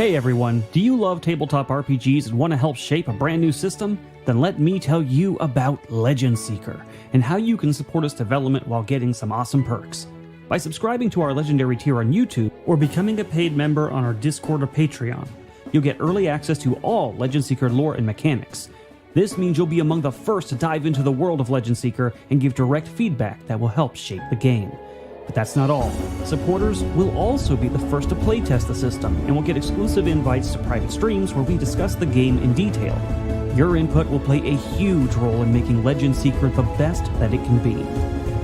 Hey everyone, do you love tabletop RPGs and want to help shape a brand new system? Then let me tell you about Legend Seeker and how you can support its development while getting some awesome perks. By subscribing to our legendary tier on YouTube or becoming a paid member on our Discord or Patreon, you'll get early access to all Legend Seeker lore and mechanics. This means you'll be among the first to dive into the world of Legend Seeker and give direct feedback that will help shape the game. But that's not all. Supporters will also be the first to playtest the system and will get exclusive invites to private streams where we discuss the game in detail. Your input will play a huge role in making Legend Seeker the best that it can be.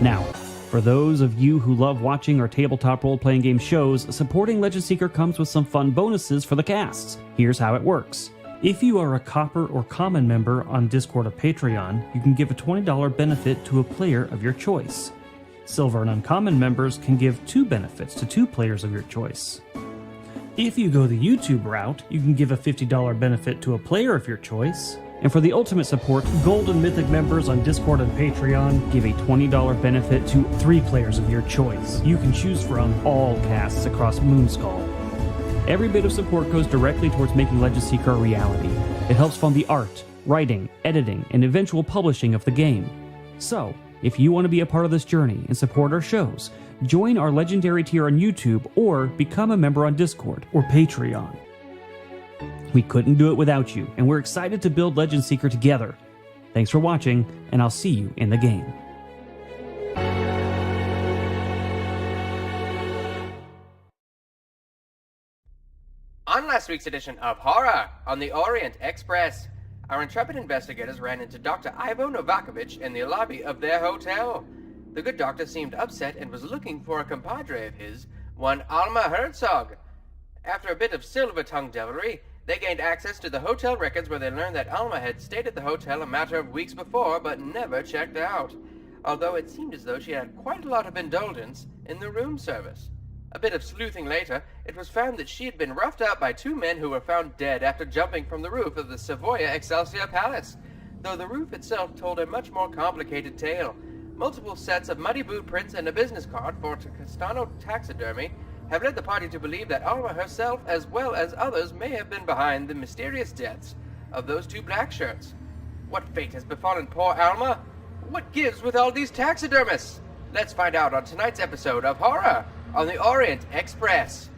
Now, for those of you who love watching our tabletop role-playing game shows, supporting Legend Seeker comes with some fun bonuses for the casts. Here's how it works. If you are a Copper or Common member on Discord or Patreon, you can give a $20 benefit to a player of your choice. Silver and Uncommon members can give 2 benefits to 2 players of your choice. If you go the YouTube route, you can give a $50 benefit to a player of your choice. And for the ultimate support, Gold and Mythic members on Discord and Patreon give a $20 benefit to 3 players of your choice. You can choose from all casts across Moonskull. Every bit of support goes directly towards making Legend Seeker a reality. It helps fund the art, writing, editing, and eventual publishing of the game. So, if you want to be a part of this journey and support our shows, join our legendary tier on YouTube or become a member on Discord or Patreon. We couldn't do it without you, and we're excited to build Legend Seeker together. Thanks for watching, and I'll see you in the game. On last week's edition of Horror on the Orient Express, our intrepid investigators ran into Dr. Ivo Novakovich in the lobby of their hotel. The good doctor seemed upset and was looking for a compadre of his, one Alma Herzog. After a bit of silver-tongued devilry, they gained access to the hotel records where they learned that Alma had stayed at the hotel a matter of weeks before but never checked out, although it seemed as though she had quite a lot of indulgence in the room service. A bit of sleuthing later, it was found that she had been roughed up by 2 men who were found dead after jumping from the roof of the Savoia Excelsior Palace, though the roof itself told a much more complicated tale. Multiple sets of muddy boot prints and a business card for Castano taxidermy have led the party to believe that Alma herself, as well as others, may have been behind the mysterious deaths of those 2 black shirts. What fate has befallen poor Alma? What gives with all these taxidermists? Let's find out on tonight's episode of Horror on the Orient Express.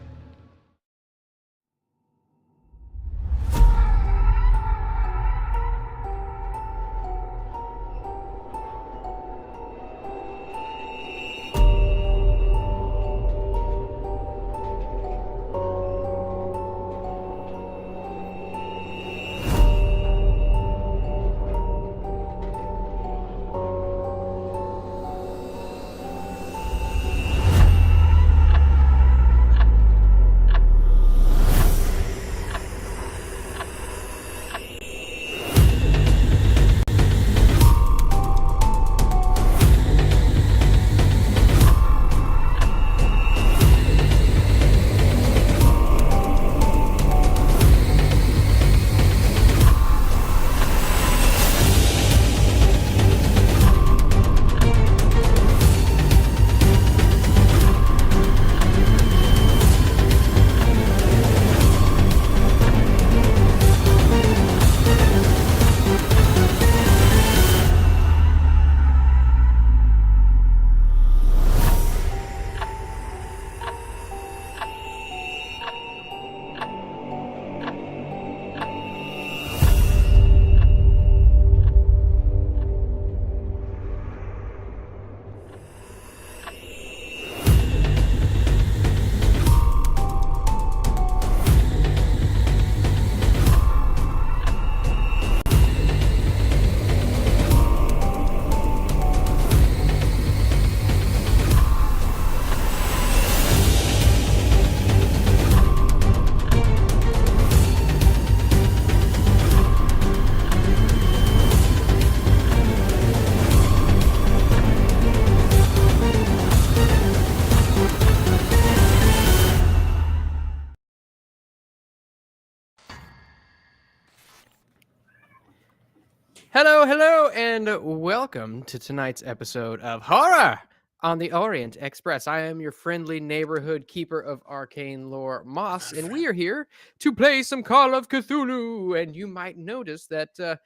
Hello, and welcome to tonight's episode of Horror on the Orient Express. I am your friendly neighborhood keeper of arcane lore, Moss, and we are here to play some Call of Cthulhu. And you might notice that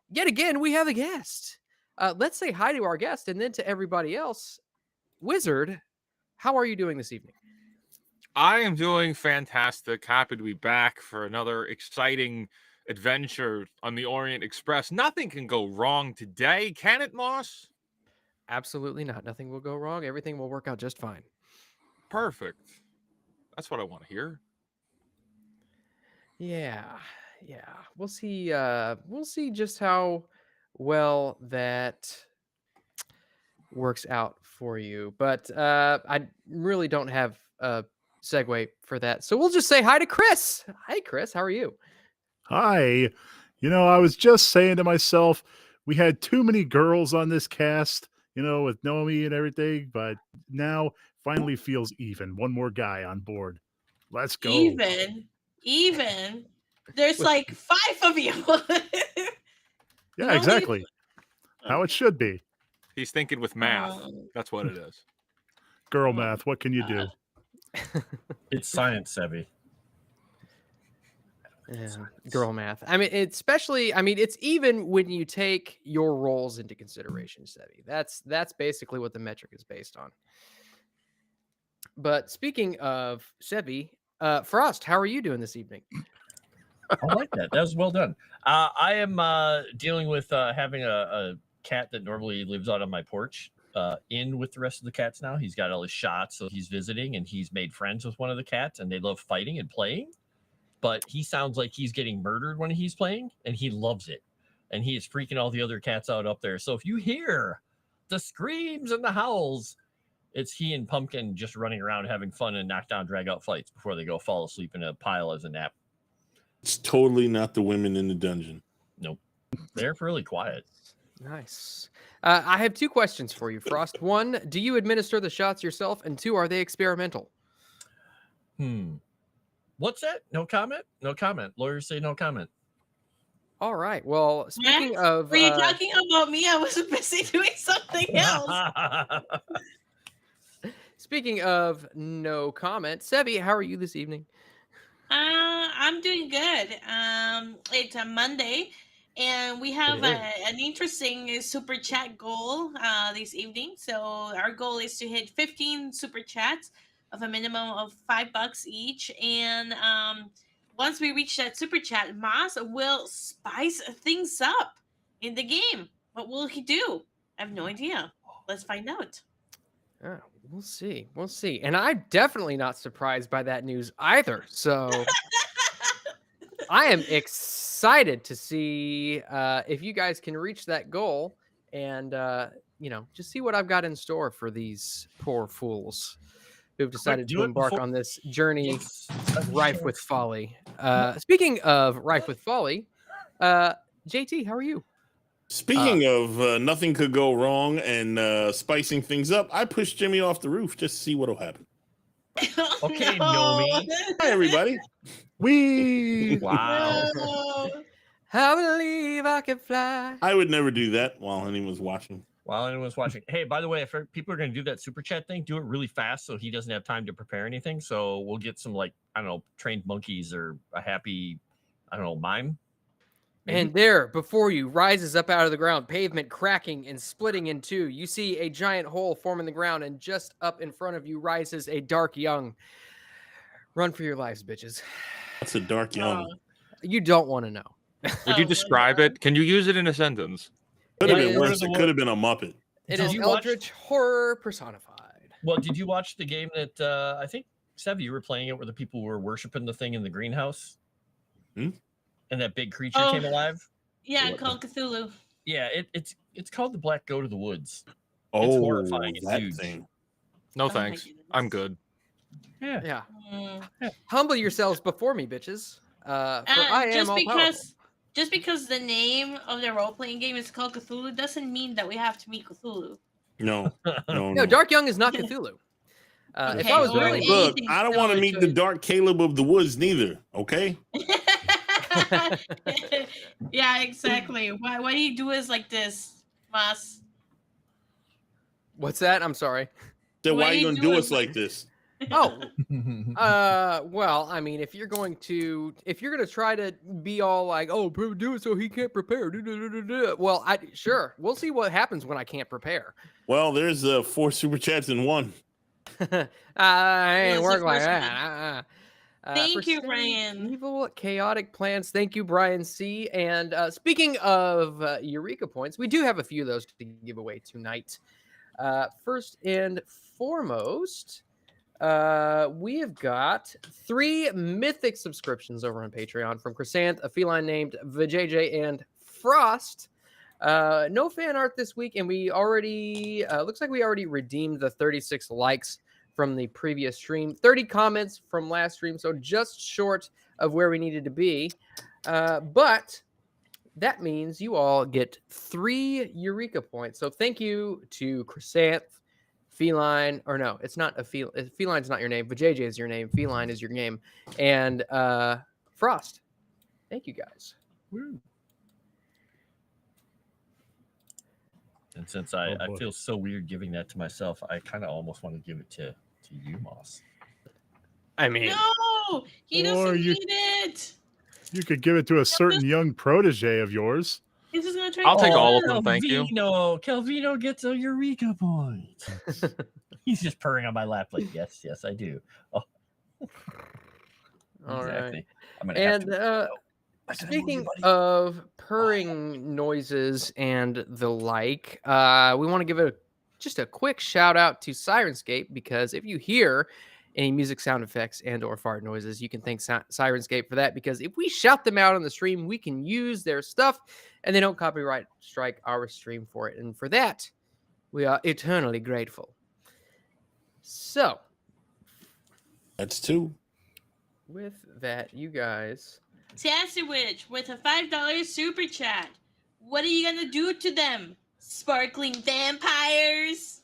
yet again we have a guest. Let's say hi to our guest, and then to everybody else. Wizard, how are you doing this evening? I am doing fantastic. Happy to be back for another exciting adventure on the Orient Express. Nothing can go wrong today, can it, Moss? Absolutely not. Nothing will go wrong. Everything will work out just fine. Perfect. That's what I want to hear. Yeah. We'll see. We'll see just how well that works out for you. But I really don't have a segue for that, so we'll just say hi to Chris. Hi, Chris. How are you? Hi. I was just saying to myself, we had too many girls on this cast, with Nomi and everything, but now finally feels even. One more guy on board. Let's go. Even. There's like 5 of you. Yeah, exactly. How it should be. He's thinking with math. That's what it is. Girl math. What can you do? It's science, Sevvy. Yeah, girl math. I mean, it's even when you take your roles into consideration, Sevvy. That's basically what the metric is based on. But speaking of Sevvy, Froste, how are you doing this evening? I like that. That was well done. I am dealing with having a cat that normally lives out on my porch in with the rest of the cats now. He's got all his shots, so he's visiting, and he's made friends with one of the cats, and they love fighting and playing. But he sounds like he's getting murdered when he's playing, and he loves it. And he is freaking all the other cats out up there. So if you hear the screams and the howls, it's he and Pumpkin just running around having fun and knock down, drag out fights before they go fall asleep in a pile as a nap. It's totally not the women in the dungeon. Nope. They're really quiet. Nice. I have 2 questions for you, Frost. 1, do you administer the shots yourself? And 2, are they experimental? What's that? No comment? No comment. Lawyers say no comment. All right. Well, speaking of... Were you talking about me? I was busy doing something else. Speaking of no comment, Sevvy, how are you this evening? I'm doing good. It's a Monday, and we have an interesting super chat goal this evening. So our goal is to hit 15 super chats of a minimum of $5 each, and once we reach that super chat, Moss will spice things up in the game. What will he do? I have no idea. Let's find out. We'll see. And I'm definitely not surprised by that news either. So I am excited to see if you guys can reach that goal and, just see what I've got in store for these poor fools who've decided to embark on this journey rife with folly. Speaking of rife with folly, JT, how are you? Speaking of nothing could go wrong and spicing things up, I pushed Jimmy off the roof just to see what'll happen. Okay, Nomi. Hi, everybody. Wow. No. I believe I can fly. I would never do that while anyone's watching. While anyone's watching. Hey, by the way, if people are going to do that super chat thing, do it really fast so he doesn't have time to prepare anything. So we'll get some, trained monkeys or a happy, mime. Maybe. And there, before you, rises up out of the ground, pavement cracking and splitting in 2. You see a giant hole form in the ground, and just up in front of you rises a dark young. Run for your lives, bitches. That's a dark young. You don't want to know. Would you describe it? Can you use it in a sentence? Could have been worse. It could have been a Muppet. It is eldritch horror personified. Well, did you watch the game that I think, Sevvy, you were playing it where the people were worshiping the thing in the greenhouse? And that big creature came alive? Yeah, Call of Cthulhu. Yeah, it's called the Black Goat of the Woods. Oh, it's horrifying. It's that huge. thing. No thanks. I'm good. Yeah. Humble yourselves before me, bitches. For I am all powerful. Just because the name of the role-playing game is called Cthulhu doesn't mean that we have to meet Cthulhu. No. No, Dark Young is not Cthulhu. If I was really look, I don't want to meet the Dark Caleb of the Woods neither. Okay. Yeah, exactly. Why do you do us like this, Moss? What's that? I'm sorry. Then What why are are you you going to do doing, us like this? Oh, well, I mean, if you're gonna try to be all like, oh, do it so he can't prepare. Well, sure, we'll see what happens when I can't prepare. Well, there's 4 super chats in one. I ain't Well, work it's the like first that. Thank For you, sending Brian. Evil chaotic plans. Thank you, Brian C. And speaking of Eureka points, we do have a few of those to give away tonight. First and foremost, we have got 3 mythic subscriptions over on Patreon from Chrysanth, a feline named VJJ, and Froste. No fan art this week, and we already looks like we already redeemed the 36 likes from the previous stream, 30 comments from last stream, so just short of where we needed to be. But that means you all get 3 Eureka points. So thank you to Chrysanth, Feline, or no, it's not a feline. Feline's not your name, but JJ is your name. Feline is your name, and Frost. Thank you guys. Woo. And since I feel so weird giving that to myself, I kind of almost want to give it to you, Moss. I mean, No, he Or doesn't you- need it. You could give it to a certain young protege of yours. He's just gonna try. I'll take to- all of them, thank you. Calvino gets a Eureka point. He's just purring on my lap like, yes, I do. Oh. all Exactly. right. I'm gonna have And to. speaking of purring noises and the like, we want to give just a quick shout out to Sirenscape, because if you hear any music sound effects and or fart noises, you can thank Sirenscape for that, because if we shout them out on the stream, we can use their stuff and they don't copyright strike our stream for it. And for that, we are eternally grateful. So That's 2. with that, you guys, Tassowitch with a $5 super chat. What are you gonna do to them? Sparkling vampires?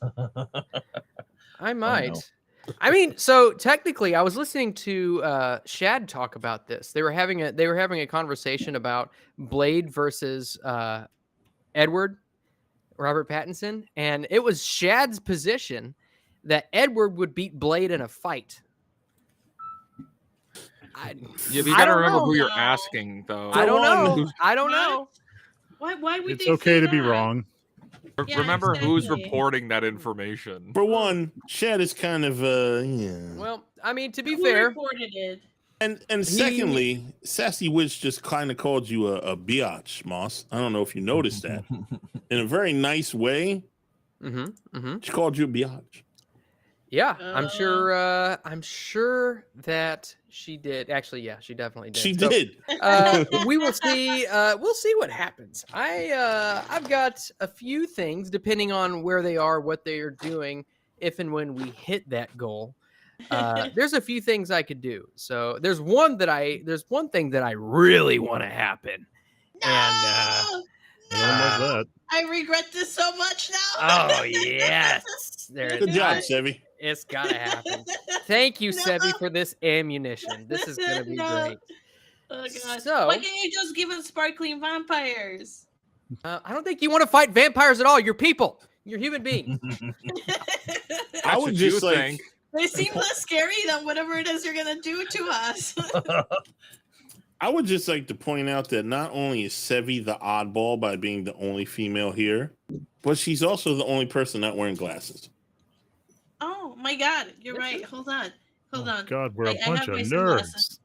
I might. I mean, so technically, I was listening to Shad talk about this. They were having a conversation about Blade versus Edward, Robert Pattinson, and it was Shad's position that Edward would beat Blade in a fight. You I gotta don't remember know. who you're No. asking, though. I don't know. one. I don't know. Why would It's they okay say to be that? wrong. Yeah, Remember who's exactly. reporting that information. For one, Shad is kind of yeah. Well, I mean, to be Who fair, reported it? And secondly, Sassy Witch just kind of called you a biatch, Moss. I don't know if you noticed that. In a very nice way, she called you a biatch. yeah, I'm sure that she did. Actually, yeah, she definitely did. She So, did. we will see. We'll see what happens. I've got a few things depending on where they are, what they are doing, if and when we hit that goal. There's a few things I could do. So there's one thing that I really want to happen. No, I don't love that. I regret this so much now. Oh yes, there it Good is. job, Sevvy. It's gotta happen. Thank you, No. Sevvy, for this ammunition. This is gonna be No. great. Oh god! So- Why can't you just give them sparkling vampires? I don't think you want to fight vampires at all. You're people. You're human beings. I That's would what just you like. think. They seem less scary than whatever it is you're gonna do to us. I would just like to point out that not only is Sevvy the oddball by being the only female here, but she's also the only person not wearing glasses. Oh my god! You're right. Hold on. Hold on. God, we're a I bunch have of my nerds. sunglasses.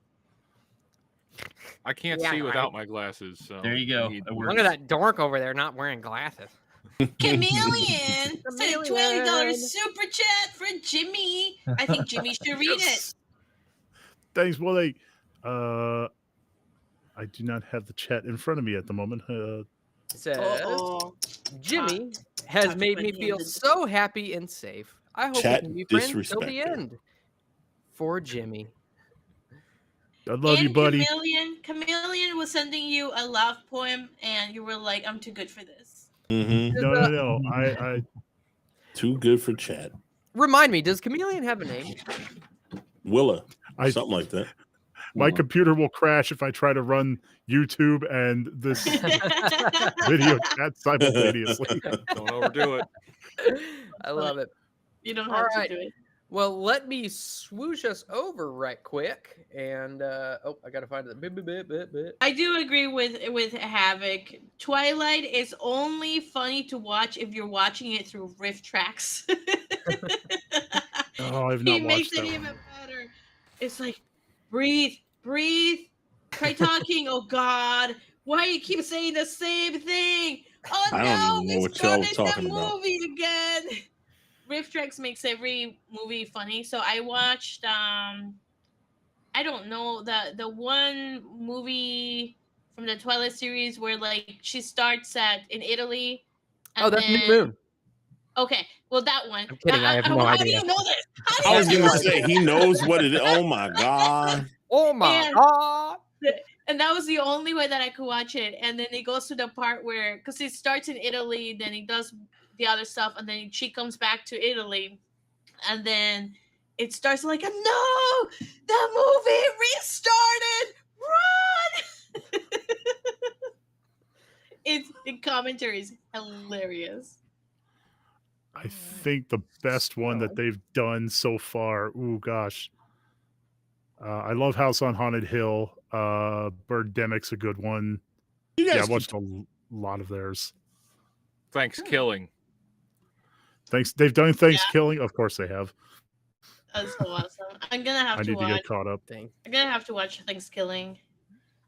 I can't Yeah, see right. without my glasses. So There you go. I need- It works. Look at that dork over there not wearing glasses. Chameleon sent a $20 Chameleon. super chat for Jimmy. I think Jimmy should read it. Thanks. Well, I do not have the chat in front of me at the moment. It says, Uh-oh. Jimmy has Talk made me about feel him. so happy and safe. I hope Chat we can be friends till the disrespect her. end. For Jimmy. I love you, And buddy. Chameleon was sending you a love poem, and you were like, "I'm too good for this." Mm-hmm. No. I Too good for Chad. Remind me, does Chameleon have a name? Willa, I- something like that. My computer will crash if I try to run YouTube and this video chat simultaneously. Don't overdo it. I love it. You don't All have right. to do it. Well, let me swoosh us over right quick, and I gotta find it. I do agree with Havoc. Twilight is only funny to watch if you're watching it through riff tracks. Oh, I've He not makes watched it that even one. better. It's like, breathe, try talking. Oh God, why you keep saying the same thing? Oh I no, don't even know we what y'all started talking the about. movie again. Riff tracks makes every movie funny. So I watched I don't know, the one movie from the Twilight series where like she starts in Italy. Oh, that's New Moon. Okay, well that one. I'm kidding. I have no How do idea. you know this? How do I you was know gonna this? say he knows what it is. Oh my god! Oh my And- god! And that was the only way that I could watch it. And then it goes to the part where, because it starts in Italy, then he does the other stuff, and then she comes back to Italy, and then it starts like, no, the movie restarted, run! The commentary is hilarious. I think the best one that they've done so far. Ooh, gosh. I love House on Haunted Hill. Birdemic's a good one. You guys Yeah, I watched a lot of theirs. Thanks, killing. They've done Thanksgiving? Of course they have. That's so awesome. I'm gonna have I to need to watch. get caught up. I'm gonna have to watch Thanksgiving.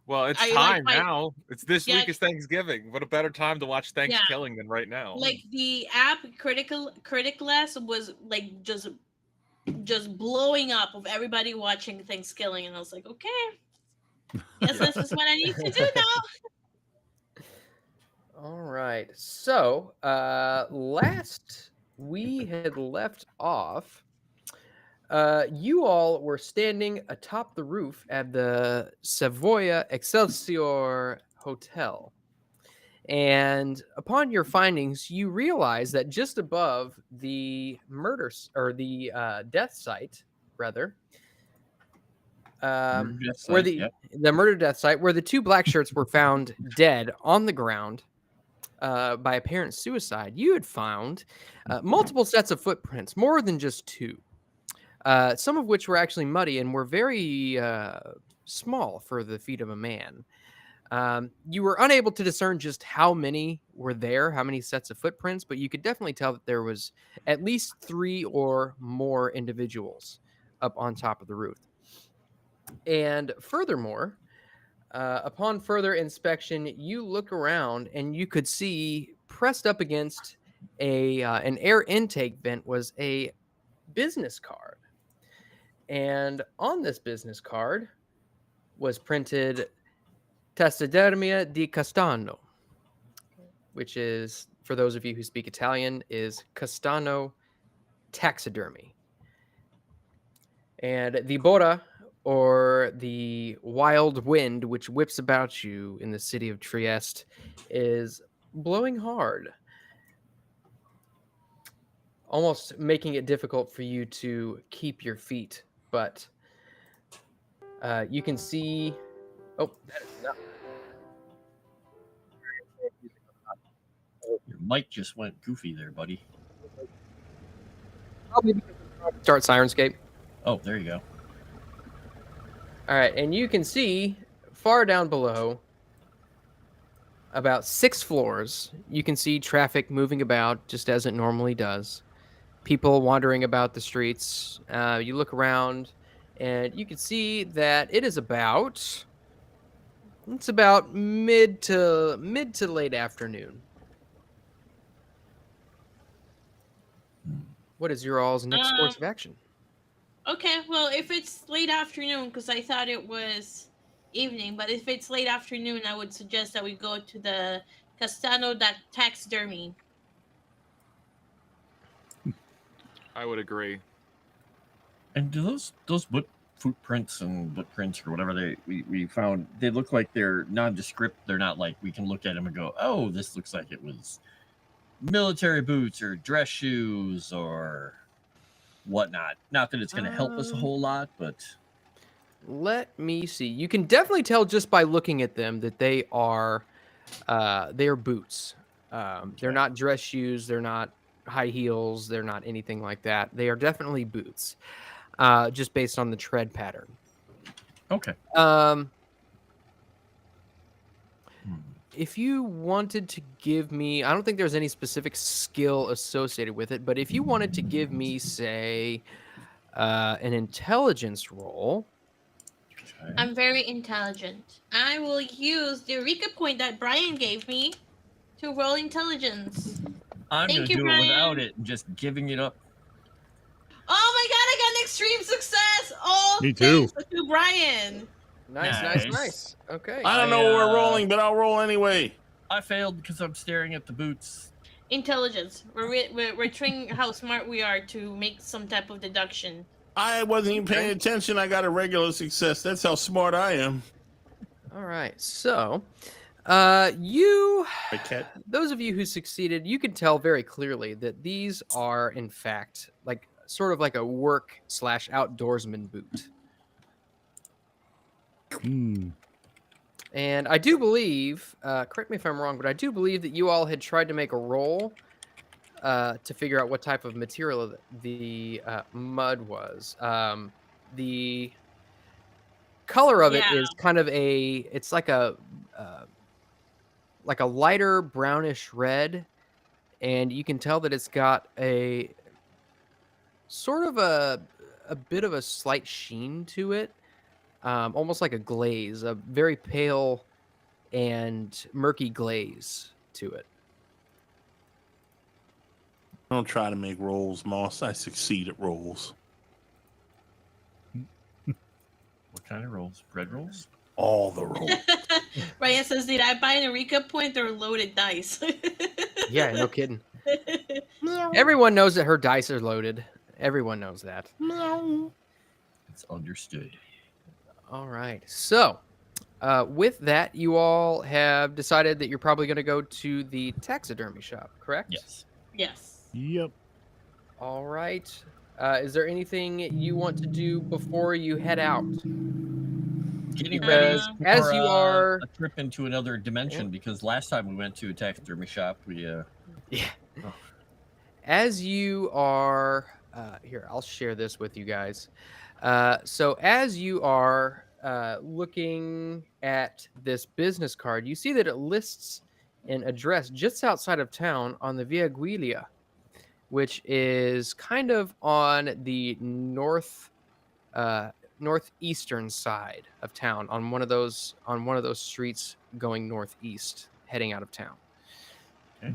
Well, it's I like time my- now. It's this Yeah. week is Thanksgiving. What a better time to watch Thanksgiving than right now. Like the app Criticless was like just blowing up of everybody watching Thanksgiving, and I was like, okay, yes, this is what I need to do now. All right. So, last we had left off, you all were standing atop the roof at the Savoia Excelsior Hotel. And upon your findings, you realize that just above the death site, rather, where the murder death site, where the two black shirts were found dead on the ground by apparent suicide, you had found multiple sets of footprints, more than just two, some of which were actually muddy and were very small for the feet of a man. You were unable to discern just how many were there, how many sets of footprints, but you could definitely tell that there was at least 3 or more individuals up on top of the roof. And furthermore, upon further inspection, you look around and you could see pressed up against an air intake vent was a business card. And on this business card was printed taxidermy di castano, which is, for those of you who speak Italian, is castano taxidermy. And the bora, or the wild wind which whips about you in the city of Trieste, is blowing hard, almost making it difficult for you to keep your feet. But you can see... Oh, that is not... Your mic just went goofy there, buddy. Start Sirenscape. Oh, there you go. All right, and you can see far down below, about 6 floors, you can see traffic moving about just as it normally does. People wandering about the streets. You look around, and you can see that it is about... It's about mid to late afternoon. What is your all's next course of action? Okay, well, if it's late afternoon, because I thought it was evening, but if it's late afternoon, I would suggest that we go to the Castano taxidermy. I would agree. And do those footprints and footprints or whatever we found, they look like they're nondescript. They're not like we can look at them and go, oh, this looks like it was military boots or dress shoes or whatnot. Not that it's going to help us a whole lot, but Let me see. You can definitely tell just by looking at them that they are boots. They're not dress shoes. They're not high heels. They're not anything like that. They are definitely boots, just based on the tread pattern. Okay. If you wanted to give me, I don't think there's any specific skill associated with it, but if you wanted to give me, say, an intelligence roll. Okay. I'm very intelligent. I will use the Eureka point that Brian gave me to roll intelligence. I'm Thank going to you, do Brian. it without it and just giving it up. Oh my god, I got an extreme success! Oh, Me too. thanks to Brian. Nice. Okay. I don't know what we're rolling, but I'll roll anyway. I failed because I'm staring at the boots. Intelligence. We're training how smart we are to make some type of deduction. I wasn't even paying attention. I got a regular success. That's how smart I am. All right. So, My cat. those of you who succeeded, you can tell very clearly that these are, in fact, like sort of like a work/outdoorsman boot. And I do believe, correct me if I'm wrong, but I do believe that you all had tried to make a roll to figure out what type of material the mud was. The color of it is kind of it's like a lighter brownish red, and you can tell that it's got a sort of a bit of a slight sheen to it. Almost like a glaze, a very pale and murky glaze to it. Don't try to make rolls, Moss. I succeed at rolls. What kind of rolls? Bread rolls? All the rolls. Brian says, did I buy an Eureka point or loaded dice? Yeah, no kidding. Everyone knows that her dice are loaded. Everyone knows that. It's understood. All right. So, with that, you all have decided that you're probably going to go to the taxidermy shop, correct? Yes. Yes. Yep. All right. Is there anything you want to do before you head out? Getting Because ready as for, you are, a trip into another dimension, because last time we went to a taxidermy shop, we as you are here, I'll share this with you guys. So as you are looking at this business card, you see that it lists an address just outside of town on the Via Giulia, which is kind of on the northeastern side of town, on one of those streets going northeast, heading out of town. Okay.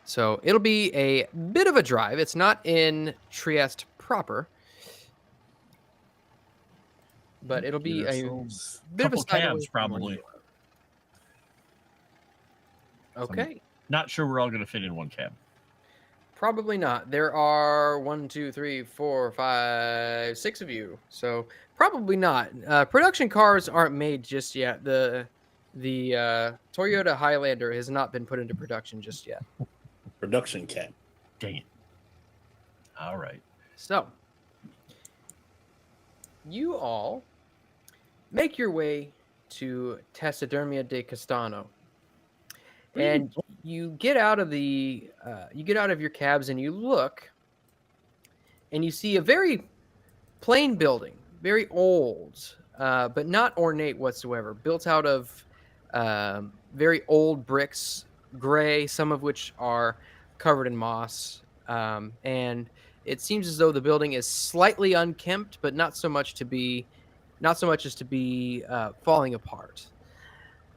So it'll be a bit of a drive. It's not in Trieste proper, but it'll be a bit of a couple side cabs away from where probably. you are. Okay. Not sure we're all going to fit in one cab. Probably not. There are 1, 2, 3, 4, 5, 6 of you, so probably not. Production cars aren't made just yet. The Toyota Highlander has not been put into production just yet. Production cat. Dang it. All right. So you all make your way to Taxidermia de Castano, and you get out of your cabs and you look, and you see a very plain building, very old, but not ornate whatsoever, built out of very old bricks, gray, some of which are covered in moss, and it seems as though the building is slightly unkempt, but not so much as to be falling apart.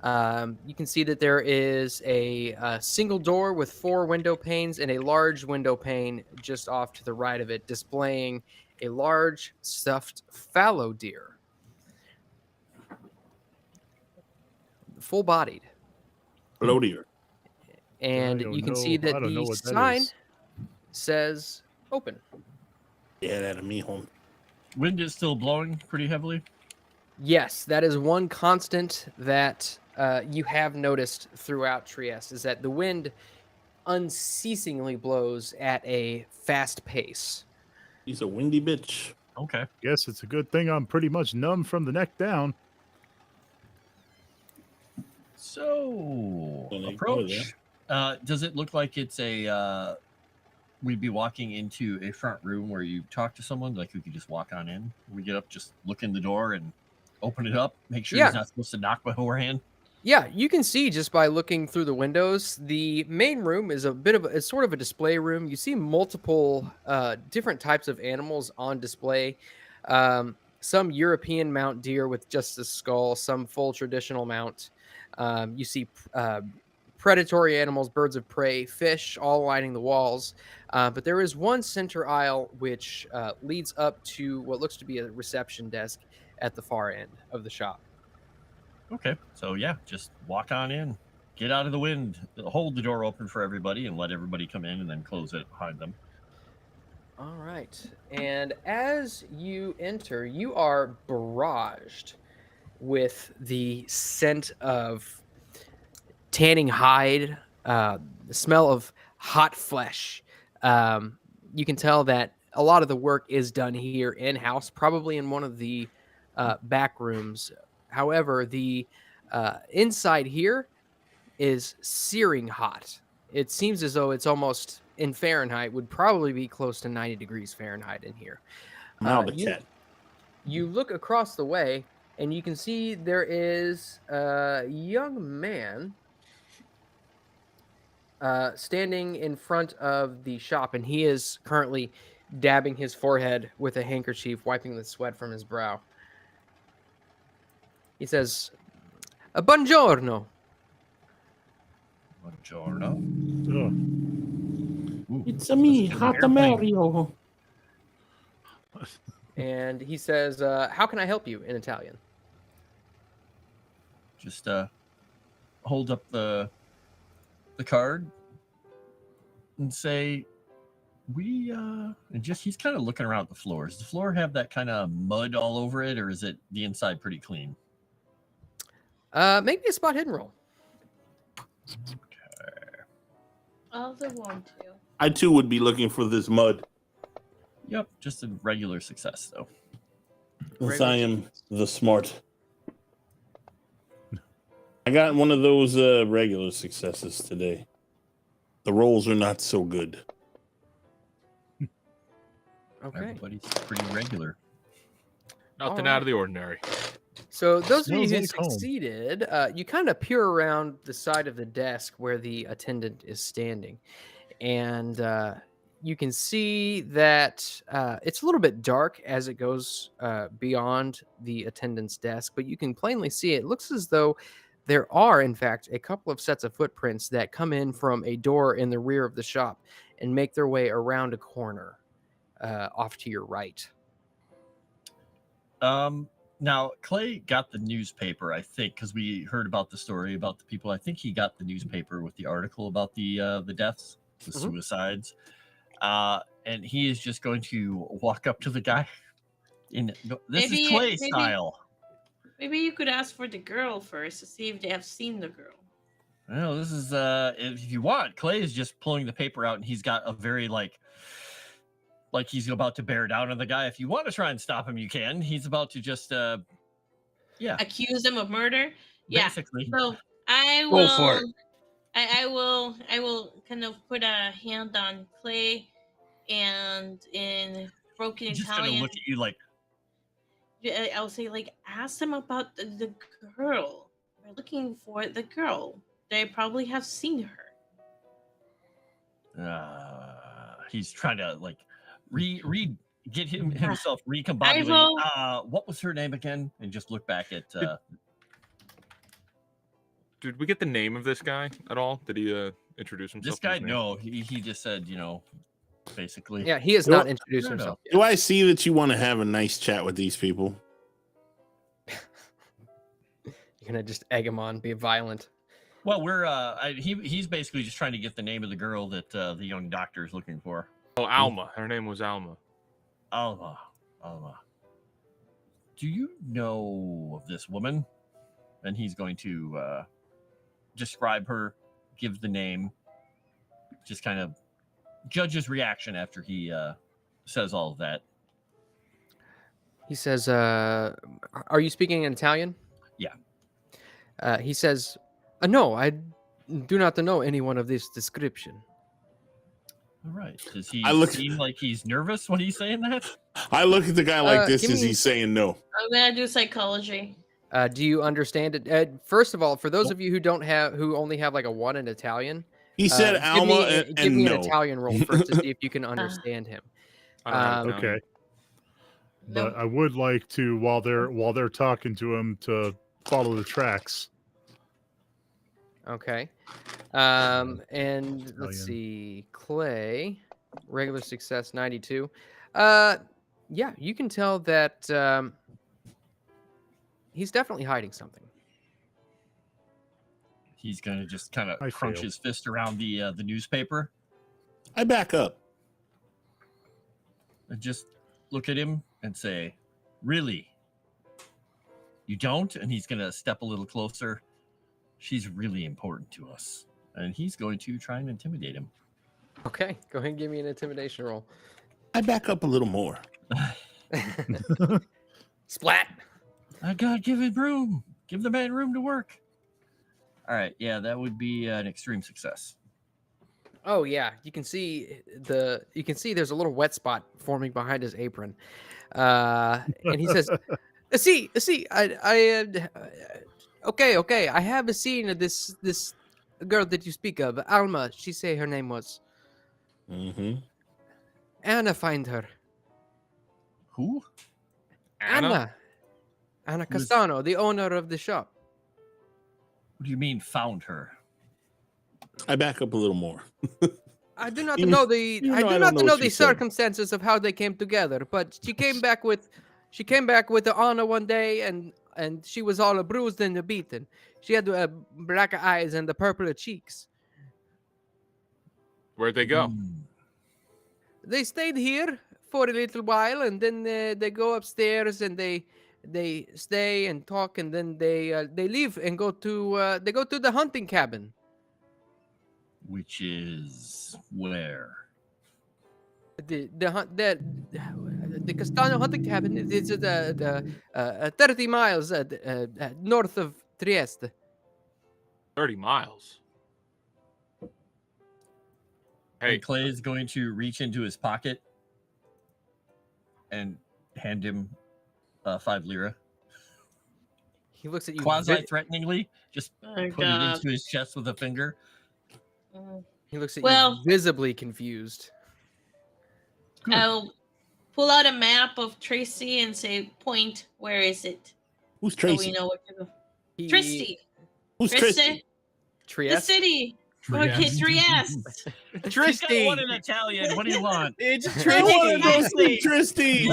You can see that there is a single door with 4 window panes and a large window pane just off to the right of it, displaying a large stuffed fallow deer, full-bodied. Hello, dear. And you can see that the sign says open. Yeah, that me home. Wind is still blowing pretty heavily. Yes, that is one constant that you have noticed throughout Trieste, is that the wind unceasingly blows at a fast pace. He's a windy bitch. Okay. Guess it's a good thing I'm pretty much numb from the neck down. So, Well, they go approach. Does it look like it's a... we'd be walking into a front room where you talk to someone, like we could just walk on in? We get up, just look in the door and open it up, make sure Yeah. he's not supposed to knock beforehand? Yeah, you can see just by looking through the windows. The main room is it's sort of a display room. You see multiple different types of animals on display. Some European mount deer with just a skull, some full traditional mount. You see predatory animals, birds of prey, fish, all lining the walls. But there is one center aisle which leads up to what looks to be a reception desk at the far end of the shop. Okay, so yeah, just walk on in, get out of the wind, hold the door open for everybody, and let everybody come in, and then close it behind them. All right. And as you enter, you are barraged with the scent of tanning hide, the smell of hot flesh. You can tell that a lot of the work is done here in-house, probably in one of the back rooms. However, the inside here is searing hot. It seems as though it's almost in Fahrenheit, would probably be close to 90 degrees Fahrenheit in here. Now the you, cat. you look across the way and you can see there is a young man standing in front of the shop, and he is currently dabbing his forehead with a handkerchief, wiping the sweat from his brow. He says, "Buongiorno." Buongiorno. Oh, It's a me, Just an Hata airplane. Mario. And he says, "How can I help you?" in Italian. Just hold up the card and say, we and just he's kind of looking around the floor. Does the floor have that kind of mud all over it, or is it the inside pretty clean? Make me a spot hidden roll. Other one too. I too would be looking for this mud, Yep, just a regular success though. since I am the smart. I got one of those regular successes today. The rolls are not so good. Okay. Everybody's pretty regular. Nothing All out of the ordinary. So those of you Smells who like home. succeeded, you kind of peer around the side of the desk where the attendant is standing, and you can see that it's a little bit dark as it goes beyond the attendant's desk, but you can plainly see it looks as though there are, in fact, a couple of sets of footprints that come in from a door in the rear of the shop and make their way around a corner off to your right. Now Clay got the newspaper, I think, because we heard about the story about the people. I think he got the newspaper with the article about the deaths, the Mhm. suicides, and he is just going to walk up to the guy. This is Clay style. Maybe you could ask for the girl first to see if they have seen the girl. Well, this is if you want, Clay is just pulling the paper out, and he's got a very like he's about to bear down on the guy. If you want to try and stop him, you can. He's about to just Accuse them of murder. Yeah. basically. So I Go will. for it. I will kind of put a hand on Clay, and in broken He's just gonna Italian, look at you like, I'll say like, ask them about the girl. We're looking for the girl. They probably have seen her. he's trying to like get himself recombobulated. What was her name again? And just look back at Did we get the name of this guy at all? Did he introduce himself? this guy. his name? No, he just said, basically. Yeah, he has Well, not introduced no, no. himself yet. Do I see that you want to have a nice chat with these people? You're gonna just egg him on, be violent. Well, we're he's basically just trying to get the name of the girl that the young doctor is looking for. Oh, Alma. Her name was Alma. Alma. Do you know of this woman? And he's going to describe her, give the name, just kind of judge his reaction after he says all of that. He says, "Are you speaking in Italian?" Yeah. He says, "No, I do not know anyone of this description." All right. Does he I look- seem like he's nervous when he's saying that? I look at the guy like this give as me- he's saying no. I'm gonna do psychology. Do you understand it? First of all, for those of you who only have like a 1 in Italian, He said give Alma me, and, give and me no. an Italian roll first to see if you can understand him. I don't have Italian. Okay. But I would like to, while they're talking to him, to follow the tracks. Okay. And let's Italian. see, Clay, regular success 92. Yeah, you can tell that he's definitely hiding something. He's gonna just kind of I crunch failed. his fist around the newspaper I back up. and just look at him and say, "Really? You don't?" And he's gonna step a little closer. She's really important to us, and he's going to try and intimidate him. Okay, go ahead and give me an intimidation roll. I back up a little more. Splat. I gotta give him room. Give the man room to work. All right, yeah, that would be an extreme success. Oh yeah, you can see there's a little wet spot forming behind his apron, and he says, "See, okay, I have seen this girl that you speak of, Alma. She say her name was Mm-hmm. Anna. Find her, Who? Anna Who's- Castano, the owner of the shop." What do you mean found her? I back up a little more. I do not You- know you know I I do don't not know know what the you said. circumstances of how they came together, but she came back with the honor one day, and she was all bruised and beaten. She had black eyes and the purple cheeks. Where'd they go? Hmm. They stayed here for a little while, and then they go upstairs and they stay and talk, and then they leave and go to the hunting cabin. Which is where? The Castano hunting cabin is 30 miles north of Trieste. 30 miles. Hey, And Clay is going to reach into his pocket and hand him 5 lira. He looks at you. Quasi-threateningly, just Oh, put it God. into his chest with a finger. He looks at Well- you visibly confused. Good. I'll pull out a map of Tracy and say, "Point. Where is it?" Who's So we Tracy? know what to do. He- Tristy. Who's Tracy? The Trieste. city. Okay, Trieste. He's got Tristy. one in Italian. What do you want? It's I want to go Tristy. see Tristy.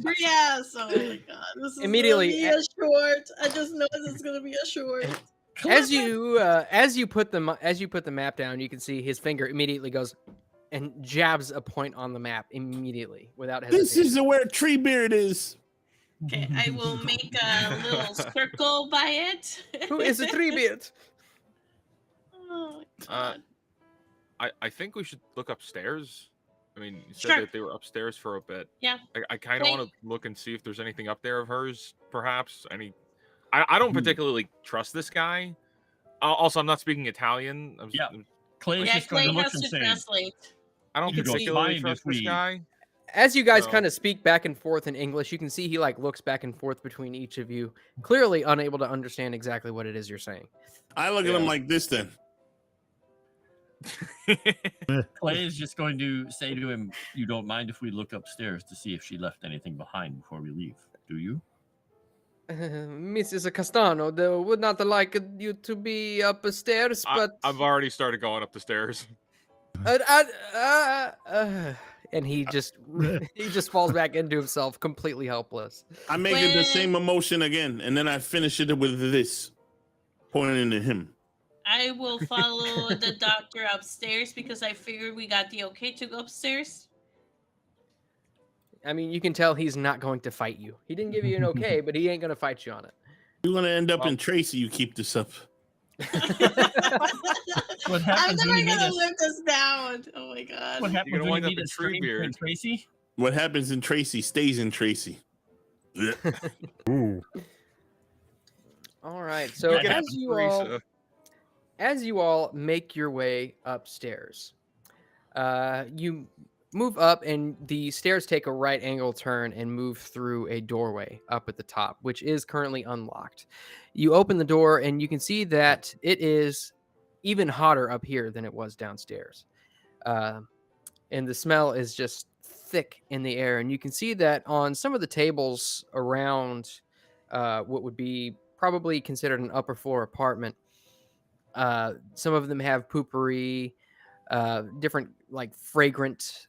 Trieste. Oh my God. This is Immediately, gonna be a short. I just know this is gonna be a short. As you put the map down, you can see his finger immediately goes and jabs a point on the map immediately without hesitation. This is where Treebeard is. Okay, I will make a little circle by it. Who is a Treebeard? Oh, God. I think we should look upstairs. I mean, you said Sure. that they were upstairs for a bit. Yeah. I kind of Wait. want to look and see if there's anything up there of hers, perhaps. I don't particularly trust this guy. Also, I'm not speaking Italian. Yeah. Clay is Yeah, just going Clay to look has and to say, translate. I don't You don't particularly mind trust if this we- guy. As you guys So- kind of speak back and forth in English, you can see he like looks back and forth between each of you, clearly unable to understand exactly what it is you're saying. I look at him Yeah. like this then. Clay is just going to say to him, "You don't mind if we look upstairs to see if she left anything behind before we leave, do you?" Mrs. Castano, they would not like you to be upstairs, but I've already started going up the stairs. and he just falls back into himself, completely helpless. I make it the When- same emotion again, and then I finish it with this, pointing to him. I will follow the doctor upstairs because I figured we got the okay to go upstairs. I mean, you can tell he's not going to fight you. He didn't give you an okay, but he ain't going to fight you on it. You're gonna end up Well- in Tracy. You keep this up. What I'm happens when never you meet gonna a, live this down. Oh my God. what happens You're gonna when wind you up meet in a stranger Treebeard. in Tracy? What happens in Tracy stays in Tracy. Ooh. All right. So That as happens. you all make your way upstairs, you move up, and the stairs take a right angle turn and move through a doorway up at the top, which is currently unlocked. You open the door, and you can see that it is even hotter up here than it was downstairs. And the smell is just thick in the air. And you can see that on some of the tables around what would be probably considered an upper floor apartment, some of them have poopery, different like fragrant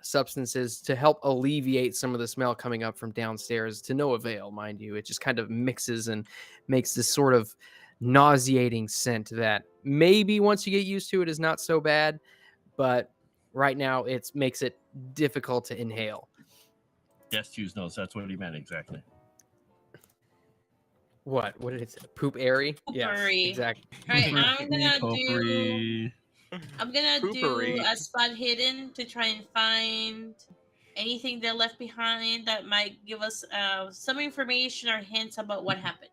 substances to help alleviate some of the smell coming up from downstairs, to no avail, mind you. It just kind of mixes and makes this sort of nauseating scent that maybe once you get used to it is not so bad, but right now it makes it difficult to inhale. Yes, Hughes knows that's what he meant exactly. What did it say? Poop airy? Yes, Poopery. exactly. All right, I'm gonna Potpourri. do Poopery. a spot hidden to try and find anything they left behind that might give us some information or hints about what happened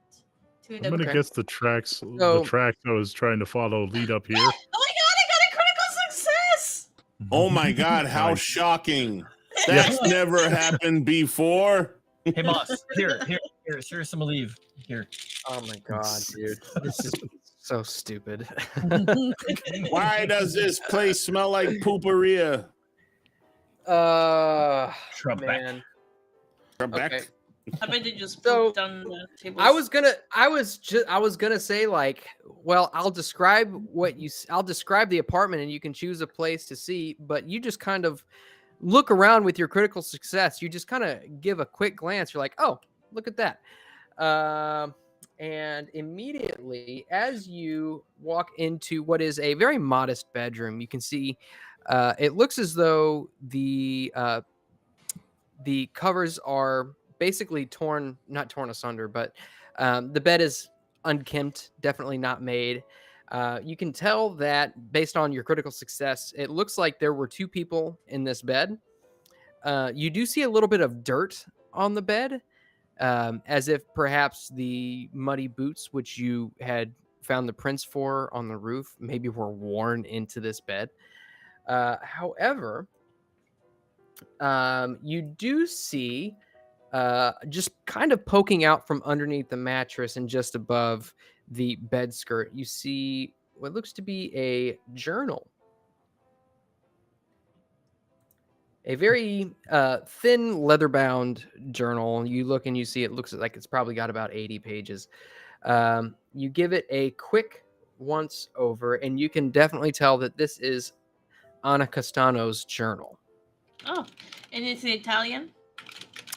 to I'm the gonna Okay. guess the tracks. So- The track I was trying to follow lead up here. Oh my god, I got a critical success! Oh my God, how Nice. shocking. That's never happened before. Hey, boss, here's some leave. Here. Oh my god, dude. This is so stupid. Why does this place smell like pooperia? Trebek. Man. Trebek? Okay. I bet they just So, pooped on the table. I was gonna say, like, well, I'll describe the apartment and you can choose a place to see, but you just kind of look around with your critical success. You just kind of give a quick glance. You're like, oh, look at that. And immediately, as you walk into what is a very modest bedroom, you can see it looks as though the covers are basically not torn asunder, but the bed is unkempt, definitely not made. You can tell that based on your critical success, it looks like there were two people in this bed. You do see a little bit of dirt on the bed, as if perhaps the muddy boots, which you had found the prints for on the roof, maybe were worn into this bed. However, you do see just kind of poking out from underneath the mattress and just above the bed skirt, you see what looks to be a journal. A very thin leather-bound journal. You look and you see it looks like it's probably got about 80 pages. You give it a quick once over, and you can definitely tell that this is Anna Castano's journal. Oh, and it's in Italian?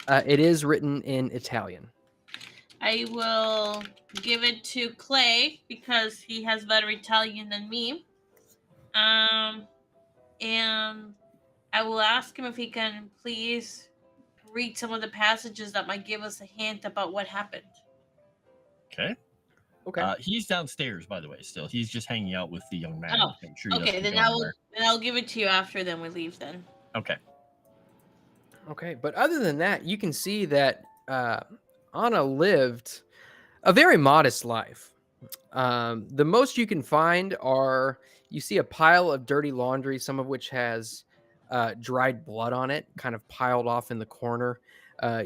It is written in Italian. I will give it to Clay because he has better Italian than me. And I will ask him if he can please read some of the passages that might give us a hint about what happened. Okay. Okay. He's downstairs, by the way. Still, he's just hanging out with the young man. Oh, I'm sure he okay, doesn't then go anywhere. I'll give it to you after then we leave then. Okay. Okay, but other than that, you can see that Anna lived a very modest life. The most you can find you see a pile of dirty laundry, some of which has dried blood on it, kind of piled off in the corner.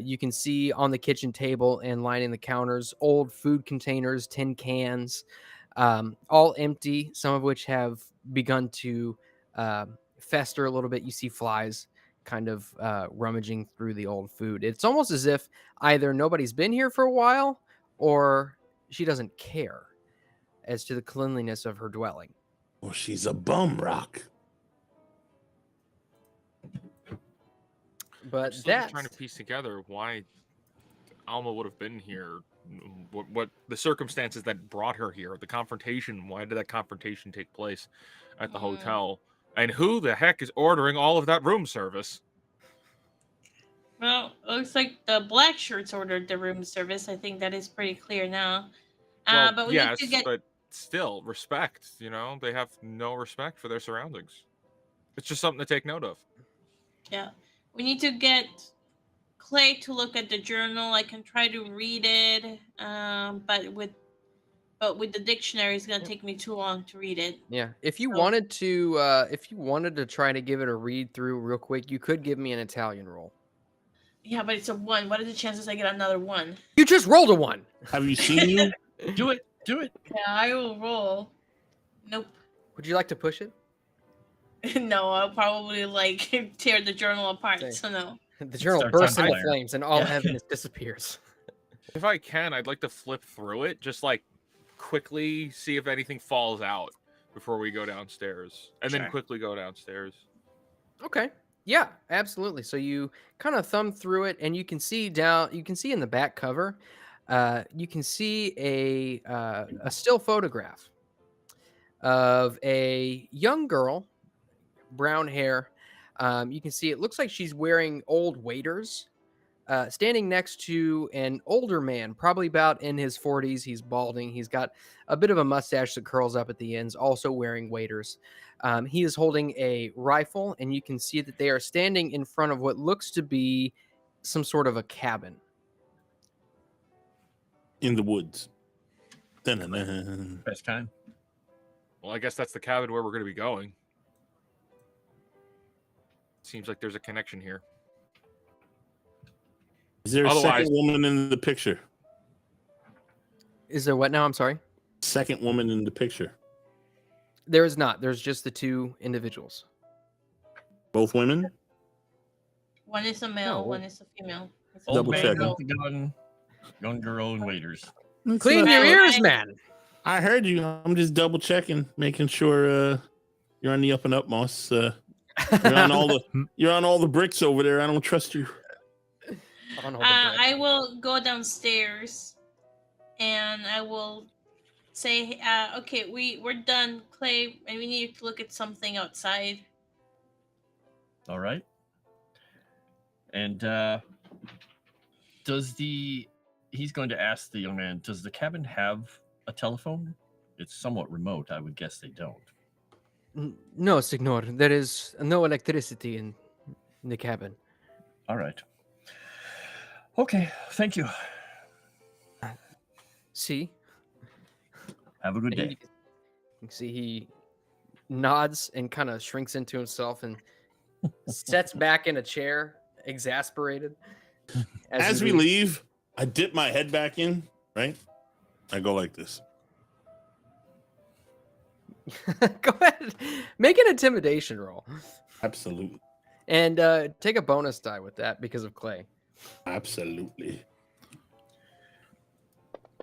You can see on the kitchen table and lining the counters old food containers, tin cans, all empty, some of which have begun to fester a little bit. You see flies kind of rummaging through the old food. It's almost as if either nobody's been here for a while or she doesn't care as to the cleanliness of her dwelling. Well, she's a bum rock. But Still that's trying to piece together why Alma would have been here, what the circumstances that brought her here, the confrontation. Why did that confrontation take place at the hotel? And who the heck is ordering all of that room service? Well, looks like the black shirts ordered the room service. I think that is pretty clear now. Well, But we yes, need to get. but still, respect. You know, they have no respect for their surroundings. It's just something to take note of. Yeah. We need to get Clay to look at the journal. I can try to read it, but with the dictionary, it's gonna take me too long to read it. Yeah. If you So- wanted to try to give it a read through real quick, you could give me an Italian roll. Yeah, but it's a 1. What are the chances I get another 1? You just rolled a 1. Have you seen you? Do it. Yeah, I will roll. Nope. Would you like to push it? No, I'll probably like tear the journal apart. Same. So no. The journal Starts on bursts into fire. flames and all Yeah. evidence disappears. If I can, I'd like to flip through it, just like quickly see if anything falls out before we go downstairs, and then Sure. quickly go downstairs. Okay. Yeah, absolutely. So you kind of thumb through it, and you can see in the back cover, you can see a still photograph of a young girl, brown hair. You can see it looks like she's wearing old waders, standing next to an older man, probably about in his 40s. He's balding. He's got a bit of a mustache that curls up at the ends, also wearing waders. He is holding a rifle, and you can see that they are standing in front of what looks to be some sort of a cabin. In the woods. Dun-dun-dun. Best time. Well, I guess that's the cabin where we're going to be going. Seems like there's a connection here. Is there a Otherwise- second woman in the picture? Is there what now? I'm sorry. Second woman in the picture. There is not. There's just the two individuals. Both women? One is a male, No. one is a female. It's a Double boy and checking. girl. Gun, young girl, and waiters. That's Clean what your I- ears, man. I heard you. I'm just double checking, making sure you're on the up and up, Moss. You're on all the bricks over there. I don't trust you. On all the bread. I will go downstairs, and I will say, "Okay, we're done, Clay, and we need to look at something outside." All right. And he's going to ask the young man, does the cabin have a telephone? It's somewhat remote. I would guess they don't. No, Signor. There is no electricity in the cabin. All right. Okay. Thank you. See? Have a good And day. you can see he nods and kind of shrinks into himself and sets back in a chair, exasperated. As you we leave, I dip my head back in, right? I go like this. Go ahead. Make an intimidation roll. Absolutely. And take a bonus die with that because of Clay. Absolutely.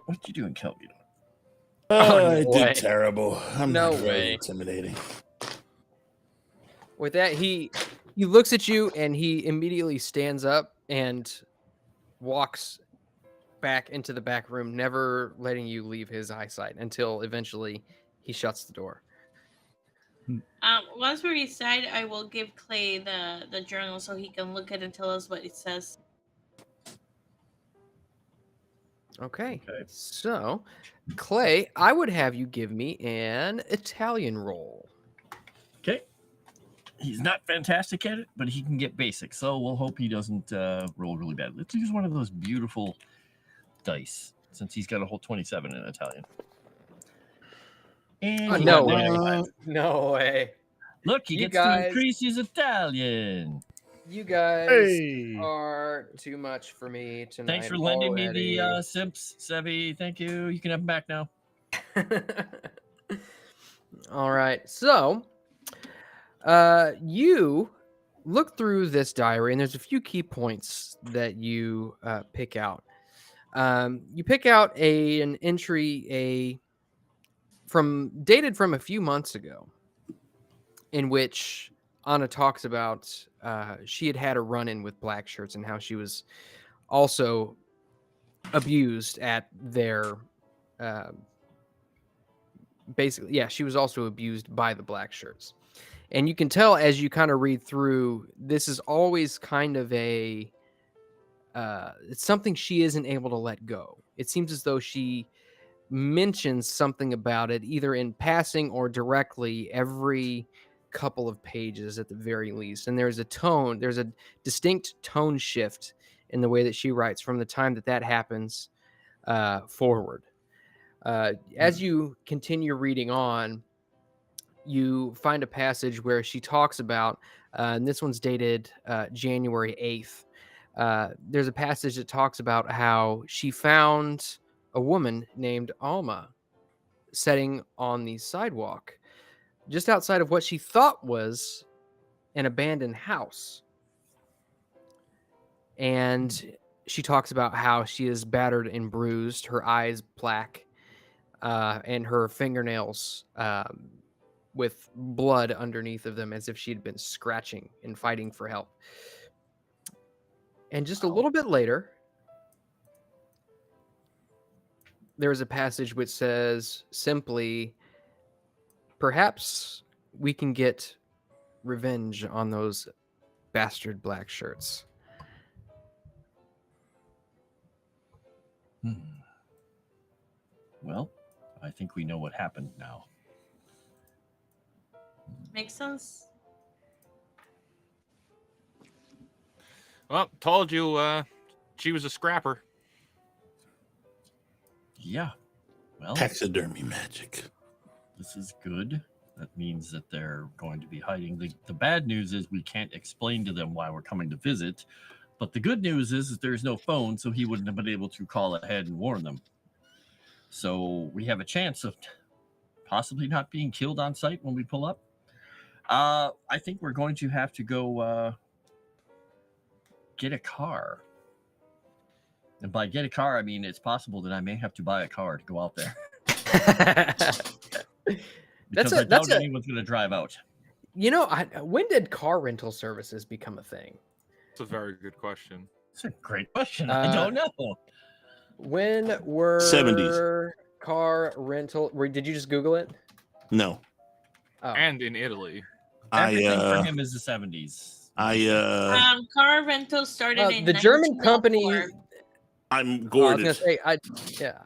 What you doing, Kelby? Oh, I no way. did terrible. I'm No not very way. intimidating. With that, he looks at you and he immediately stands up and walks back into the back room, never letting you leave his eyesight until eventually he shuts the door. Once we're inside, I will give Clay the journal so he can look at it and tell us what it says. Okay. Okay. So, Clay, I would have you give me an Italian roll. Okay. He's not fantastic at it, but he can get basic. So we'll hope he doesn't roll really bad. Let's use one of those beautiful dice since he's got a whole 27 in Italian. And Oh, he no got way. 95. No way. Look, he You gets guys- to increase his Italian. You guys Hey. are too much for me tonight. Thanks for lending me the already. Simps, Sevvy. Thank you. You can have them back now. All right. So, you look through this diary, and there's a few key points that you pick out. You pick out an entry dated from a few months ago, in which Anna talks about she had a run-in with black shirts and how she was also abused at their basically, yeah, she was also abused by the black shirts. And you can tell as you kind of read through, this is always kind of it's something she isn't able to let go. It seems as though she mentions something about it either in passing or directly every couple of pages at the very least. And there's a distinct tone shift in the way that she writes from the time that happens forward. As you continue reading on, you find a passage where she talks about, and this one's dated January 8th. There's a passage that talks about how she found a woman named Alma sitting on the sidewalk just outside of what she thought was an abandoned house. And she talks about how she is battered and bruised, her eyes black, and her fingernails with blood underneath of them, as if she'd been scratching and fighting for help. And just a little bit later, there's a passage which says simply, perhaps we can get revenge on those bastard black shirts. Well, I think we know what happened now. Makes sense. Well, told you she was a scrapper. Yeah. Well, Taxidermy magic. this is good. That means that they're going to be hiding. The bad news is we can't explain to them why we're coming to visit. But the good news is that there's no phone, so he wouldn't have been able to call ahead and warn them. So we have a chance of possibly not being killed on sight when we pull up. I think we're going to have to go get a car. And by get a car, I mean it's possible that I may have to buy a car to go out there. Because I doubt anyone's going to drive out. You know, when did car rental services become a thing? It's a very good question. It's a great question. I don't know. When were 70s. car rental? Did you just Google it? No. Oh. And in Italy. Everything for him is the 70s. Car rental started in the German company. 1904. I'm I Gordon. was gonna say, yeah.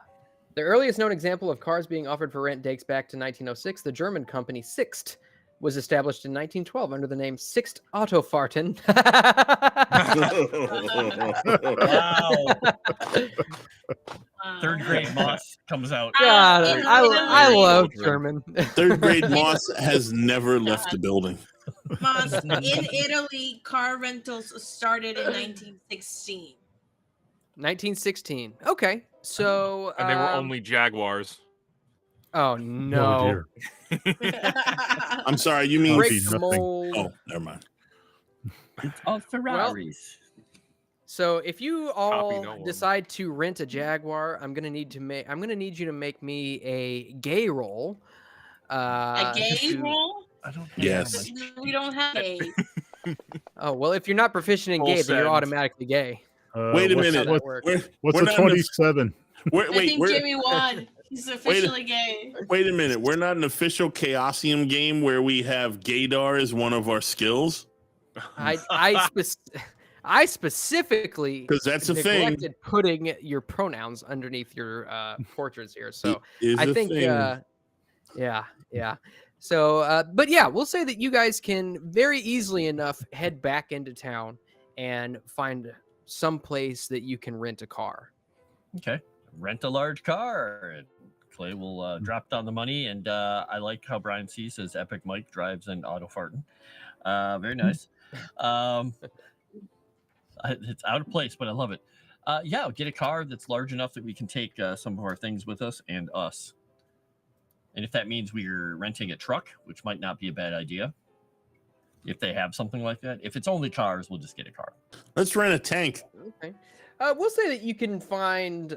The earliest known example of cars being offered for rent dates back to 1906. The German company Sixt was established in 1912 under the name Sixt Autofahrten. Wow. Third grade Moss comes out. God, I love German. Third grade Moss has never left the building. Moss, in Italy, car rentals started in 1916. 1916. Okay, so And they were only Jaguars. Oh no! I'm sorry. You mean break the mold. Oh, never mind. Oh, Ferraris. So if you all decide to rent a Jaguar, I'm gonna need you to make me a gay roll. A gay roll? I don't have Yes. We don't have a. Oh well, if you're not proficient in gay, then you're automatically gay. Wait a minute. What's a 27? I think Jimmy won. He's officially gay. Wait a minute. We're not an official Chaosium game where we have gaydar as one of our skills. I specifically because that's a thing. Neglected putting your pronouns underneath your portraits here, so I think yeah. So, but yeah, we'll say that you guys can very easily enough head back into town and find some place that you can rent a car. Okay, rent a large car. Clay will drop down the money, and I like how Brian C says Epic Mike drives an auto farting. Very nice. It's out of place, but I love it. Yeah, get a car that's large enough that we can take some of our things with us and us. And if that means we're renting a truck, which might not be a bad idea, if they have something like that. If it's only cars, we'll just get a car. Let's rent a tank. Okay. We'll say that you can find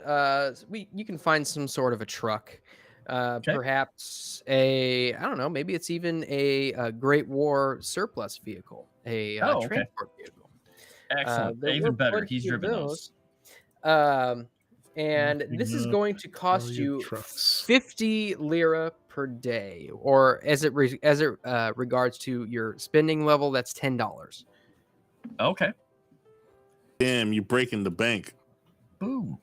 you can find some sort of a truck. Perhaps I don't know, maybe it's even a Great War surplus vehicle, a transport vehicle. Excellent. Even better. He's driven those. And this is going to cost you 50 lira per day, or as it regards to your spending level, that's $10. Okay. Damn, you're breaking the bank. Boom.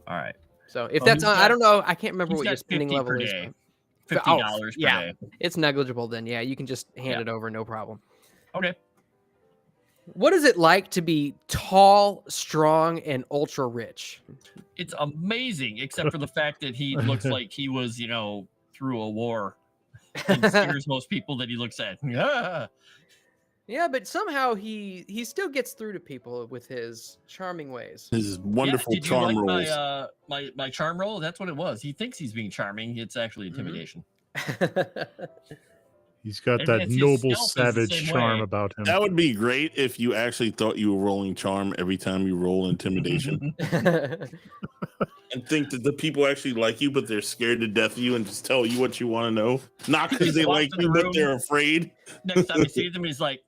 All right. So if that's I don't know, I can't remember what your spending level is. $50 per yeah. day. It's negligible then. Yeah, you can just hand Yeah. it over, no problem. Okay. What is it like to be tall, strong, and ultra rich? It's amazing, except for the fact that he looks like he was, through a war and scares most people that he looks at. Yeah. Yeah, but somehow he still gets through to people with his charming ways. His wonderful Did you charm like rolls. my charm roll? That's what it was. He thinks he's being charming. It's actually intimidation. He's got And that it's his noble stealth is the savage same charm way. about him. That would be great if you actually thought you were rolling charm every time you roll intimidation and think that the people actually like you, but they're scared to death of you and just tell you what you want to know. Not because they walks like in you, the but room. they're afraid. Next time he sees him, he's like,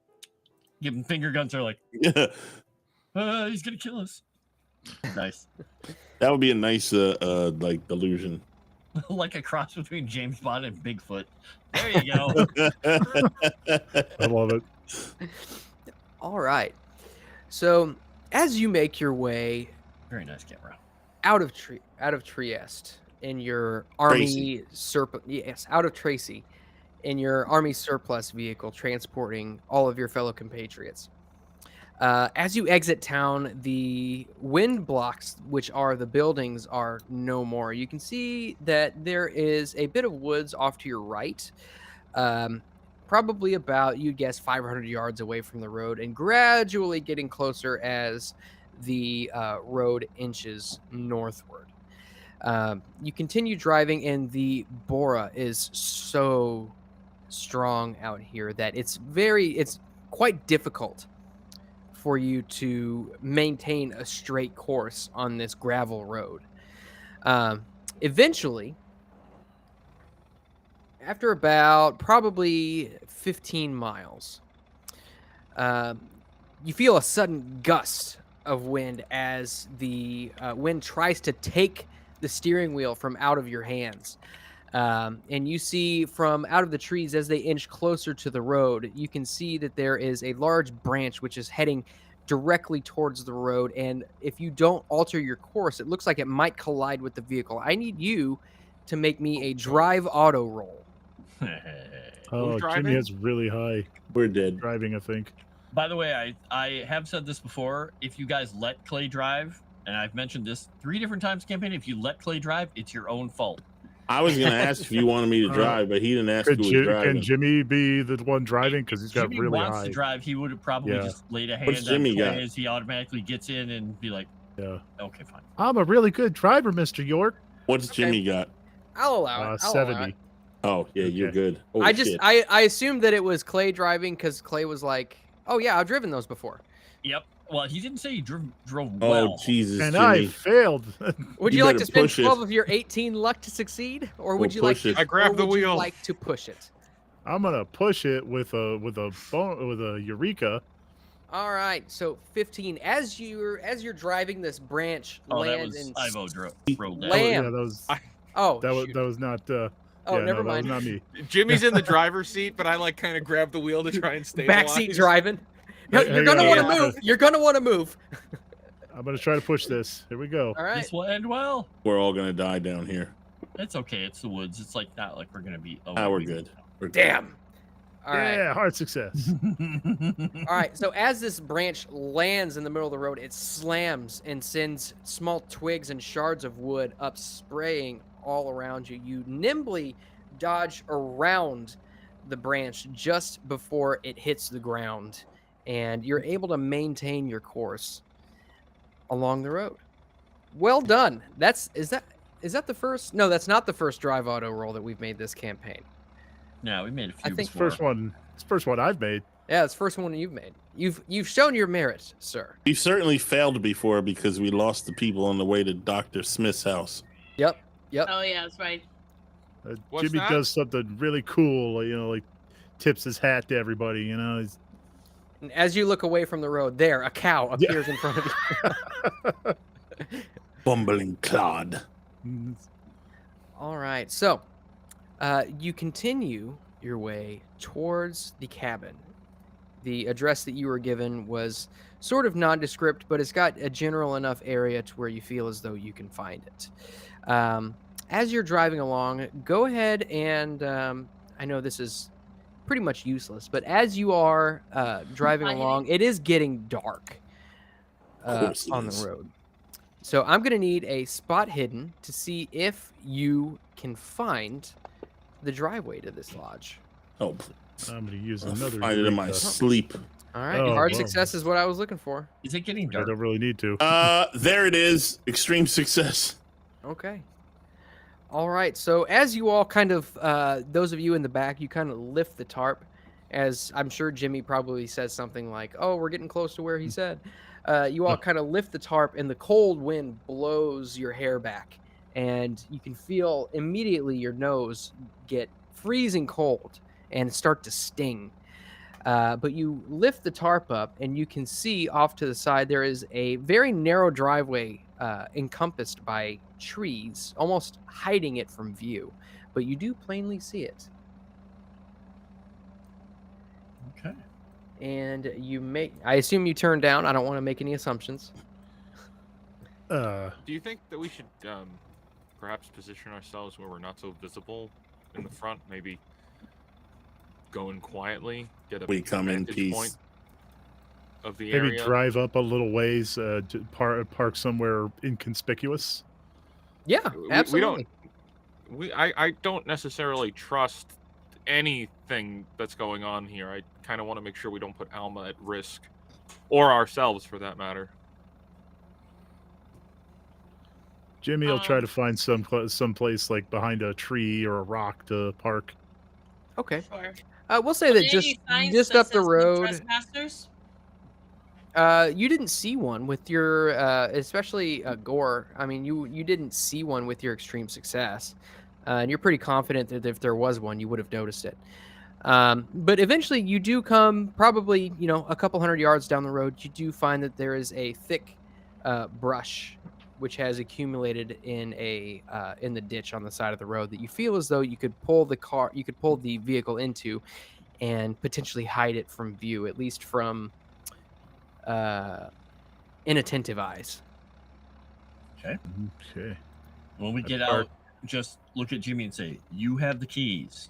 give him finger guns. They're like, Yeah. he's gonna kill us. Nice. That would be a nice delusion. Like a cross between James Bond and Bigfoot. There you go. I love it. All right. So as you make your way Very nice camera. out of Trieste in your army out of Tracy in your army surplus vehicle transporting all of your fellow compatriots. As you exit town, the wind blocks, which are the buildings, are no more. You can see that there is a bit of woods off to your right, probably about, you'd guess, 500 yards away from the road, and gradually getting closer as the road inches northward. You continue driving, and the Bora is so strong out here that it's quite difficult for you to maintain a straight course on this gravel road. Eventually, after about probably 15 miles, you feel a sudden gust of wind as the wind tries to take the steering wheel from out of your hands. And you see from out of the trees, as they inch closer to the road, you can see that there is a large branch which is heading directly towards the road. And if you don't alter your course, it looks like it might collide with the vehicle. I need you to make me a drive auto roll. Oh, driving? Jimmy has really high We're dead. driving, I think. By the way, I have said this before. If you guys let Clay drive, and I've mentioned this 3 different times in campaign, if you let Clay drive, it's your own fault. I was going to ask if you wanted me to drive, but he didn't ask who was driving. Can Jimmy be the one driving? Because he's got Jimmy really wants high. to drive. He would have probably just laid a hand What's Jimmy on got? Clay as he automatically gets in and be like, Yeah. okay, fine. I'm a really good driver, Mr. York. What's Jimmy got? I'll allow it. I'll allow 70. it. Oh, yeah, you're Okay. good. Holy shit. I assumed that it was Clay driving because Clay was like, "Oh yeah, I've driven those before." Yep. Well, he didn't say he drove Oh, well. Jesus, And Jimmy. I failed. Would You you like to better spend push it. 12 of your 18 luck to succeed, or would Well, you like push to? it. I grabbed or the would you wheel. like to push it? I'm gonna push it with a Eureka. All right, so 15. As you're driving this branch, Oh, that land was and Ivo rolled that. Oh, yeah, Lamb. that was oh that was shoot. that was not. Oh, yeah, never no, mind. That was not me. Jimmy's in the driver's seat, but I kind of grab the wheel to try and stabilize. Backseat driving. Hey, You're gonna want to yeah. move. You're gonna want to move. I'm gonna try to push this. Here we go. All right. This will end well. We're all going to die down here. It's okay. It's the woods. It's like not like we're gonna be. We're good. We're good. Damn. All right. Yeah, hard success. All right, so as this branch lands in the middle of the road, it slams and sends small twigs and shards of wood up, spraying all around you. You nimbly dodge around the branch just before it hits the ground, and you're able to maintain your course along the road. Well done. Is that the first? No, that's not the first drive auto roll that we've made this campaign. No, we made a few. I think before. It's the first one I've made. Yeah, it's the first one you've made. You've shown your merit, sir. We've certainly failed before because we lost the people on the way to Dr. Smith's house. Yep. Oh yeah, that's right. What's Jimmy that? does something really cool. Like tips his hat to everybody. He's, And as you look away from the road, there a cow appears in front of you. Bumbling clod. All right, so you continue your way towards the cabin. The address that you were given was sort of nondescript, but it's got a general enough area to where you feel as though you can find it. as you're driving along, go ahead and I know this is pretty much useless, but as you are driving along, it is getting dark course it on the is. road. So I'm going to need a spot hidden to see if you can find the driveway to this lodge. Oh, please. I'm going to use I'll another. find it in my Eureka. sleep. All right, Oh, hard wow. success is what I was looking for. Is it getting I dark? don't really need to. There it is. Extreme success. Okay. All right. So as you all kind of, those of you in the back, you kind of lift the tarp, as I'm sure Jimmy probably says something like, "Oh, we're getting close to where he said." You all kind of lift the tarp, and the cold wind blows your hair back, and you can feel immediately your nose get freezing cold and start to sting. But you lift the tarp up, and you can see off to the side there is a very narrow driveway encompassed by trees, almost hiding it from view. But you do plainly see it. Okay. And I assume you turn down. I don't want to make any assumptions. Do you think that we should perhaps position ourselves where we're not so visible in the front? Maybe go in quietly, get a We come in vantage peace. point of the Maybe area. drive up a little ways to park somewhere inconspicuous. Yeah, absolutely. I don't necessarily trust anything that's going on here. I kind of want to make sure we don't put Alma at risk, or ourselves for that matter. Jimmy will try to find some place like behind a tree or a rock to park. Okay. Sure. We'll say that just up the road. Trespassers? You didn't see one with your, especially Gore. I mean, you didn't see one with your extreme success, and you're pretty confident that if there was one, you would have noticed it. But eventually, you do come probably a couple hundred yards down the road. You do find that there is a thick brush which has accumulated in the ditch on the side of the road that you feel as though you could pull the vehicle into, and potentially hide it from view, at least from inattentive eyes. Okay. Okay. When we That's get hard. out, just look at Jimmy and say, "You have the keys.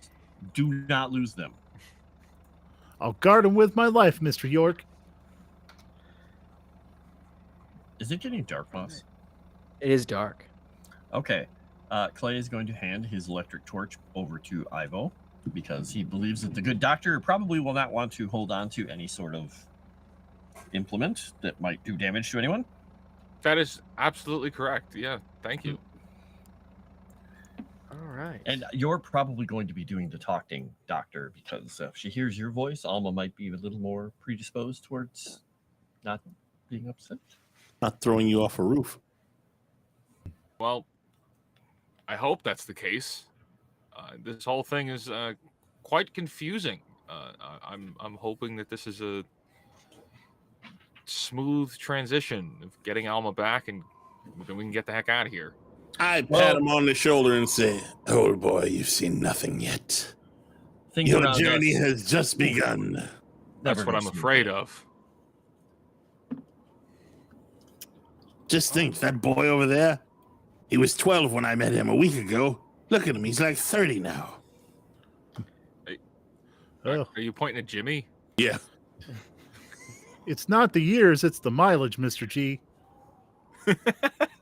Do not lose them." I'll guard him with my life, Mr. York. Is it getting dark, boss? It is dark. Okay. Clay is going to hand his electric torch over to Ivo because he believes that the good doctor probably will not want to hold on to any sort of implement that might do damage to anyone. That is absolutely correct. Yeah, thank you. All right. And you're probably going to be doing the talking, Doctor, because if she hears your voice, Alma might be a little more predisposed towards not being upset. Not throwing you off a roof. Well, I hope that's the case. This whole thing is quite confusing. I'm hoping that this is a smooth transition of getting Alma back, and then we can get the heck out of here. I pat him on the shoulder and say, "Old boy, you've seen nothing yet. Things Your around journey us has just begun." That's never what go I'm smoothly. afraid of. Just think, that boy over there, he was 12 when I met him a week ago. Look at him, he's like 30 now. Oh, Are you pointing at Jimmy? Yeah. it's not the years, it's the mileage, Mr. G. That's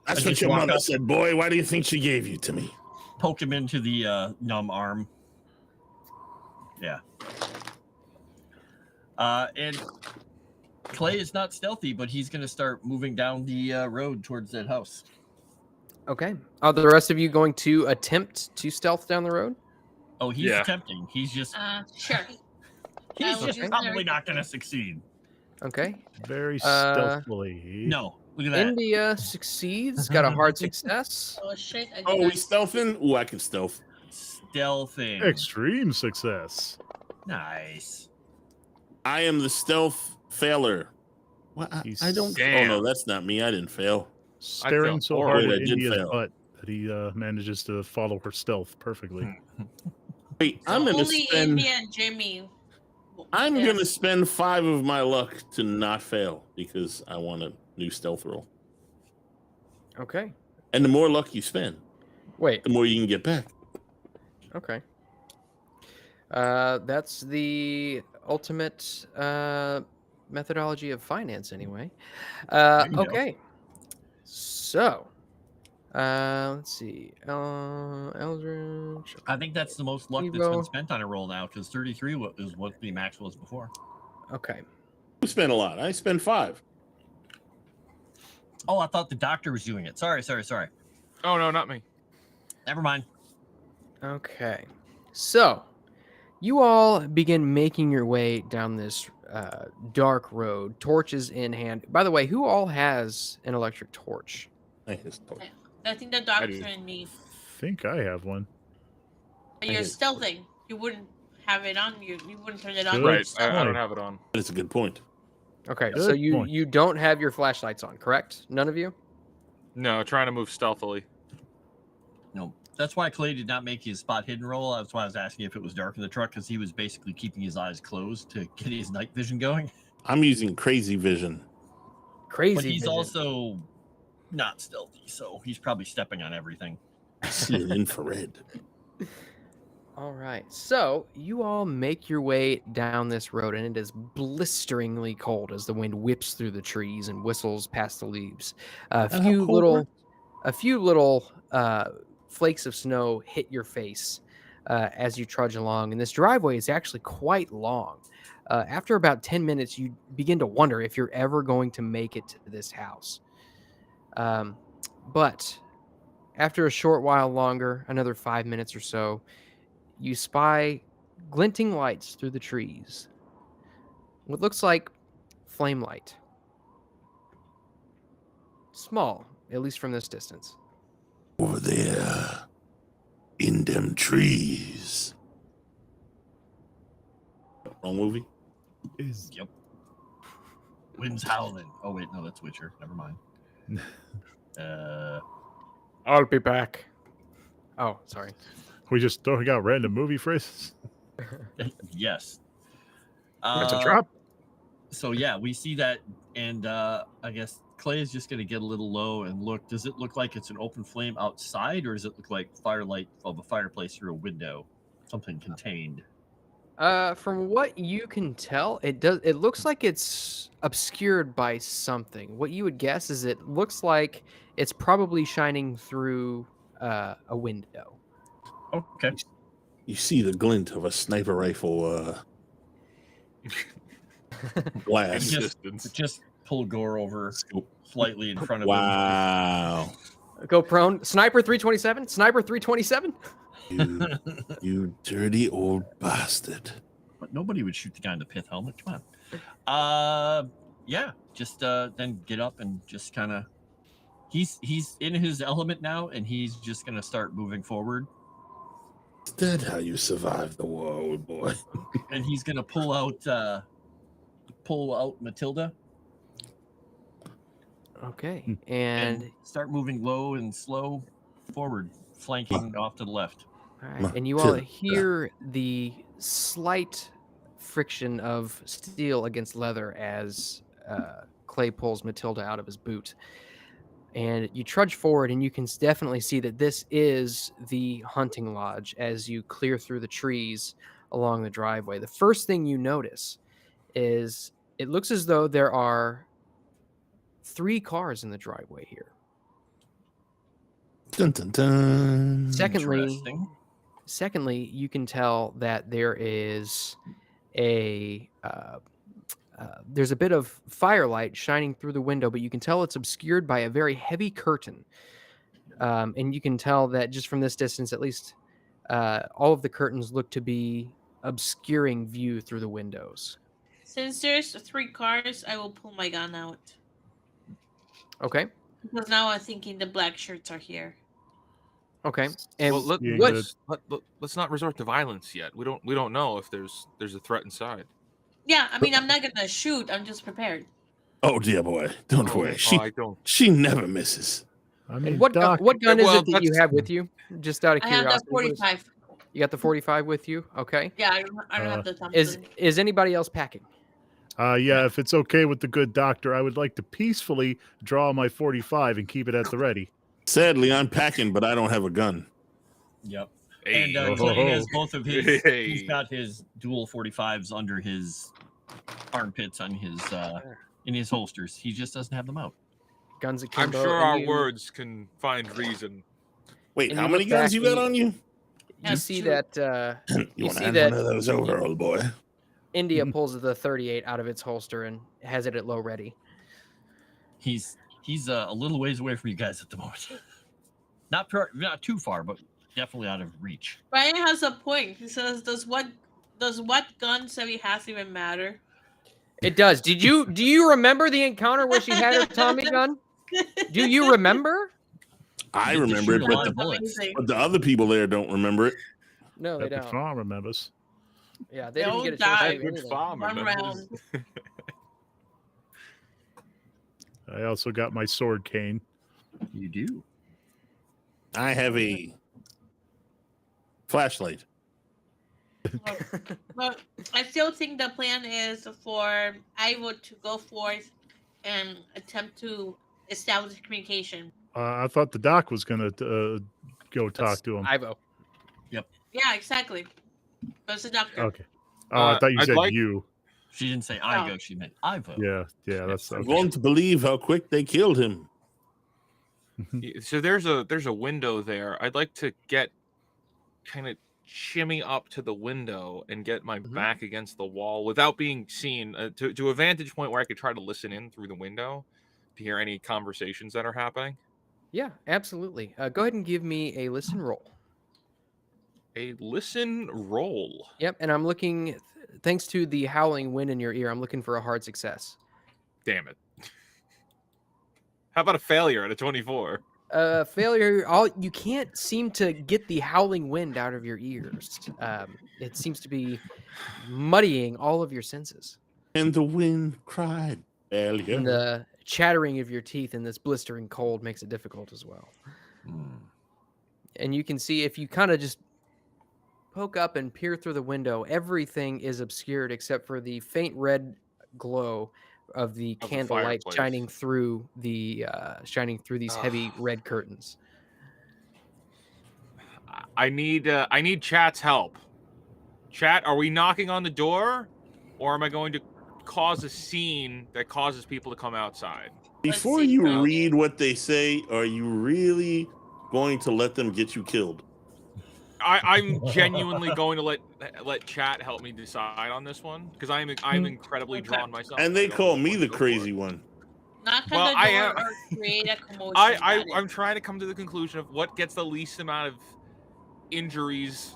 I what just your walk mother up- said, boy. Why do you think she gave you to me? Poke him into the numb arm. Yeah. And Clay is not stealthy, but he's going to start moving down the road towards that house. Okay. Are the rest of you going to attempt to stealth down the road? Oh, he's Yeah. attempting. He's just Sure. he's would just do probably very not going to succeed. Okay. Very stealthily. No, look at that. India succeeds. Got a hard success. Oh shit! I did Oh, we not- stealthing? Ooh, I can stealth. Stealthing. Extreme success. Nice. I am the stealth failer. What? I don't. Damn. Oh no, that's not me. I didn't fail. Staring felt so horrible. hard I at did India's fail. butt that he manages to follow her stealth perfectly. Wait, So I'm gonna only spend. India and Jimmy. I'm Yes. gonna spend 5 of my luck to not fail because I want a new stealth roll. Okay. And the more luck you spend, Wait. the more you can get back. Okay. That's the ultimate methodology of finance, anyway. There you go. Okay. So, let's see. Eldritch. I think that's the most luck that's been Evo. spent on a roll now, because 33 is what the max was before. Okay. You spent a lot. I spent 5. Oh, I thought the doctor was doing it. Sorry. Oh no, not me. Never mind. Okay. So, you all begin making your way down this dark road, torches in hand. By the way, who all has an electric torch? I just told you. I think the doctor do. and me. Think I have one. You're stealthing. You wouldn't have it on you. You wouldn't turn it on. Good Right, yourself. I don't have it on. That's a good point. Okay, Good so you point. you don't have your flashlights on, correct? None of you? No, trying to move stealthily. No, that's why Clay did not make his spot hidden roll. That's why I was asking if it was dark in the truck, because he was basically keeping his eyes closed to get his night vision going. I'm using crazy vision. Crazy. But he's vision. also not stealthy, so he's probably stepping on everything. I see an infrared. All right. So you all make your way down this road, and it is blisteringly cold as the wind whips through the trees and whistles past the leaves. A How few cold little flakes of snow hit your face as you trudge along, and this driveway is actually quite long. After about 10 minutes, you begin to wonder if you're ever going to make it to this house. But after a short while longer, another 5 minutes or so, you spy glinting lights through the trees. What looks like flame light. Small, at least from this distance. Over there, in them trees. Wrong movie? Is Yep. Wind's howling. Oh wait, no, that's Witcher. Never mind. I'll be back. Oh, sorry. we just throwing out random movie phrases? Yes. That's a drop. So yeah, we see that, and I guess Clay is just going to get a little low and look. Does it look like it's an open flame outside, or does it look like firelight of a fireplace through a window, something contained? From what you can tell, it does. It looks like it's obscured by something. What you would guess is it looks like it's probably shining through a window. Okay. You see the glint of a sniper rifle glass. Just pull Gore over slightly in front of Wow. Go prone. Sniper 327. Sniper 327. You dirty old bastard. But nobody would shoot the guy in the pith helmet. Come on. Yeah. Just then get up and just kind of. He's in his element now, and he's just gonna start moving forward. Is that how you survive the war, old boy? And he's gonna pull out Matilda Okay, and and start moving low and slow forward, flanking off to the left. all right, and you all Matilda. hear the slight friction of steel against leather as Clay pulls Matilda out of his boot. And you trudge forward, and you can definitely see that this is the hunting lodge as you clear through the trees along the driveway. The first thing you notice is it looks as though there are 3 cars in the driveway here. Dun, dun, dun. Interesting. Secondly, you can tell that there is there's a bit of firelight shining through the window, but you can tell it's obscured by a very heavy curtain. And you can tell that just from this distance, at least, all of the curtains look to be obscuring view through the windows. Since there's 3 cars, I will pull my gun out. Okay. Because now I'm thinking the black shirts are here. Okay. And Well, Yeah, let's not resort to violence yet. We don't know if there's a threat inside. Yeah, I mean, I'm not gonna shoot. I'm just prepared. Oh dear boy, don't worry. I don't. She never misses. I mean, what Doc, gun is well, it that you that's- have with you? Just out of I have curiosity. the what is- 45. You got the 45 with you? Okay. Yeah, I don't have the Thompson. Is anybody else packing? yeah, if it's okay with the good doctor, I would like to peacefully draw my 45 and keep it at the ready. Sadly, I'm packing, but I don't have a gun. Yep. Hey. And Clay has both of his. Hey. He's got his dual 45s under his armpits on his in his holsters. He just doesn't have them out. Guns I'm akimbo. sure and our you- words can find reason. Wait, And how you many look guns back you and got on you? You Yes, see two. that You you want to see have that one of those over, old boy? India pulls the 38 out of its holster and has it at low ready. He's a little ways away from you guys at the moment. Not too far, but definitely out of reach. Brian has a point. He says, "Does what gun Sevvy has even matter?" It does. Do you remember the encounter where she had her Tommy gun? Do you remember? I You get to remember it, shoot a but lot the, of bullets. Amazing. but the other people there don't remember it. No, they Epic don't. Farm remembers. Yeah, they They didn't all get a chance to died. do Good anything. farm, One remembers? round. I also got my sword cane. You do. I have a flashlight. But I still think the plan is for Ivo to go forth and attempt to establish communication. I thought the doc was going to go talk That's to him. Ivo. Yeah, exactly. That's the doctor. Okay. I thought you I'd said like- you. She didn't say I go. She meant Ivo. Yeah, that's I'm okay. going to believe how quick they killed him. So there's a window there. I'd like to get kind of shimmy up to the window and get my back against the wall without being seen to a vantage point where I could try to listen in through the window to hear any conversations that are happening. Yeah, absolutely. Go ahead and give me a listen roll. A listen roll. Yep, and I'm looking, thanks to the howling wind in your ear, I'm looking for a hard success. Damn it. How about a failure at a 24? Failure, you can't seem to get the howling wind out of your ears. It seems to be muddying all of your senses. And the wind cried, failure. And the chattering of your teeth in this blistering cold makes it difficult as well. And you can see if you kind of just poke up and peer through the window, everything is obscured except for the faint red glow of the Of the candlelight fireplace. shining through these heavy red curtains. I need chat's help. Chat, are we knocking on the door, or am I going to cause a scene that causes people to come outside? Before Let's see. you read what they say, are you really going to let them get you killed? I'm genuinely going to let chat help me decide on this one because I'm incredibly drawn myself. And they I don't call know me what the to go crazy for. one. Knock Well, on the I door am- or create a commotion. I'm trying to come to the conclusion of what gets the least amount of injuries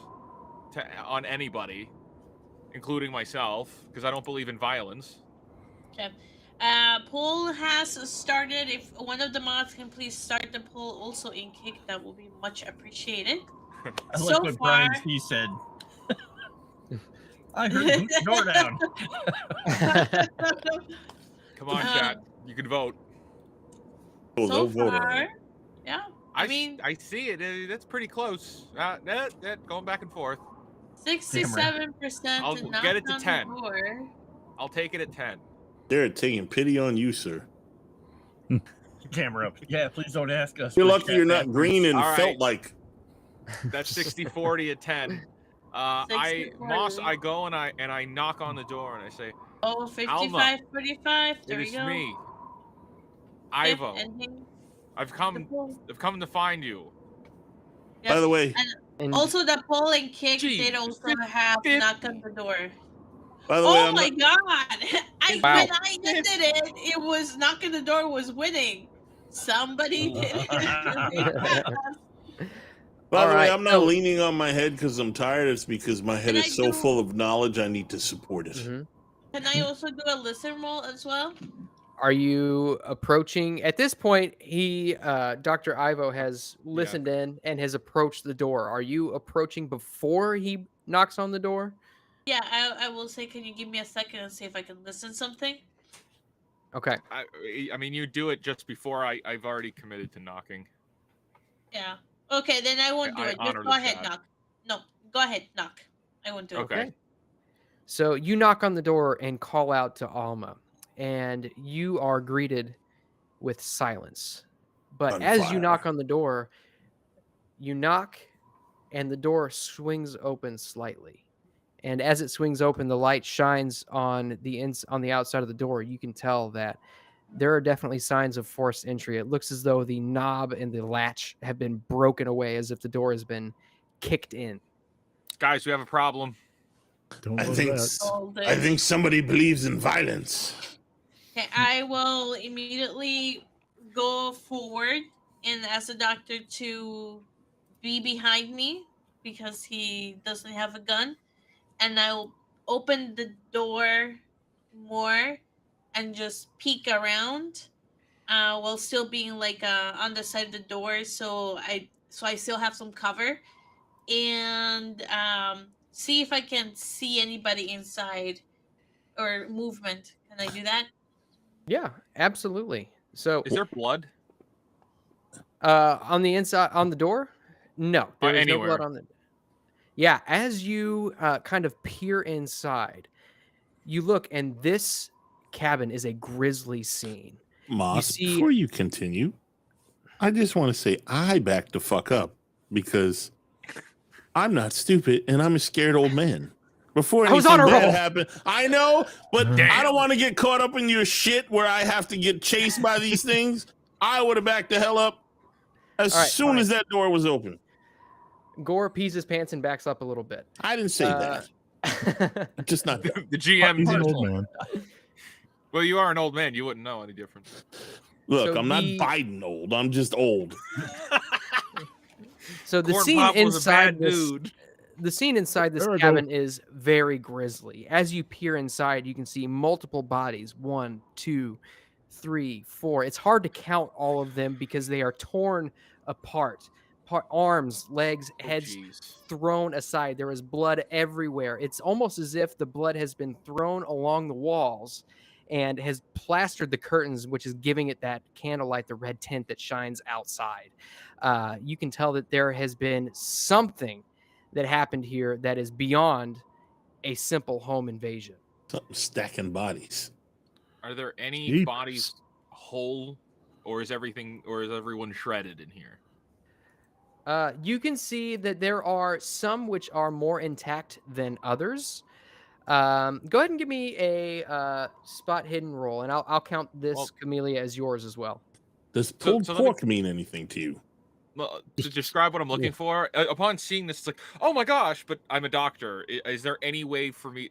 on anybody, including myself, because I don't believe in violence. Okay. Poll has started. If one of the mods can please start the poll also in kick, that will be much appreciated. I So like what Brian far- C said. I heard boot the door down. Come on, chat. You can vote. Oh, so they'll vote on far, it. yeah. I mean- I see it. That's pretty close. Going back and forth. 67% I'll to knock get it to on 10. the door. I'll take it at 10. They're taking pity on you, sir. Camera up. Yeah, please don't ask us. You're for lucky chat you're not afterwards. green and All right. felt like. That's 60-40 at 10. Moss, I go and I knock on the door and I say, Oh, 55, 45. There "It we is go. me, Okay, Ivo. ending I've the come poll. to find you." By the way, And Also, the poll and kick Gee, did also have knock on the door. I'm my not, god! Wow. When I ended it, it was knock on the door was winning. Somebody did it. by the way, Alright, I'm not so- leaning on my head because I'm tired. It's because my head Can is I so do- full of knowledge. I need to support it. Mhm. Can I also do a listen roll as well? Are you approaching at this point? Dr. Ivo has listened in and has approached the door. Are you approaching before he knocks on the door? Yeah, I will say, can you give me a second and see if I can listen something? Okay. I mean, you do it just before I've already committed to knocking. Yeah. Okay, then I won't do I it. Just honor go the ahead, chat. knock. No, go ahead, knock. I won't do it. Okay. So you knock on the door and call out to Alma, and you are greeted with silence. But On as fire. you knock on the door, you knock and the door swings open slightly. And as it swings open, the light shines on the outside of the door. You can tell that there are definitely signs of forced entry. It looks as though the knob and the latch have been broken away, as if the door has been kicked in. Guys, we have a problem. Don't I love think that. I think somebody believes in violence. Okay, I will immediately go forward and ask the doctor to be behind me because he doesn't have a gun, and I'll open the door more and just peek around, while still being like on the side of the door, so I still have some cover, and see if I can see anybody inside or movement. Can I do that? Yeah, absolutely. So, Is there blood? on the inside, on the door? No, there is no blood Anywhere. on the. Yeah, as you kind of peer inside, you look, and this cabin is a grisly scene. Moss, see- before you continue, I just want to say I back the fuck up because I'm not stupid and I'm a scared old man. Before I was anything on a bad roll. happened, I know, but I Damn. don't want to get caught up in your shit where I have to get chased by these things. I would have backed the hell up as All right, soon fine. as that door was open. Gore pees his pants and backs up a little bit. I didn't say that. Just not that. The GM. He's an old man. Well, you are an old man. You wouldn't know any difference. Look, So I'm not Biden old. I'm just old. So the Corn scene Pop was a inside bad this, dude. the scene inside this There we cabin is very grisly. As you peer inside, you can see multiple bodies. 1, 2, 3, 4. It's hard to count all of them because they are torn apart. Arms, legs, heads Jeez. thrown aside. There is blood everywhere. It's almost as if the blood has been thrown along the walls and has plastered the curtains, which is giving it that candlelight, the red tint that shines outside. You can tell that there has been something that happened here that is beyond a simple home invasion. Something stacking bodies. Are there any Jeepers. bodies whole, or is everyone shredded in here? You can see that there are some which are more intact than others. Go ahead and give me a spot hidden roll, and I'll count this Well- Camellia as yours as well. Does pulled so let me- pork mean anything to you? Well, to describe what I'm looking for, upon seeing this, it's like, oh my gosh! But I'm a doctor. Is there any way for me?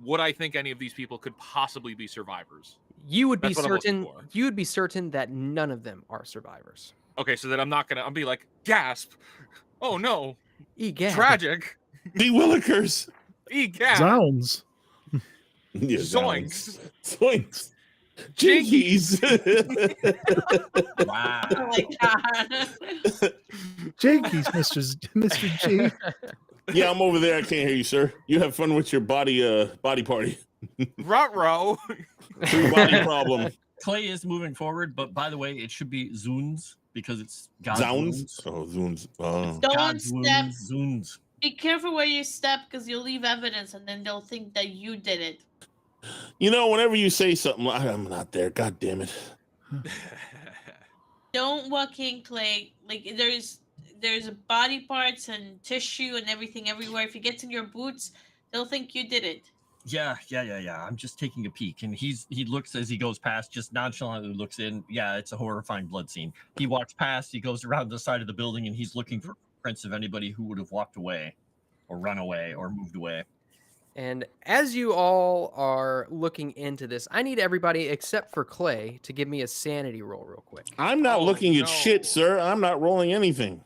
Would I think any of these people could possibly be survivors? You would be That's what I'm looking certain. for. You would be certain that none of them are survivors. Okay, so that I'll be like, gasp! Oh no! Egad. Tragic! The Willikers. Egad! Sounds. Yeah, Zoinks! Zoinks. Jinkies. Wow. Oh my god. Jakey's Mr. G. Yeah, I'm over there. I can't hear you, sir. You have fun with your body party. Ruh-roh! 3-body problem. Clay is moving forward, but by the way, it should be Zuns because it's God's Zounds? wounds. Oh, Zoons. Oh. Don't God's step. wounds, Zuns. Be careful where you step because you'll leave evidence, and then they'll think that you did it. You know, whenever you say something, I'm not there. God damn it. Don't walk in, Clay. Like there's body parts and tissue and everything everywhere. If it gets in your boots, they'll think you did it. Yeah. I'm just taking a peek, and he looks as he goes past, just nonchalantly looks in. Yeah, it's a horrifying blood scene. He walks past, he goes around the side of the building, and he's looking for prints of anybody who would have walked away, or run away, or moved away. And as you all are looking into this, I need everybody except for Clay to give me a sanity roll real quick. I'm not Oh, looking at no. shit, sir. I'm not rolling anything.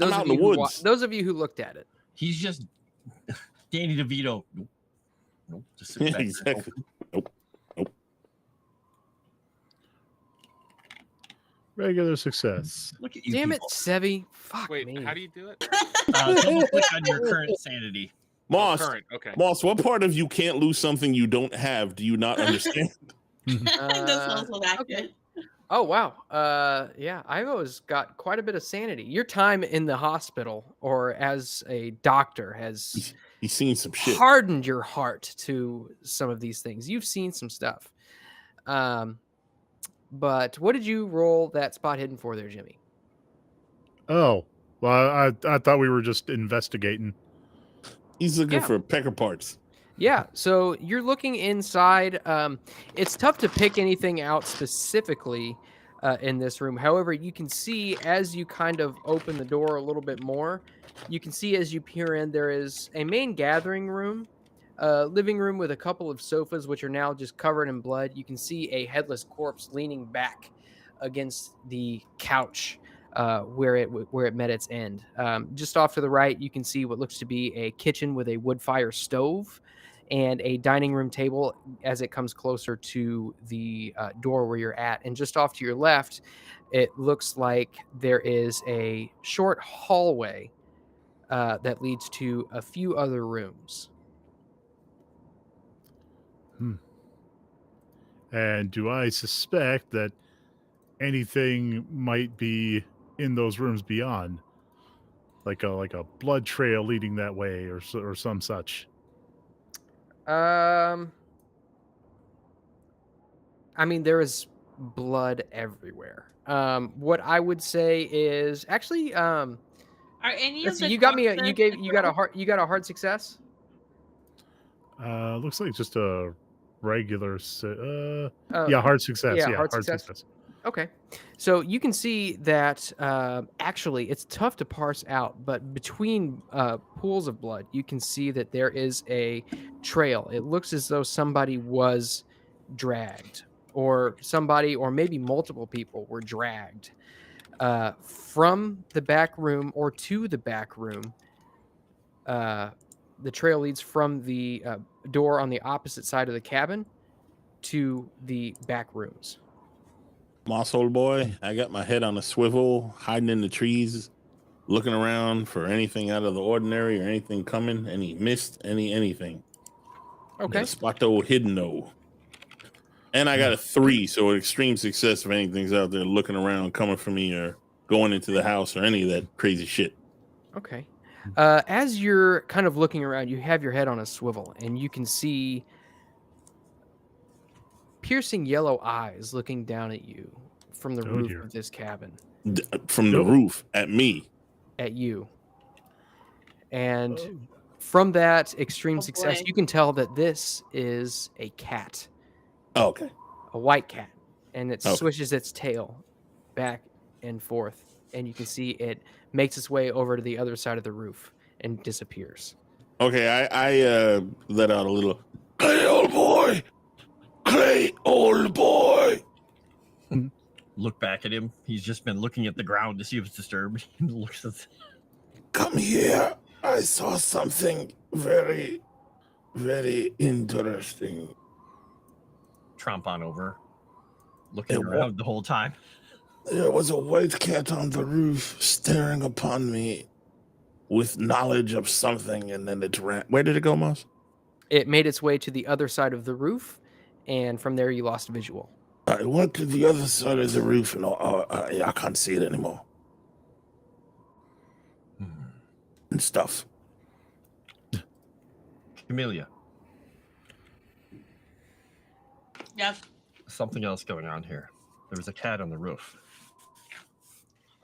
I'm out in the of you who woods. those of you who looked at it. He's just Danny DeVito. Nope. Just sit Yeah, back. exactly. Nope. Regular success. Look at you. Damn it, people. Sevvy. Fuck Wait, me. how do you do it? Double click on your current sanity. Moss, Current, okay. Moss, what part of you can't lose something you don't have do you not understand? That's also accurate. Oh wow. Yeah, I've always got quite a bit of sanity. Your time in the hospital or as a doctor has He's seen some shit. hardened your heart to some of these things. You've seen some stuff. But what did you roll that spot hidden for there, Jimmy? Oh, Well, I thought we were just investigating. He's looking Yeah. for pecker parts. Yeah, so you're looking inside. It's tough to pick anything out specifically in this room. However, you can see as you kind of open the door a little bit more, you can see as you peer in, there is a main gathering room, living room with a couple of sofas, which are now just covered in blood. You can see a headless corpse leaning back against the couch. Where it met its end. Just off to the right, you can see what looks to be a kitchen with a wood fire stove and a dining room table as it comes closer to the door where you're at. And just off to your left, it looks like there is a short hallway that leads to a few other rooms. And do I suspect that anything might be in those rooms beyond, like a blood trail leading that way, or some such? I mean, there is blood everywhere. What I would say is actually, Are any let's of see, the you got me. corpses You got a hard success. Looks like just a regular. Uh, Yeah, hard success. yeah, Yeah, hard hard success. success. Okay. So you can see that actually it's tough to parse out, but between pools of blood, you can see that there is a trail. It looks as though somebody was dragged, or somebody, or maybe multiple people were dragged from the back room or to the back room. The trail leads from the door on the opposite side of the cabin to the back rooms. Moss, old boy, I got my head on a swivel, hiding in the trees, looking around for anything out of the ordinary or anything coming, any mist, anything. Okay. Spot the old hidden though. And I got a 3, so extreme success if anything's out there looking around, coming for me, or going into the house, or any of that crazy shit. Okay. As you're kind of looking around, you have your head on a swivel, and you can see piercing yellow eyes looking down at you from the roof dear. of this cabin. From the roof at me. At you. And from that extreme success, boy. you can tell that this is a cat, Oh, okay. a white cat, and it Okay. swishes its tail back and forth, and you can see it makes its way over to the other side of the roof and disappears. Okay, I let out a little, "Hey, old boy! Hey, old boy!" Look back at him. He's just been looking at the ground to see if it's disturbed. He looks at Come here. I saw something very, very interesting. Tromp on over, looking It wa- around the whole time. There was a white cat on the roof staring upon me with knowledge of something, and then it ran. Where did it go, Moss? It made its way to the other side of the roof, and from there you lost visual. I went to the other side of the roof, and I can't see it anymore. And stuff. Camellia, Yes. something else going on here. There was a cat on the roof.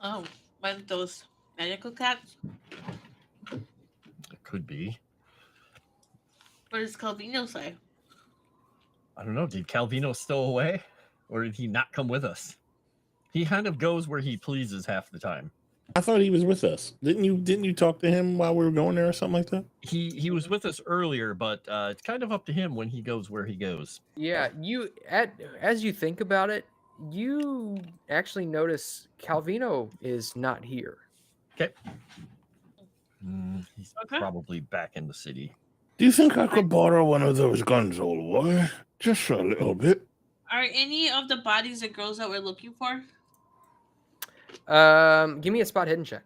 Oh, one of those medical cats. It could be. What does Calvino say? I don't know. Did Calvino stow away, or did he not come with us? He kind of goes where he pleases half the time. I thought he was with us. Didn't you talk to him while we were going there or something like that? He was with us earlier, but it's kind of up to him when he goes where he goes. Yeah, as you think about it, you actually notice Calvino is not here. Okay. He's Okay. probably back in the city. Do you think I could borrow one of those guns, old boy? Just for a little bit. Are any of the bodies the girls that we're looking for? Give me a spot hidden check.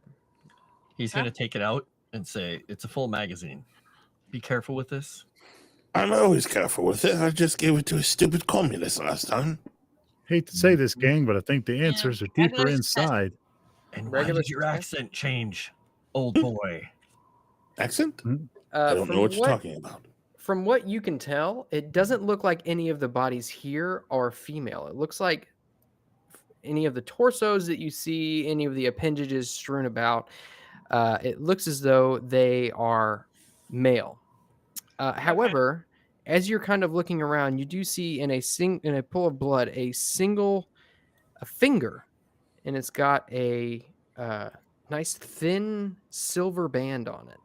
He's going to take it out and say, "It's a full magazine. Be careful with this." I'm always careful with it. I just gave it to a stupid communist last time. Hate to say this, gang, but I think the answers are deeper regular inside. And Regular why did your success? accent change, old boy? Accent? I don't know what you're talking about. From what you can tell, it doesn't look like any of the bodies here are female. It looks like any of the torsos that you see, any of the appendages strewn about, It looks as though they are male. However, as you're kind of looking around, you do see in a pool of blood a finger, and it's got a nice thin silver band on it.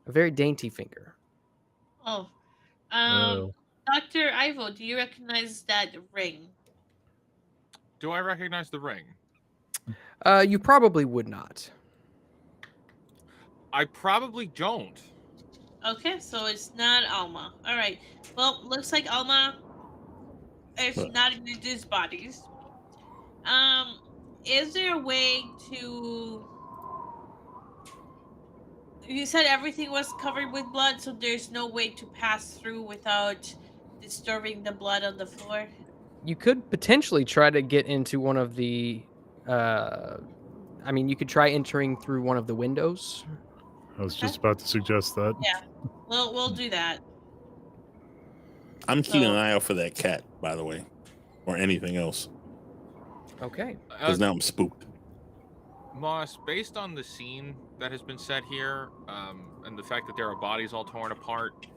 A very dainty finger. Oh, Oh. Dr. Ivo, do you recognize that ring? Do I recognize the ring? You probably would not. I probably don't. Okay, so it's not Alma. All right. Well, looks like Alma is not in these bodies. Is there a way to? You said everything was covered with blood, so there's no way to pass through without disturbing the blood on the floor. You could potentially try to get into one of the. I mean, you could try entering through one of the windows. I was just about to suggest that. Yeah, we'll do that. I'm keeping an eye out for that cat, by the way, or anything else, Okay. because now I'm spooked. Moss, based on the scene that has been set here, and the fact that there are bodies all torn apart,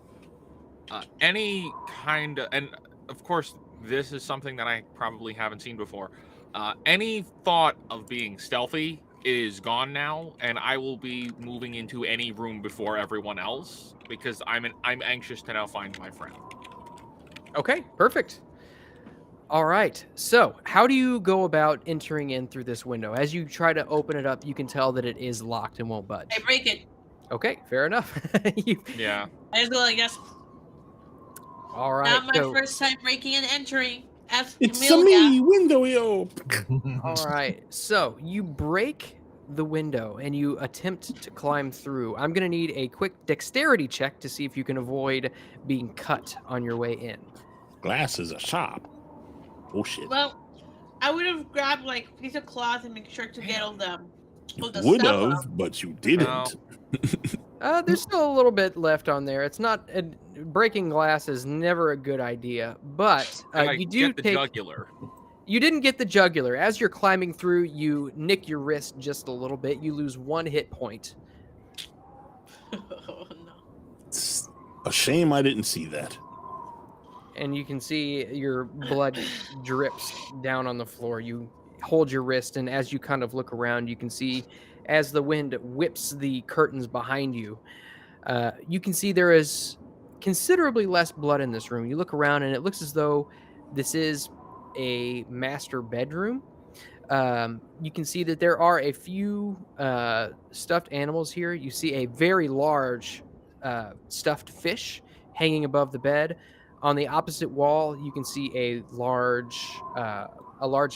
any kind of, and of course, this is something that I probably haven't seen before. Any thought of being stealthy is gone now, and I will be moving into any room before everyone else because I'm anxious to now find my friend. Okay, perfect. All right. So, how do you go about entering in through this window? As you try to open it up, you can tell that it is locked and won't budge. I break it. Okay, fair enough. Yeah. I just go like, yes. All right. Not my so- first time breaking and entering. As It's a Camille me window, yo. All right. So you break the window and you attempt to climb through. I'm going to need a quick dexterity check to see if you can avoid being cut on your way in. Glass is a shop. Oh shit. Well, I would have grabbed like a piece of cloth and make sure to get all the Would stuff have, out. but you didn't. No. There's still a little bit left on there. It's not breaking glass is never a good idea, but And I you do get the take. jugular. You didn't get the jugular. As you're climbing through, you nick your wrist just a little bit. You lose 1 hit point. Oh no. It's a shame I didn't see that. And you can see your blood drips down on the floor. You hold your wrist, and as you kind of look around, you can see as the wind whips the curtains behind you, you can see there is considerably less blood in this room. You look around, and it looks as though this is a master bedroom. You can see that there are a few stuffed animals here. You see a very large stuffed fish hanging above the bed. On the opposite wall, you can see a large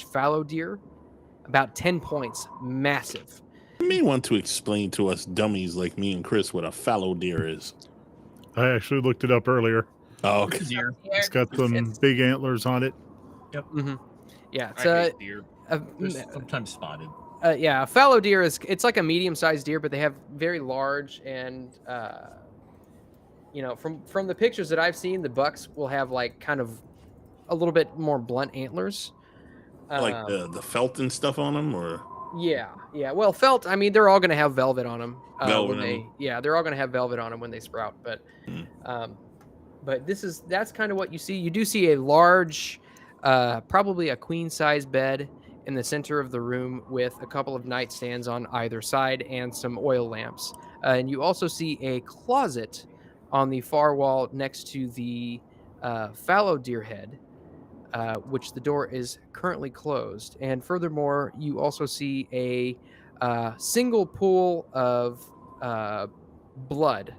fallow deer, about 10 points, massive. You may want to explain to us dummies like me and Chris what a fallow deer is. I actually looked it up earlier. Oh, okay. Deer. It's got some big antlers on it. Mm-hmm. Yeah, it's I hate deer. They're sometimes spotted. a fallow deer it's like a medium-sized deer, but they have very large and from the pictures that I've seen, the bucks will have like kind of a little bit more blunt antlers. Like the felt and stuff on them, or Yeah. Well, felt. I mean, they're all going to have velvet on them. Velvet when on they, 'em. yeah, they're all going to have velvet on them when they sprout. But, Hmm. but that's kind of what you see. You do see a large, probably a queen-size bed in the center of the room with a couple of nightstands on either side and some oil lamps. And you also see a closet on the far wall next to the fallow deer head. Which the door is currently closed. And furthermore, you also see a single pool of blood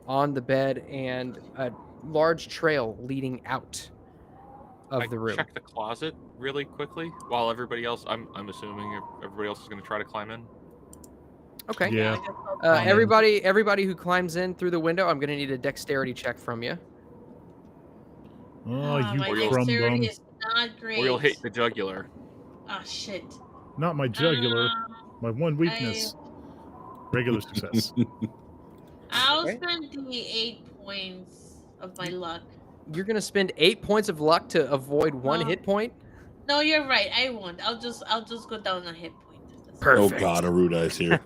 on the bed and a large trail leading out of the room. Check the closet really quickly while everybody else. I'm assuming everybody else is going to try to climb in. Okay. Yeah. Everybody who climbs in through the window, I'm going to need a dexterity check from you. Oh, you my crumb dexterity bum. is not great. Or you'll hit the jugular. Oh shit. Not my jugular. Um, My one weakness. Regular success. I'll Okay. spend the 8 points of my luck. You're going to spend 8 points of luck to avoid one Oh. hit point. No, you're right. I won't. I'll just go down a hit point. Perfect. Oh God, Aruda is here.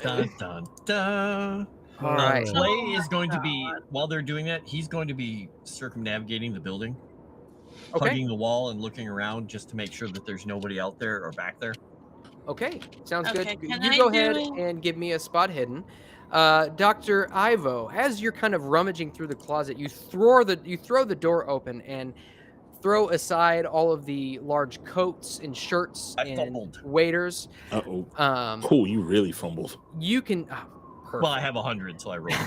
Dun, dun, dun. All right. Clay Oh is my going to God. be, while they're doing that, he's going to be circumnavigating the building, Okay. hugging the wall and looking around just to make sure that there's nobody out there or back there. Okay. Sounds Okay, good. can You I go ahead do- and give me a spot hidden. Dr. Ivo, as you're kind of rummaging through the closet, you throw the door open and throw aside all of the large coats and shirts I and fumbled. waiters. Uh-oh. Um, You really fumbled. you can. Well, I have 100, so I rolled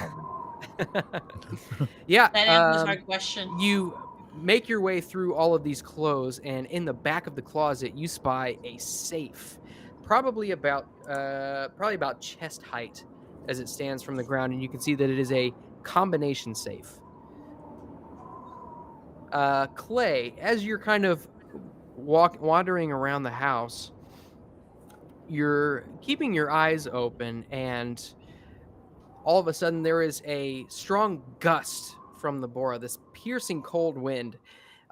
100. Yeah. That answers our question. You make your way through all of these clothes, and in the back of the closet, you spy a safe, probably about chest height, as it stands from the ground, and you can see that it is a combination safe. Clay, as you're kind of wandering around the house, you're keeping your eyes open, and all of a sudden there is a strong gust from the Bora, this piercing cold wind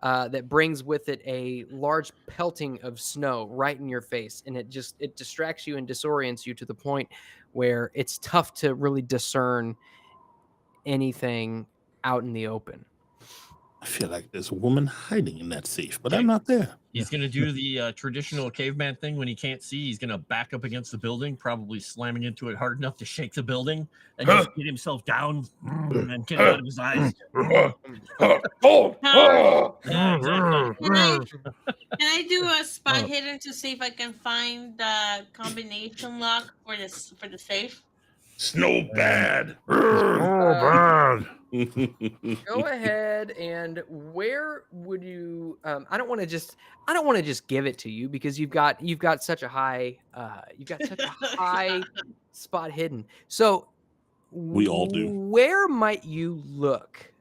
that brings with it a large pelting of snow right in your face, and it distracts you and disorients you to the point where it's tough to really discern anything out in the open. I feel like there's a woman hiding in that safe, but Okay. I'm not there. He's going to do the traditional caveman thing when he can't see. He's going to back up against the building, probably slamming into it hard enough to shake the building and just get himself down and get it out of his eyes. Yeah, exactly. Can I do a spot hidden to see if I can find the combination lock for the safe? Snow bad. bad. Go ahead, and where would you? I don't want to just give it to you because you've got such a high spot hidden. So We all do. Where might you look?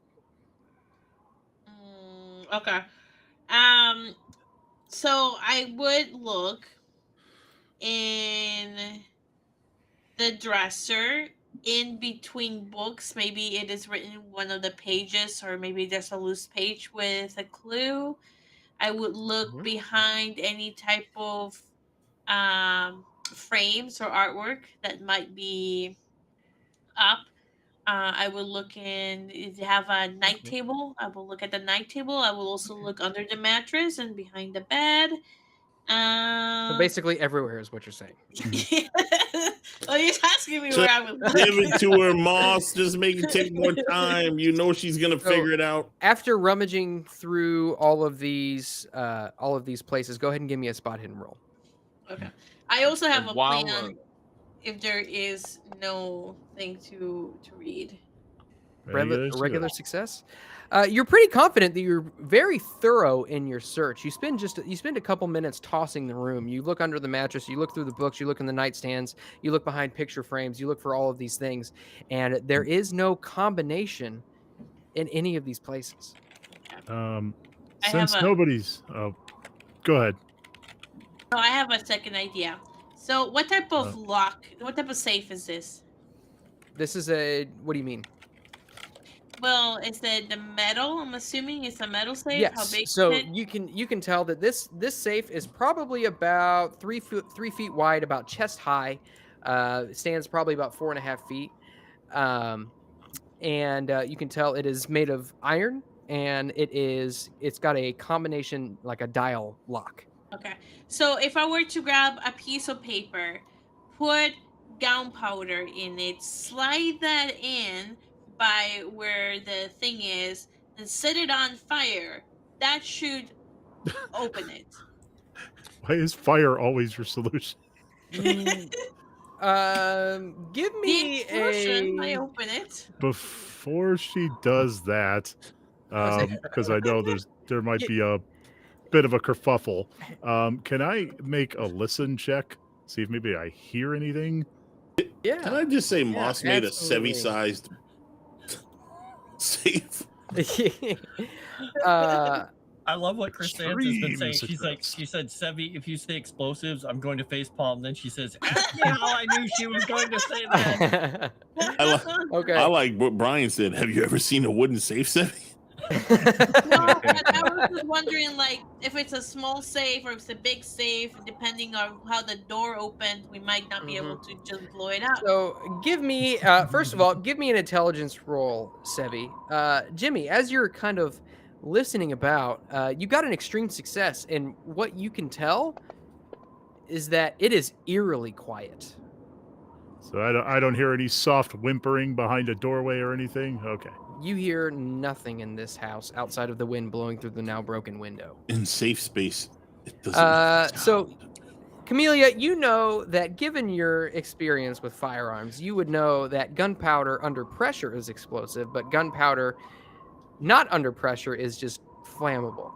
Okay. So I would look in the dresser, in between books. Maybe it is written in one of the pages, or maybe there's a loose page with a clue. I would look behind any type of frames or artwork that might be up. I will look in, if you have a night table, I will look at the night table. I will also look under the mattress and behind the bed. So basically, everywhere is what you're saying. Well, you're asking me So where I would look. give it to her, Moss. Just make it take more time. You know she's gonna figure it out. After rummaging through all of these places, go ahead and give me a spot hidden roll. Okay. I also have a While, plan if there is no thing to read. Regular success. You're pretty confident that you're very thorough in your search. You spend a couple minutes tossing the room. You look under the mattress, you look through the books, you look in the nightstands, you look behind picture frames, you look for all of these things, and there is no combination in any of these places. Since nobody's go ahead. Oh, I have a second idea. So what type of lock, what type of safe is this? This is what do you mean? Well, is it the metal? I'm assuming it's a metal safe. Yes. How big So is it? you can tell that this safe is probably about 3 feet wide, about chest high. It stands probably about 4.5 feet. And you can tell it is made of iron, and it's got a combination, like a dial lock. Okay. So if I were to grab a piece of paper, put gunpowder in it, slide that in by where the thing is, and set it on fire, that should open it. Why is fire always your solution? Give me I a. open it. Before she does that, because I know there might be a bit of a kerfuffle. Can I make a listen check? See if maybe I hear anything. Yeah. Can I just say Moss made absolutely. a Sevvy-sized safe? I love what Chris Sands has been saying. Extreme She said, Sevvy, if you say explosives, I'm going to facepalm. And then she says, ask me how I knew she was going to say that. Okay. I like what Brian said. Have you ever seen a wooden safe, Sevvy? I was just wondering, like, if it's a small safe or if it's a big safe, depending on how the door opened, we might not be able to just blow it up. So give me, first of all, give me an intelligence roll, Sevvy. Jimmy, as you're kind of listening about, you got an extreme success, and what you can tell is that it is eerily quiet. So I don't hear any soft whimpering behind a doorway or anything. Okay. You hear nothing in this house outside of the wind blowing through the now broken window. In safe space, it doesn't make a So, sound. Camellia, you know that given your experience with firearms, you would know that gunpowder under pressure is explosive, but gunpowder not under pressure is just flammable.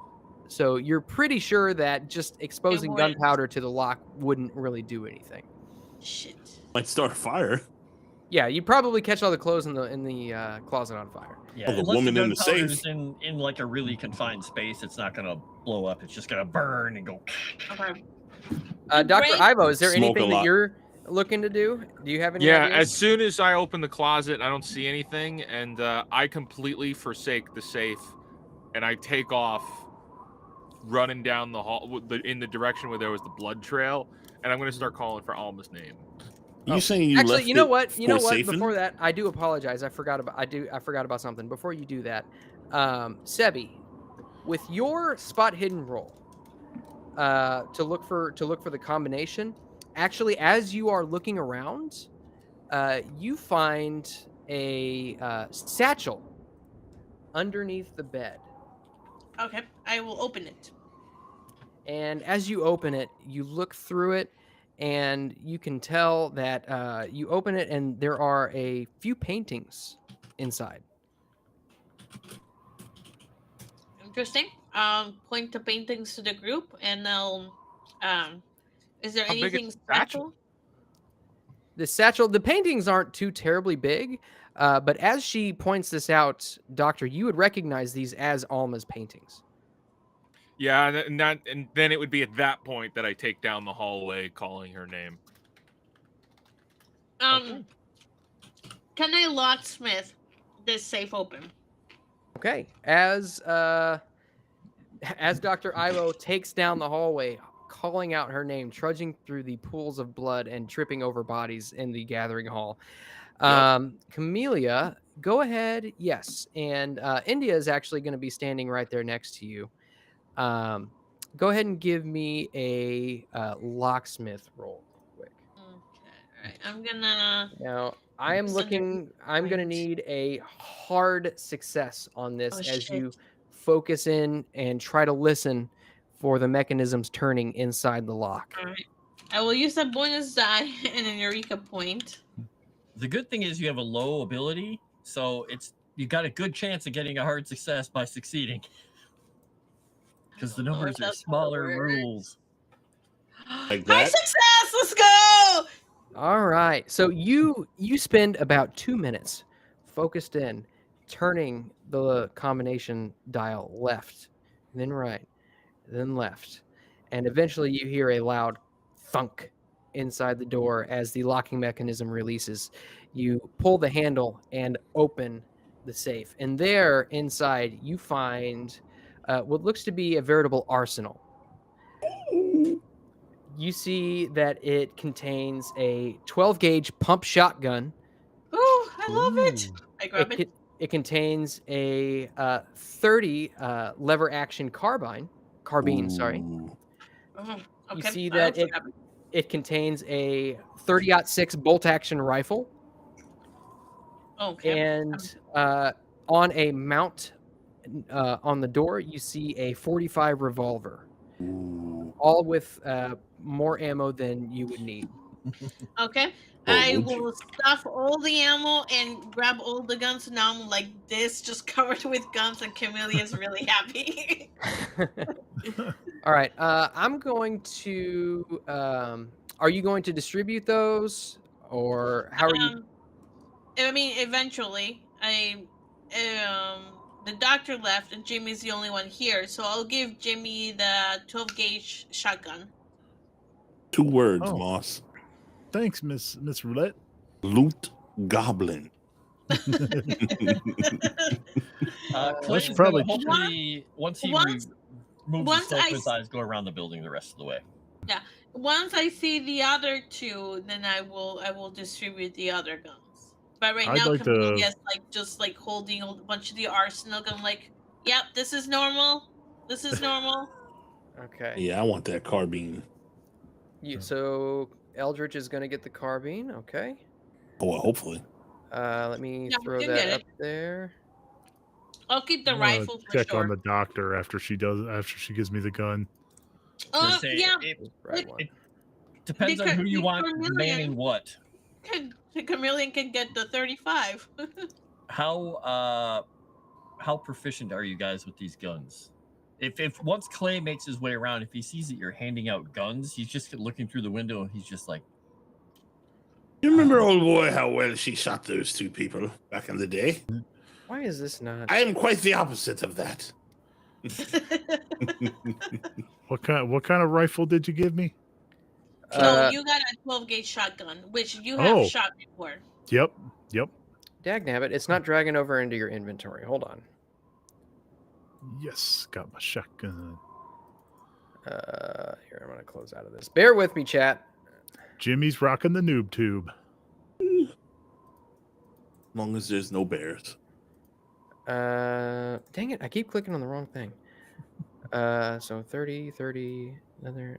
So you're pretty sure that just exposing wouldn't. gunpowder to the lock wouldn't really do anything. Shit. Might start a fire. Yeah, you'd probably catch all the clothes in the closet on fire. Yeah, the unless woman in the gunpowder's safe. in like a really confined space, it's not gonna blow up. It's just gonna burn and go. Okay. Dr. Great. Ivo, is there Smoke a anything that lot. you're looking to do? Do you have any Yeah, ideas? as soon as I open the closet, I don't see anything, and I completely forsake the safe, and I take off, running down the hall in the direction where there was the blood trail, and I'm going to start calling for Alma's name. You saying you Actually, left you know it what? You know for what? safing? Before that, I do apologize. I forgot about something. Before you do that, Sevvy, with your spot hidden roll, to look for the combination. Actually, as you are looking around, you find a satchel underneath the bed. Okay. I will open it. And as you open it, you look through it, and you can tell that you open it, and there are a few paintings inside. Interesting. Point the paintings to the group, and I'll. Is there How big is anything the satchel? special? The paintings aren't too terribly big, but as she points this out, Doctor, you would recognize these as Alma's paintings. Yeah, and then it would be at that point that I take down the hallway calling her name. Can I locksmith this safe open? Okay, as Dr. Ivo takes down the hallway, calling out her name, trudging through the pools of blood and tripping over bodies in the gathering hall. Camellia, go ahead. Yes, and India is actually going to be standing right there next to you. Go ahead and give me a locksmith roll, quick. Okay. All right. I'm gonna. Now, I am looking. I'm going to need a hard success on this as you focus in and try to listen for the mechanisms turning inside the lock. All right. I will use a bonus die and an Eureka point. The good thing is you have a low ability, so you got a good chance of getting a hard success by succeeding. Because the numbers are smaller rules. Like High that? success! Let's go! All right. So you spend about 2 minutes focused in, turning the combination dial left, then right, then left, and eventually you hear a loud thunk inside the door as the locking mechanism releases. You pull the handle and open the safe, and there inside you find what looks to be a veritable arsenal. You see that it contains a 12-gauge pump shotgun. Ooh, I love it. I grab it. It contains a 30 lever action carbine. Sorry. Ooh. Oh, okay. You see I that also grab it. it contains a 30-06 bolt action rifle, Okay. and on a mount on the door, you see a 45 revolver, Ooh. all with more ammo than you would need. Okay. Oh, I would you? will stuff all the ammo and grab all the guns. Now I'm like this, just covered with guns, and Camellia is really happy. All right. I'm going to. Are you going to distribute those, or how are you? I mean, eventually, the doctor left, and Jimmy's the only one here, so I'll give Jimmy the 12-gauge shotgun. 2 words, Oh. Moss. Thanks, Miss Roulette. Loot goblin. Clay's should probably probably- hopefully once he Once- moves once the smoke I with his s- eyes, go around the building the rest of the way. Once I see the other two, then I will distribute the other guns. But right I'd now, like to- Camelia's just holding a bunch of the arsenal. I'm like, yep, this is normal. This is normal. Okay. Yeah, I want that carbine. So Eldritch is going to get the carbine. Okay. Oh, well, hopefully. Let me Yeah, we throw can that get up it. there. I'll keep the I'm gonna rifle for check sure. on the doctor after she gives me the gun. Gonna say, Yeah. Right one. It depends on Because who you the want Chameleon- manning what. The chameleon can get the 35. How proficient are you guys with these guns? If once Clay makes his way around, if he sees that you're handing out guns, he's just looking through the window and he's just like, You remember, old boy, how well she shot those two people back in the day? Why is this not? I am quite the opposite of that. What kind of rifle did you give me? No, you got a 12 gauge shotgun, which you have Oh. shot before. Yep. Dagnabbit, it's not dragging over into your inventory. Hold on. Yes, got my shotgun. Here, I'm going to close out of this. Bear with me, chat. Jimmy's rocking the noob tube. As long as there's no bears. Dang it, I keep clicking on the wrong thing. So 30, another.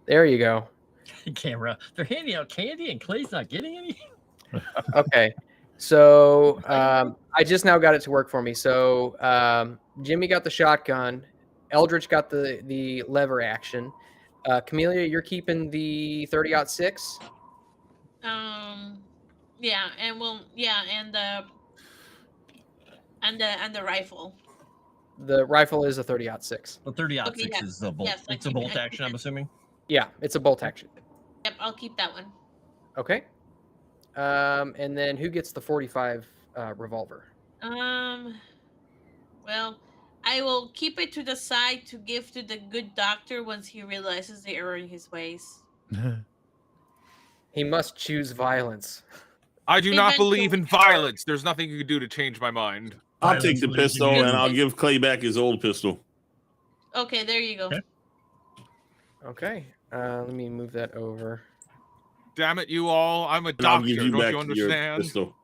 There you go. camera. They're handing out candy and Clay's not getting any. Okay. So I just now got it to work for me. So Jimmy got the shotgun. Eldritch got the lever action. Camellia, you're keeping the 30-06? Yeah, and the rifle. The rifle is a 30-06. The 30-06 Okay, yeah. is the bolt. Yes, I It's a keep bolt it. action, I'm assuming. Yeah, it's a bolt action. Yep, I'll keep that one. Okay. And then who gets the 45 revolver? Well, I will keep it to the side to give to the good doctor once he realizes the error in his ways. He must choose violence. I do not believe in Eventually. violence. There's nothing you can do to change my mind. I'll take the Violence leads pistol you and I'll give Clay back his old pistol. Okay, there you go. Okay. Okay. Let me move that over. Damn it, you all! I'm a And I'll doctor. give you Don't back you your understand? pistol.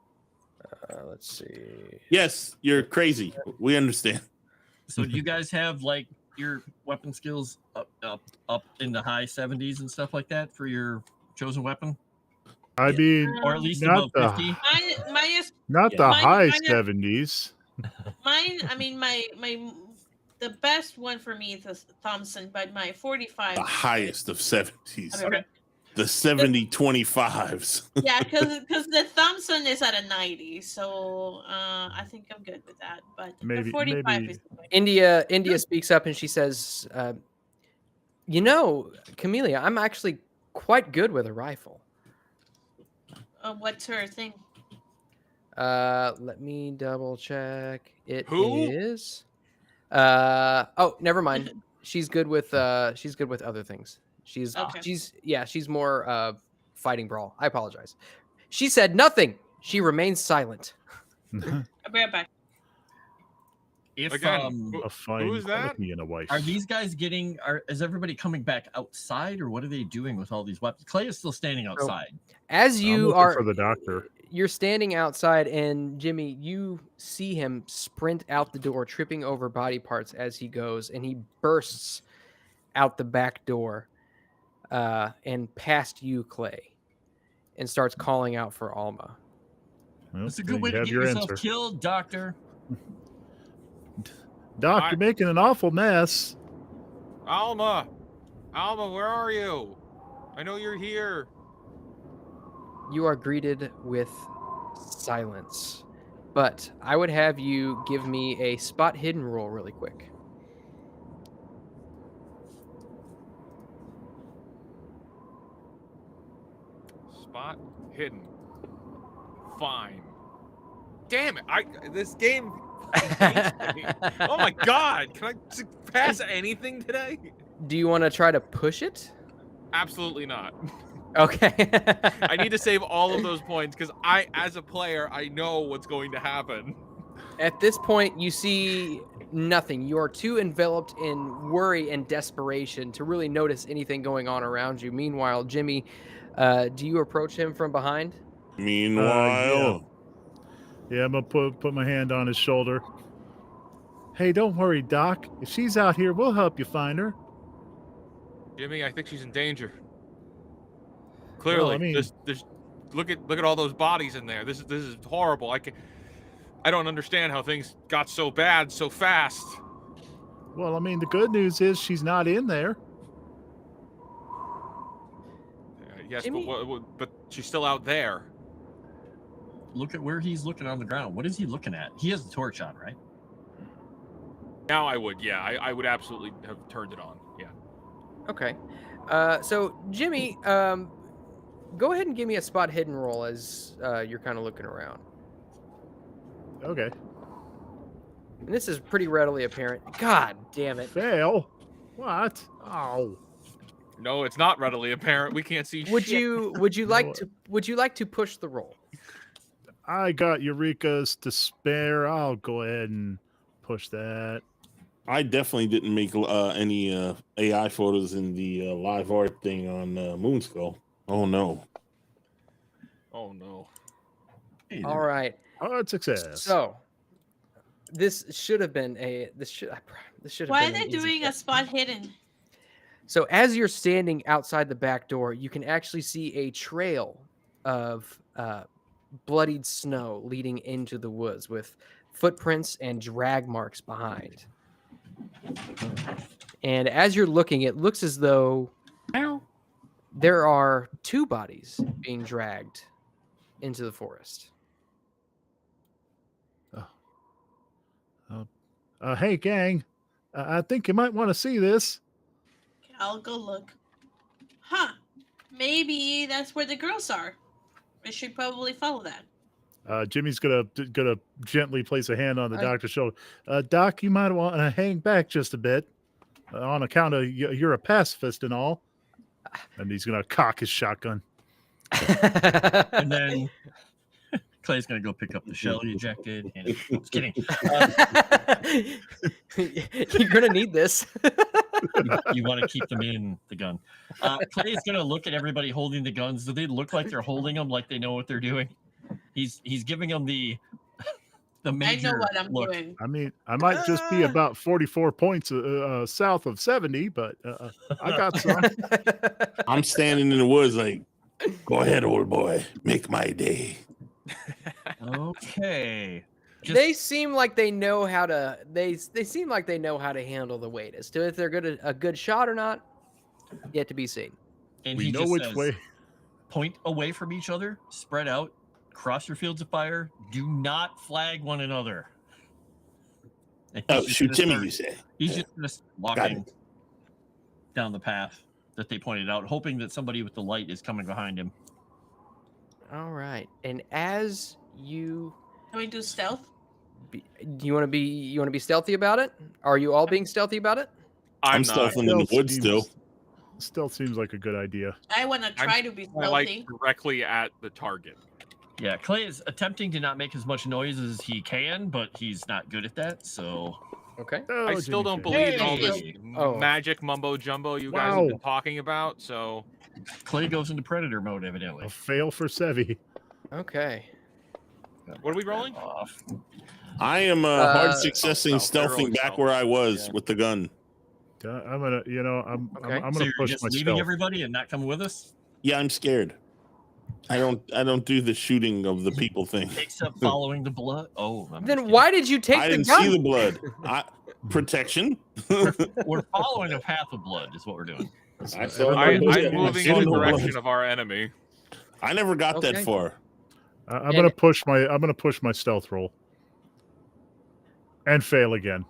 Let's see. Yes, you're crazy. We understand. So do you guys have like your weapon skills up in the high 70s and stuff like that for your chosen weapon? I mean, Or at least Not above the- 50? Mine is not the Mine- high mine- 70s. mine. I mean, my the best one for me is the Thompson, but my 45. The highest of 70s. Okay. The 70-25s. Yeah, because the Thompson is at a 90, so I think I'm good with that. But Maybe- the 45 maybe- is good. India speaks up and she says, Camellia, I'm actually quite good with a rifle. What's her thing? Let me double check. It Who? is. Oh, never mind. She's good with other things. She's Okay. she's more fighting brawl. I apologize. She said nothing. She remains silent. I'll be right back. If Again, A fine Who is that? quality and a wife. are these guys is everybody coming back outside, or what are they doing with all these weapons? Clay is still standing outside. As I'm you looking are for the doctor. you're standing outside, and Jimmy, you see him sprint out the door, tripping over body parts as he goes, and he bursts out the back door and past you, Clay, and starts calling out for Alma. Well, It's a there good way you to have get your yourself answer. killed, Doctor. Doc, I- you're making an awful mess. Alma, where are you? I know you're here. You are greeted with silence, but I would have you give me a spot hidden roll really quick. Spot hidden. Fine. Damn it! This game. hates me. Oh my god! Can I pass anything today? Do you want to try to push it? Absolutely not. Okay. I need to save all of those points because as a player, I know what's going to happen. At this point, you see nothing. You are too enveloped in worry and desperation to really notice anything going on around you. Meanwhile, Jimmy, do you approach him from behind? Meanwhile, Yeah, I'm gonna put my hand on his shoulder. Hey, don't worry, Doc. If she's out here, we'll help you find her. Jimmy, I think she's in danger. Clearly, Well, I mean- this look at all those bodies in there. This is horrible. I don't understand how things got so bad so fast. Well, I mean, the good news is she's not in there. Yes, Jimmy? but she's still out there. Look at where he's looking on the ground. What is he looking at? He has the torch on, right? Now I would, yeah, I would absolutely have turned it on. Yeah. Okay. So, Jimmy, go ahead and give me a spot hidden roll as you're kind of looking around. Okay. And this is pretty readily apparent. God damn it. Fail? What? Oh. No, it's not readily apparent. We can't see Would shit. you like to push the roll? I got Eureka's to spare. I'll go ahead and push that. I definitely didn't make any AI photos in the live art thing on Moonskull. Oh no. Oh no. Hey, All right. Hard success. So, this should have been this should have Why are been they an easy doing a step. spot hidden? So as you're standing outside the back door, you can actually see a trail of bloodied snow leading into the woods with footprints and drag marks behind. And as you're looking, it looks as though there are two bodies being dragged into the forest. Hey, gang. I think you might want to see this. I'll go look. Huh. Maybe that's where the girls are. I should probably follow that. Jimmy's gonna gently place a hand on the doctor's shoulder. Doc, you might want to hang back just a bit, on account of you're a pacifist and all. And he's gonna cock his shotgun. And then Clay's gonna go pick up the shell he ejected. And just kidding. You're gonna need this. You want to keep them in the gun. Clay's gonna look at everybody holding the guns. Do they look like they're holding them like they know what they're doing? He's giving them the major I know what I'm look. doing. I mean, I might just be about 44 points south of 70, but I got some. I'm standing in the woods like, go ahead, old boy, make my day. Okay. They seem like they know how to. They seem like they know how to handle the weight. As to if they're a good shot or not, yet to be seen. And We he know just which says, way. point away from each other, spread out, cross your fields of fire. Do not flag one another. And he's Oh, just shoot gonna Timmy, start- you say? He's just gonna start Got walking down the path that they pointed out, hoping that somebody with the light is coming behind him. All right, and as you Can we do stealth? do you want to be stealthy about it? Are you all being stealthy about it? I'm not. stealthing in the woods still. Stealth seems like a good idea. I want to try to be I like stealthy. directly at the target. Yeah, Clay is attempting to not make as much noise as he can, but he's not good at that. So Okay. Oh, I still Jimmy don't failed. believe in all this Hey! Oh. magic mumbo jumbo you guys Wow. have been talking about. So Clay goes into predator mode, evidently. A fail for Sevvy. Okay. what are we rolling? Off. I am hard successing stealth, stealthing barrel back stealth. where I was Yeah. with the gun. I'm gonna, I'm Okay. gonna So you're push just my leaving stealth. everybody and not coming with us, Yeah, I'm scared. I don't do the shooting of the people thing. except following the blood. Oh, I'm just Then kidding. why did you take I the didn't gun? see the blood. Protection. We're following a path of blood, is what we're doing. I saw I'm no blood. moving I in the saw no blood. direction of our enemy. I never got that Okay. far. I'm And- gonna push my stealth roll. And fail again.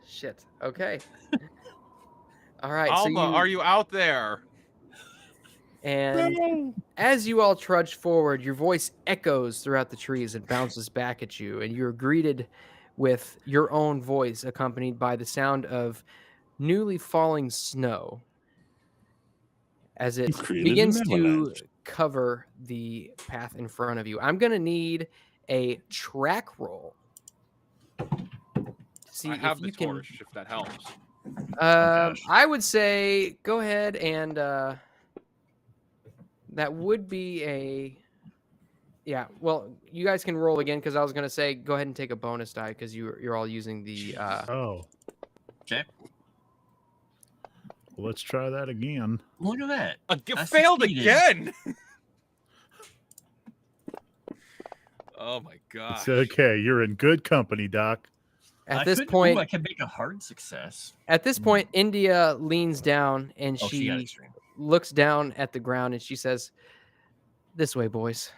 Shit. Okay. All right. Alma, so are you out there? And as you all trudge forward, your voice echoes throughout the trees and bounces back at you, and you're greeted with your own voice, accompanied by the sound of newly falling snow. as it Created begins an to avalanche. cover the path in front of you. I'm going to need a track roll. See I have if the you can. torch, if that helps. I would say go ahead and that would be a. Yeah, well, you guys can roll again because I was going to say go ahead and take a bonus die because you're all using the. Oh, Okay. well, let's try that again. Look at that. You I failed succeeded. again. Oh my gosh. It's okay. You're in good company, Doc. At this point, I can make a hard success. At this point, India leans down and Oh, she got she extreme. looks down at the ground and she says, "This way, boys,"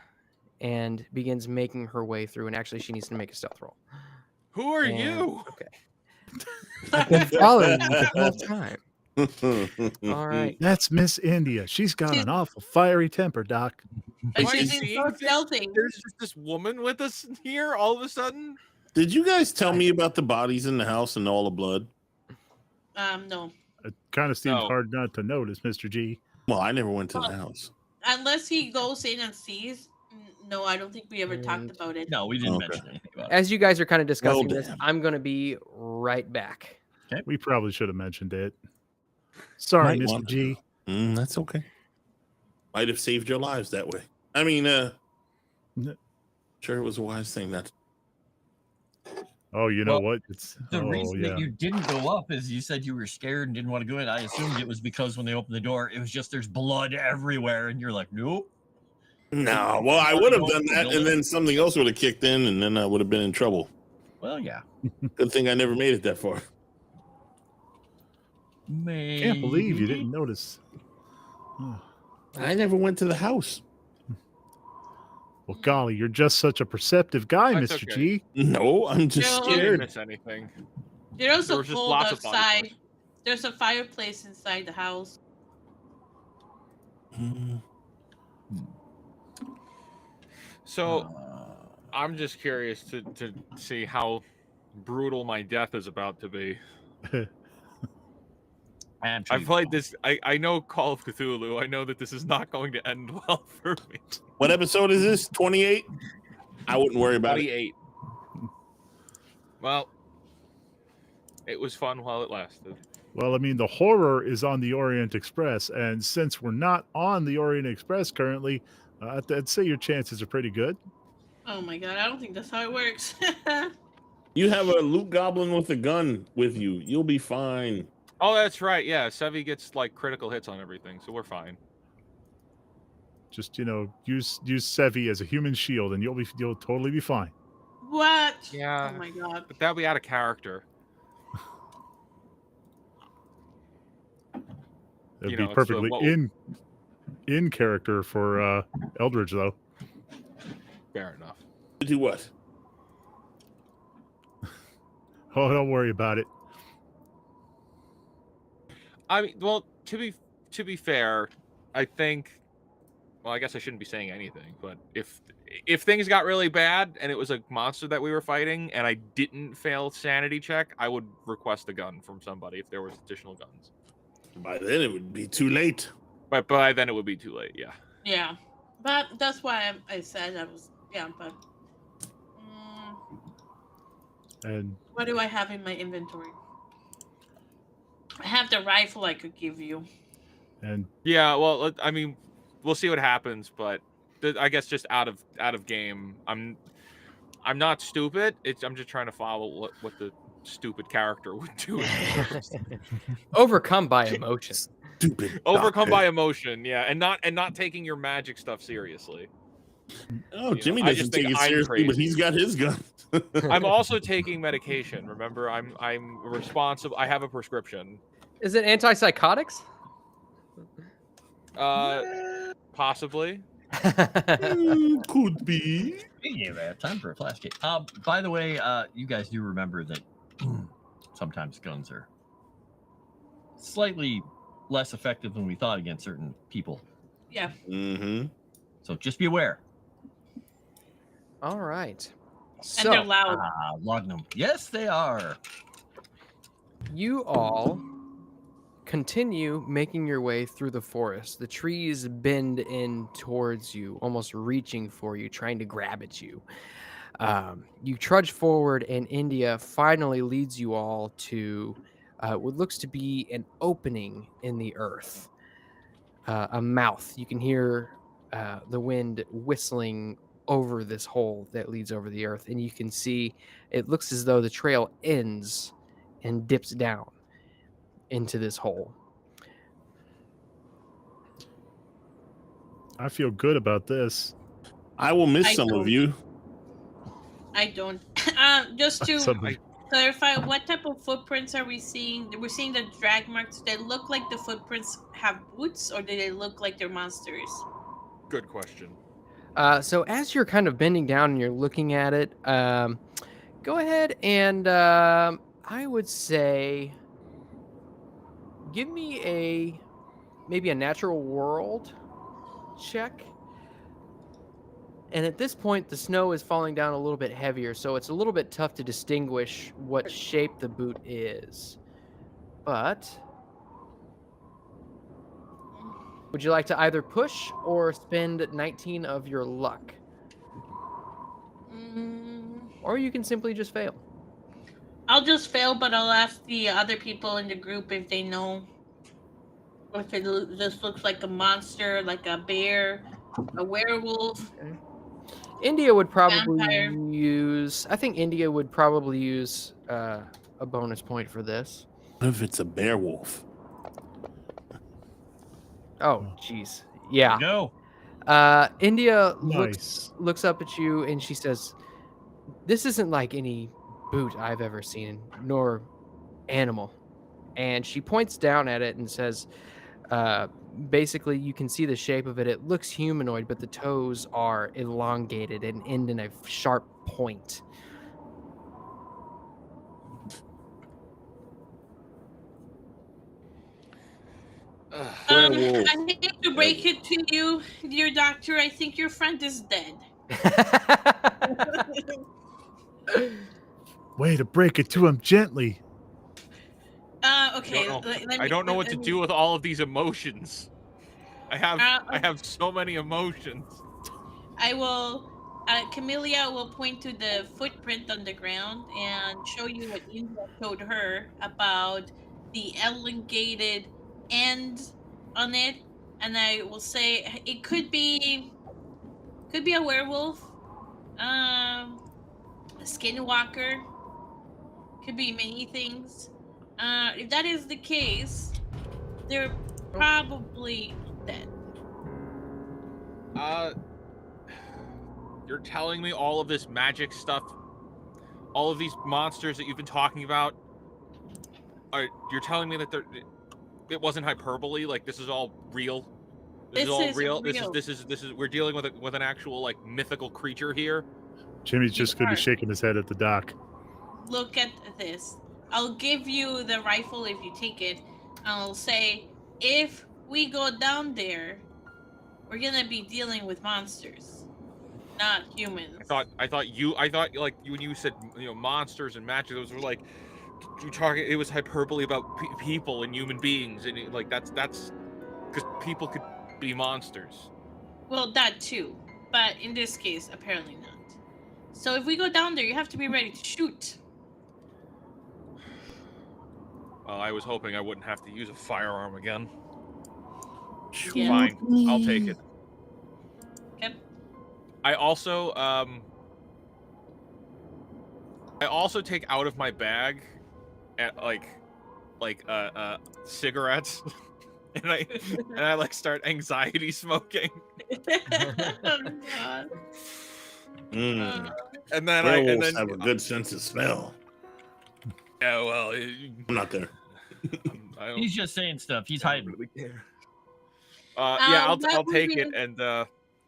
and begins making her way through. And actually, she needs to make a stealth roll. Who are And- you? Okay. I've been following you the whole time. All right. That's Miss India. She's got She's- an awful fiery temper, Doc. And Am I she's seeing so things? stealthy. There's just this woman with us here all of a sudden. Did you guys tell me about the bodies in the house and all the blood? No. It kind of seems No. hard not to notice, Mr. G. Well, I never went to the house. Unless he goes in and sees. No, I don't think we ever talked about it. No, we didn't Okay. mention anything about it. As you guys are kind of discussing this, damn. I'm going to be right back. We probably should have mentioned it. Sorry, Might Mr. want- G. That's okay. Might have saved your lives that way. I mean, sure, it was a wise thing. That Oh, you know Well, what? It's The reason yeah. that you didn't go up is you said you were scared and didn't want to go in. I assumed it was because when they opened the door, it was just there's blood everywhere, and you're like, nope. no. Well, I would have done that, and then something else would have kicked in, and then I would have been in trouble. Well, yeah. Good thing I never made it that far. Can't believe you didn't notice. Oh, I never went to the house. well, golly, you're just such a perceptive guy, That's Mr. okay. G. No, I'm just No. I didn't scared. miss anything. You're also There was just cold lots of body outside. parts. There's a fireplace inside the house. Mm. So I'm just curious to see how brutal my death is about to be. I've played this. I know Call of Cthulhu. I know that this is not going to end well for me. What episode is this? 28? I wouldn't worry about it. 28. Well, it was fun while it lasted. Well, I mean, the horror is on the Orient Express, and since we're not on the Orient Express currently, I'd say your chances are pretty good. Oh my god, I don't think that's how it works. You have a loot goblin with a gun with you. You'll be fine. Oh, that's right. Yeah, Sevvy gets like critical hits on everything, so we're fine. Just use Sevvy as a human shield, and you'll totally be fine. What? Yeah. Oh my god. But that'll be out of character. It'd You be know, it's perfectly what- in character for Eldritch, though. Fair enough. To do what? Oh, don't worry about it. I mean, well, to be fair, I think. Well, I guess I shouldn't be saying anything, but if things got really bad and it was a monster that we were fighting and I didn't fail sanity check, I would request a gun from somebody if there was additional guns. By then, it would be too late. But by then it would be too late. Yeah. Yeah. But that's why I said I was. Yeah, but. And What do I have in my inventory? I have the rifle I could give you. Yeah. Well, I mean, we'll see what happens, but I guess just out of game, I'm not stupid. I'm just trying to follow what the stupid character would do. Overcome by emotion. Stupid. Overcome doctor. by emotion, yeah, and not taking your magic stuff seriously. Oh, know, Jimmy I doesn't just take think it I'm seriously, but crazy. he's got his gun. I'm also taking medication. Remember, I'm responsible. I have a prescription. Is it antipsychotics? Possibly. Could be. Speaking of that, time for a flash game. By the way, you guys do remember that sometimes guns are slightly less effective than we thought against certain people. Yeah. Mm-hmm. So just be aware. All right. And they're So loud. Laudanum. Yes, they are. you all continue making your way through the forest. The trees bend in towards you, almost reaching for you, trying to grab at you. You trudge forward, and India finally leads you all to what looks to be an opening in the earth, a mouth. You can hear the wind whistling over this hole that leads over the earth, and you can see it looks as though the trail ends and dips down into this hole. I feel good about this. I will miss I some of don't. you. I don't. Just to Something- clarify, what type of footprints are we seeing? We're seeing the drag marks. Do they look like the footprints have boots, or do they look like they're monsters? Good question. So as you're kind of bending down and you're looking at it, go ahead and I would say give me maybe a natural world check. And at this point, the snow is falling down a little bit heavier, so it's a little bit tough to distinguish what shape the boot is. But would you like to either push or spend 19 of your luck? Or you can simply just fail. I'll just fail, but I'll ask the other people in the group if they know if this looks like a monster, like a bear, a werewolf. India would probably Vampire. use. I think India would probably use a bonus point for this. What if it's a bear wolf? Oh, jeez. Yeah. No. India Nice. looks up at you and she says, "This isn't like any boot I've ever seen, nor animal." And she points down at it and says, basically, you can see the shape of it. It looks humanoid, but the toes are elongated and end in a sharp point. I Werewolf. hate to break it to you, dear doctor. I think your friend is dead. Way to break it to him gently. Okay. I don't know what to do with all of these emotions. I have so many emotions. I will. Camellia will point to the footprint on the ground and show you what India showed her about the elongated end on it, and I will say it could be a werewolf, a skinwalker, could be many things. If that is the case, they're probably dead. You're telling me all of this magic stuff, all of these monsters that you've been talking about, you're telling me that it wasn't hyperbole? Like, this is all real? This is all real? This is we're dealing with an actual, like, mythical creature here? Jimmy's just going to be shaking his head at the dock. Look at this. I'll give you the rifle if you take it. I'll say, if we go down there, we're gonna be dealing with monsters, not humans. I thought like when you said, you know, monsters and magic, those were like you talking. It was hyperbole about people and human beings, and like that's because people could be monsters. Well, that too, but in this case, apparently not. So if we go down there, you have to be ready to shoot. Well, I was hoping I wouldn't have to use a firearm again. Yeah. Fine, I'll take it. Yep. I also take out of my bag cigarettes and I like start anxiety smoking. Oh, God. And then Werewolves have a good sense of smell. Yeah, well, I'm not there. I don't He's just saying stuff. He's hiding. really care. Yeah, I'll that take would it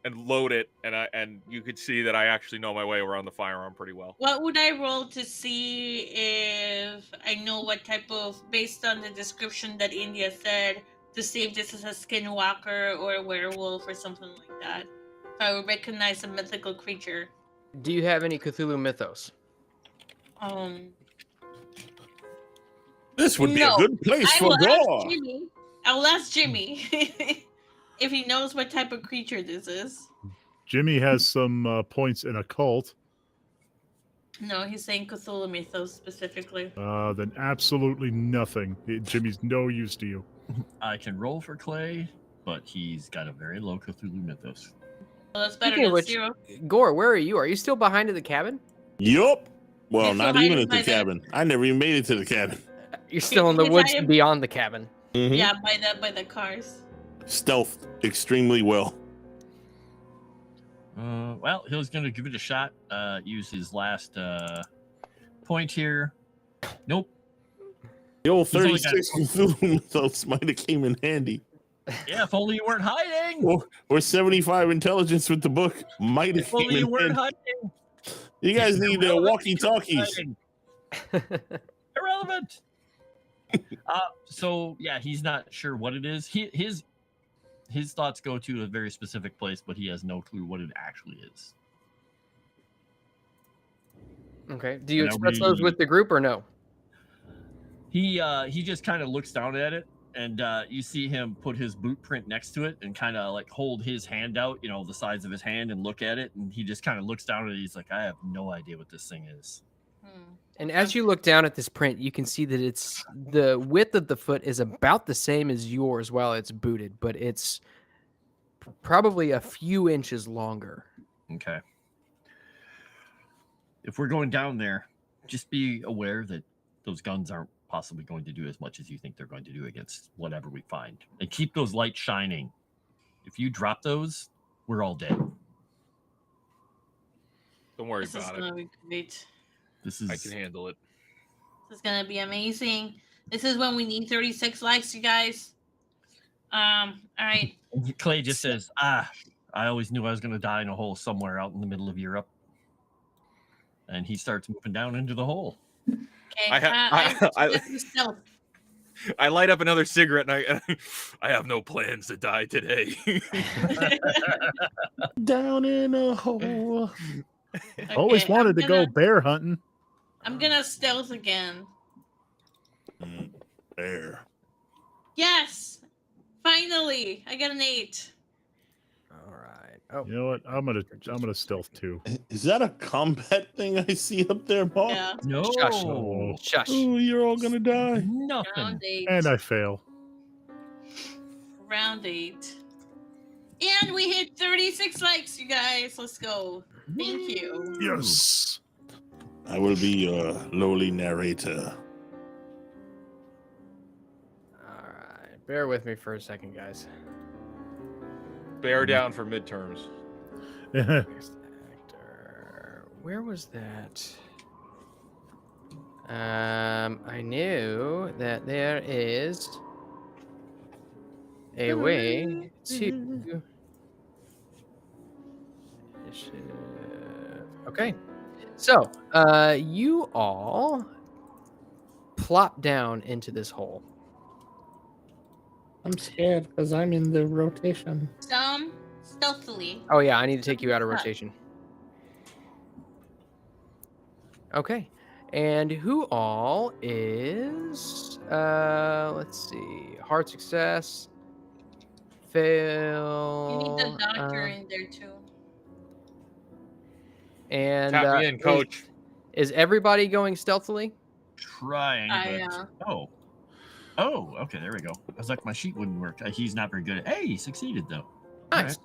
and load it, and you could see that I actually know my way around the firearm pretty well. What would I roll to see if I know what type of, based on the description that India said, to see if this is a skinwalker or a werewolf or something like that? If I would recognize a mythical creature. Do you have any Cthulhu mythos? This would be No, a good place I for will ask gore. Jimmy. I will ask Jimmy if he knows what type of creature this is. Jimmy has some points in occult. No, he's saying Cthulhu mythos specifically. Then absolutely nothing. Jimmy's no use to you. I can roll for Clay, but he's got a very low Cthulhu mythos. Well, that's better Speaking of than which, 0. Gore, where are you? Are you still behind in the cabin? Yup. Well, Yes, not so even hiding at the by the- cabin. I never even made it to the cabin. You're still in the Yes, I woods am. beyond the cabin. Mhm. Yeah, by the cars. Stealth extremely well. Well, he was going to give it a shot. Use his last point here. Nope. The old He's only got- 36 Cthulhu mythos might have came in handy. Yeah, if only you weren't hiding. Or 75 intelligence with the book might have If came only in you weren't handy. hiding. You guys need walkie-talkies. Irrelevant. So yeah, he's not sure what it is. His thoughts go to a very specific place, but he has no clue what it actually is. Okay. Do you And are express those we- with the group or no? He just kind of looks down at it, and you see him put his boot print next to it and kind of like hold his hand out, the size of his hand, and look at it. And he just kind of looks down at it. He's like, I have no idea what this thing is. And as you look down at this print, you can see that it's the width of the foot is about the same as yours while it's booted, but it's probably a few inches longer. Okay. If we're going down there, just be aware that those guns aren't possibly going to do as much as you think they're going to do against whatever we find. And keep those lights shining. If you drop those, we're all dead. Don't worry This is about it. gonna be great. This is I can handle it. This is gonna be amazing. This is when we need 36 likes, you guys. All right. Clay just says, I always knew I was going to die in a hole somewhere out in the middle of Europe. And he starts moving down into the hole. Okay. I Stealth. I light up another cigarette and I have no plans to die today. Down in a hole. Always Okay, wanted to go bear hunting. I'm gonna stealth again. There. Yes. Finally, I got an 8. All right. Oh, You know what? I'm gonna stealth too. Is that a combat thing I see up there, Bob? Yeah. No. Shush. Shush. Oh, you're all gonna die. Nothing. Round 8. And I fail. Round 8. And we hit 36 likes, you guys. Let's go. Thank you. Yes. I will be your lowly narrator. All right. Bear with me for a second, guys. Bear down for midterms. Next actor. Where was that? I knew that there is a way to. Okay, so you all plop down into this hole. I'm scared because I'm in the rotation. Stealthily. Oh yeah, I need to take you out of rotation. Okay. And who all is let's see. Hard success. Fail. You need the doctor in there too. And Tap me in, coach. Is everybody going stealthily? Trying. But... Oh, okay, there we go. I was like, my sheet wouldn't work. He's not very good. Hey, he succeeded though. Nice.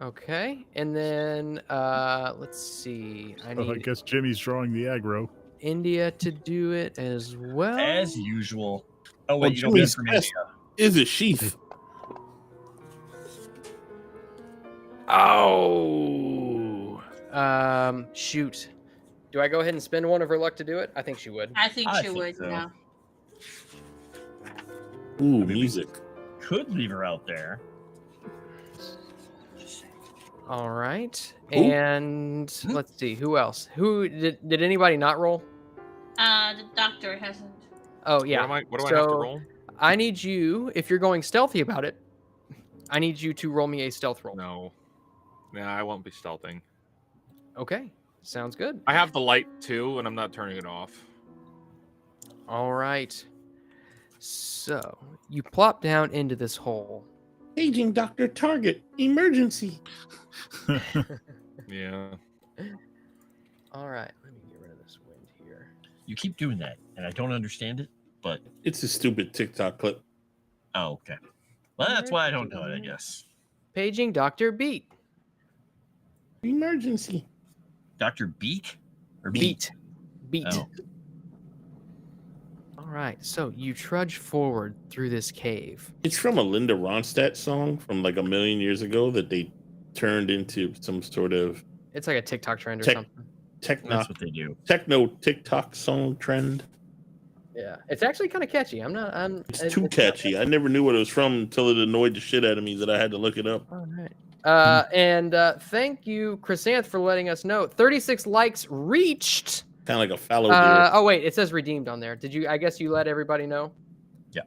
Okay, and then let's see. I Well, I need guess Jimmy's drawing the aggro. India to do it as well. As usual. Oh, Well, wait, you don't get Jimmy's from best India. is a sheath. Oh. Shoot. Do I go ahead and spend one of her luck to do it? I think she would. I think I she think would, so. yeah. Ooh, music. Could leave her out there. All right. Ooh. And let's see. Who else? Who did anybody not roll? The doctor hasn't. Oh yeah. What do I have to So, roll? I need you, if you're going stealthy about it, I need you to roll me a stealth roll. No. Nah, I won't be stealthing. Okay. Sounds good. I have the light too, and I'm not turning it off. All right. So you plop down into this hole. Paging Dr. Target. Emergency. Yeah. All right. Let me get rid of this wind here. You keep doing that, and I don't understand it, but It's a stupid TikTok clip. oh, okay. Well, that's why I don't know it, I guess. Paging Dr. Beat. Emergency. Dr. Beak? Or Beat. Oh. All right. So you trudge forward through this cave. It's from a Linda Ronstadt song from like a million years ago that they turned into some sort of It's like a TikTok trend or Tech- something. That's what they do. techno TikTok song trend. Yeah. It's actually kind of catchy. It's too catchy. I never knew what it was from until it annoyed the shit out of me that I had to look it up. All right. And thank you, Chrysanth, for letting us know. 36 likes reached. Kind of like a fallow deer. Oh wait, it says redeemed on there. Did you? I guess you let everybody know. Yeah.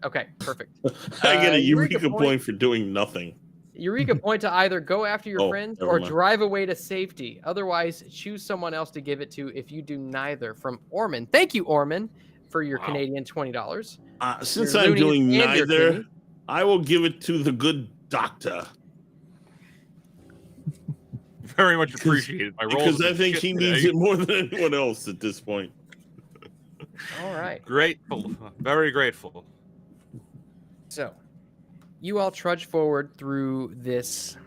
Okay, perfect. I get a Eureka Eureka point. point for doing nothing. Eureka point to either go after your Oh, friends never or mind. drive away to safety. Otherwise, choose someone else to give it to if you do neither. From Orman. Thank you, Orman, for your Wow. Canadian $20. Since Your I'm loonies doing and your neither, Kimmy. I will give it to the good doctor. Very much appreciated. My roll Because I think he needs it more than anyone else at this point. All right. Grateful. Very grateful. So, you all trudge forward through this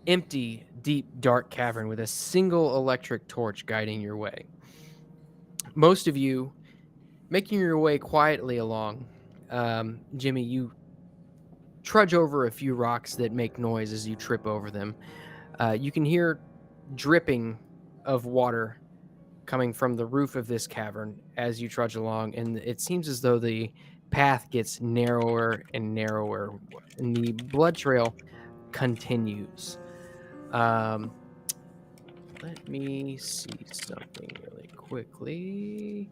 empty, deep, dark cavern with a single electric torch guiding your way. Most of you making your way quietly along. Jimmy, you trudge over a few rocks that make noise as you trip over them. You can hear dripping of water coming from the roof of this cavern as you trudge along, and it seems as though the path gets narrower and narrower, and the blood trail continues. Let me see something really quickly.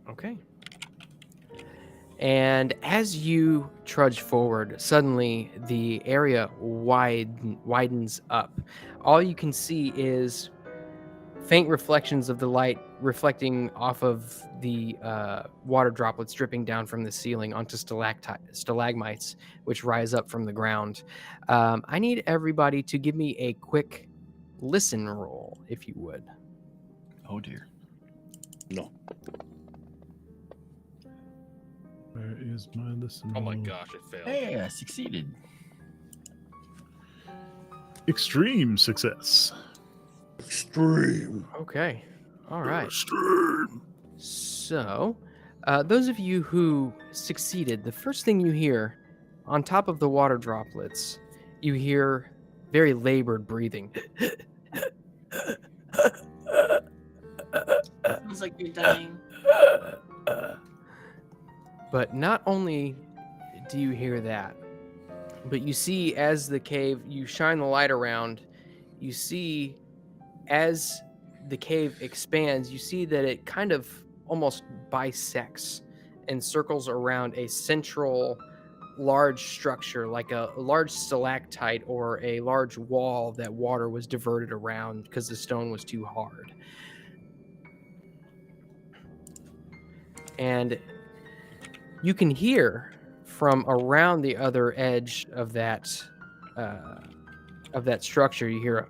Okay. And as you trudge forward, suddenly the area widens up. All you can see is faint reflections of the light reflecting off of the water droplets dripping down from the ceiling onto stalagmites, which rise up from the ground. I need everybody to give me a quick listen roll, if you would. Oh dear. No. Where is my listen? Oh my gosh, it failed. Hey, I succeeded. Extreme success. Extreme. Okay. All right. Extreme. So, those of you who succeeded, the first thing you hear on top of the water droplets, you hear very labored breathing. Sounds like you're dying. But not only do you hear that, but you see as the cave, you shine the light around, you see as the cave expands, you see that it kind of almost bisects and circles around a central large structure, like a large stalactite or a large wall that water was diverted around because the stone was too hard. And you can hear from around the other edge of that structure, you hear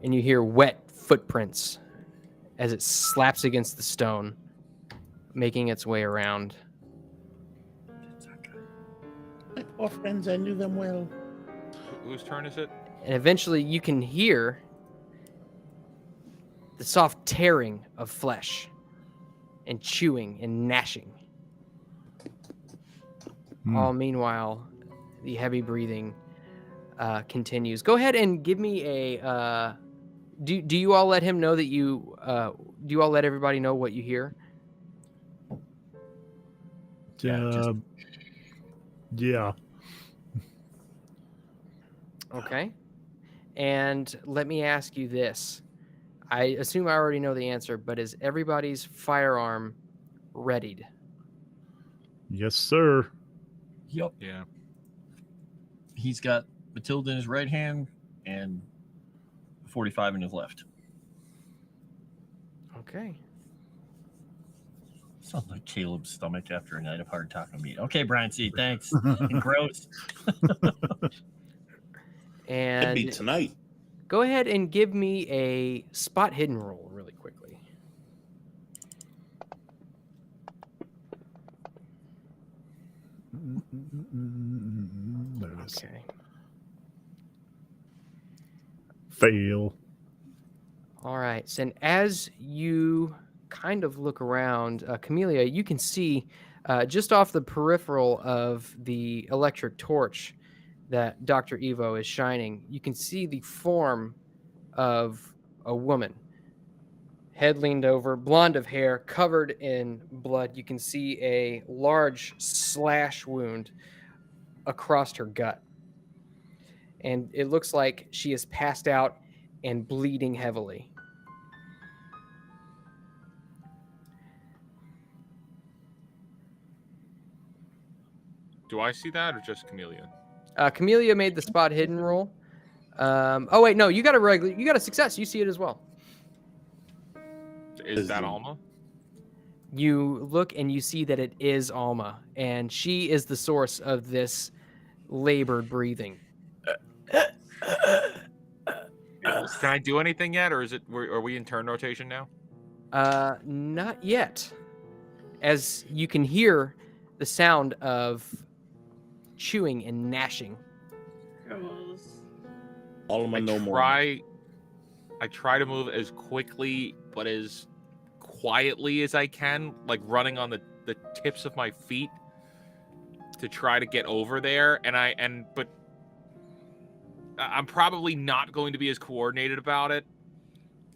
and you hear wet footprints as it slaps against the stone, making its way around. My poor friends, I knew them well. Whose turn is it? And eventually you can hear the soft tearing of flesh and chewing and gnashing. All meanwhile, the heavy breathing continues. Go ahead and give me a... Do you all let him know that you... do you all let everybody know what you hear? Yeah. Okay. And let me ask you this. I assume I already know the answer, but is everybody's firearm readied? Yes, sir. Yep. Yeah. He's got Matilda in his right hand and 45 in his left. Okay. Sounds like Caleb's stomach after a night of hard taco meat. Okay, Brian C. Thanks. And gross. That'd be And tonight. go ahead and give me a spot hidden roll really quickly. There it is. Okay. Fail. All right. So, and as you kind of look around, Camellia, you can see just off the peripheral of the electric torch that Dr. Evo is shining, you can see the form of a woman. Head leaned over, blonde of hair, covered in blood. You can see a large slash wound across her gut. And it looks like she is passed out and bleeding heavily. Do I see that or just Camellia? Camellia made the spot hidden roll. Oh wait, no, you got a success. You see it as well. Is that Alma? You look and you see that it is Alma, and she is the source of this labored breathing. Can I do anything yet, or are we in turn rotation now? Not yet. As you can hear the sound of chewing and gnashing. Gross. All of my no more. I try to move as quickly but as quietly as I can, like running on the tips of my feet to try to get over there. But I'm probably not going to be as coordinated about it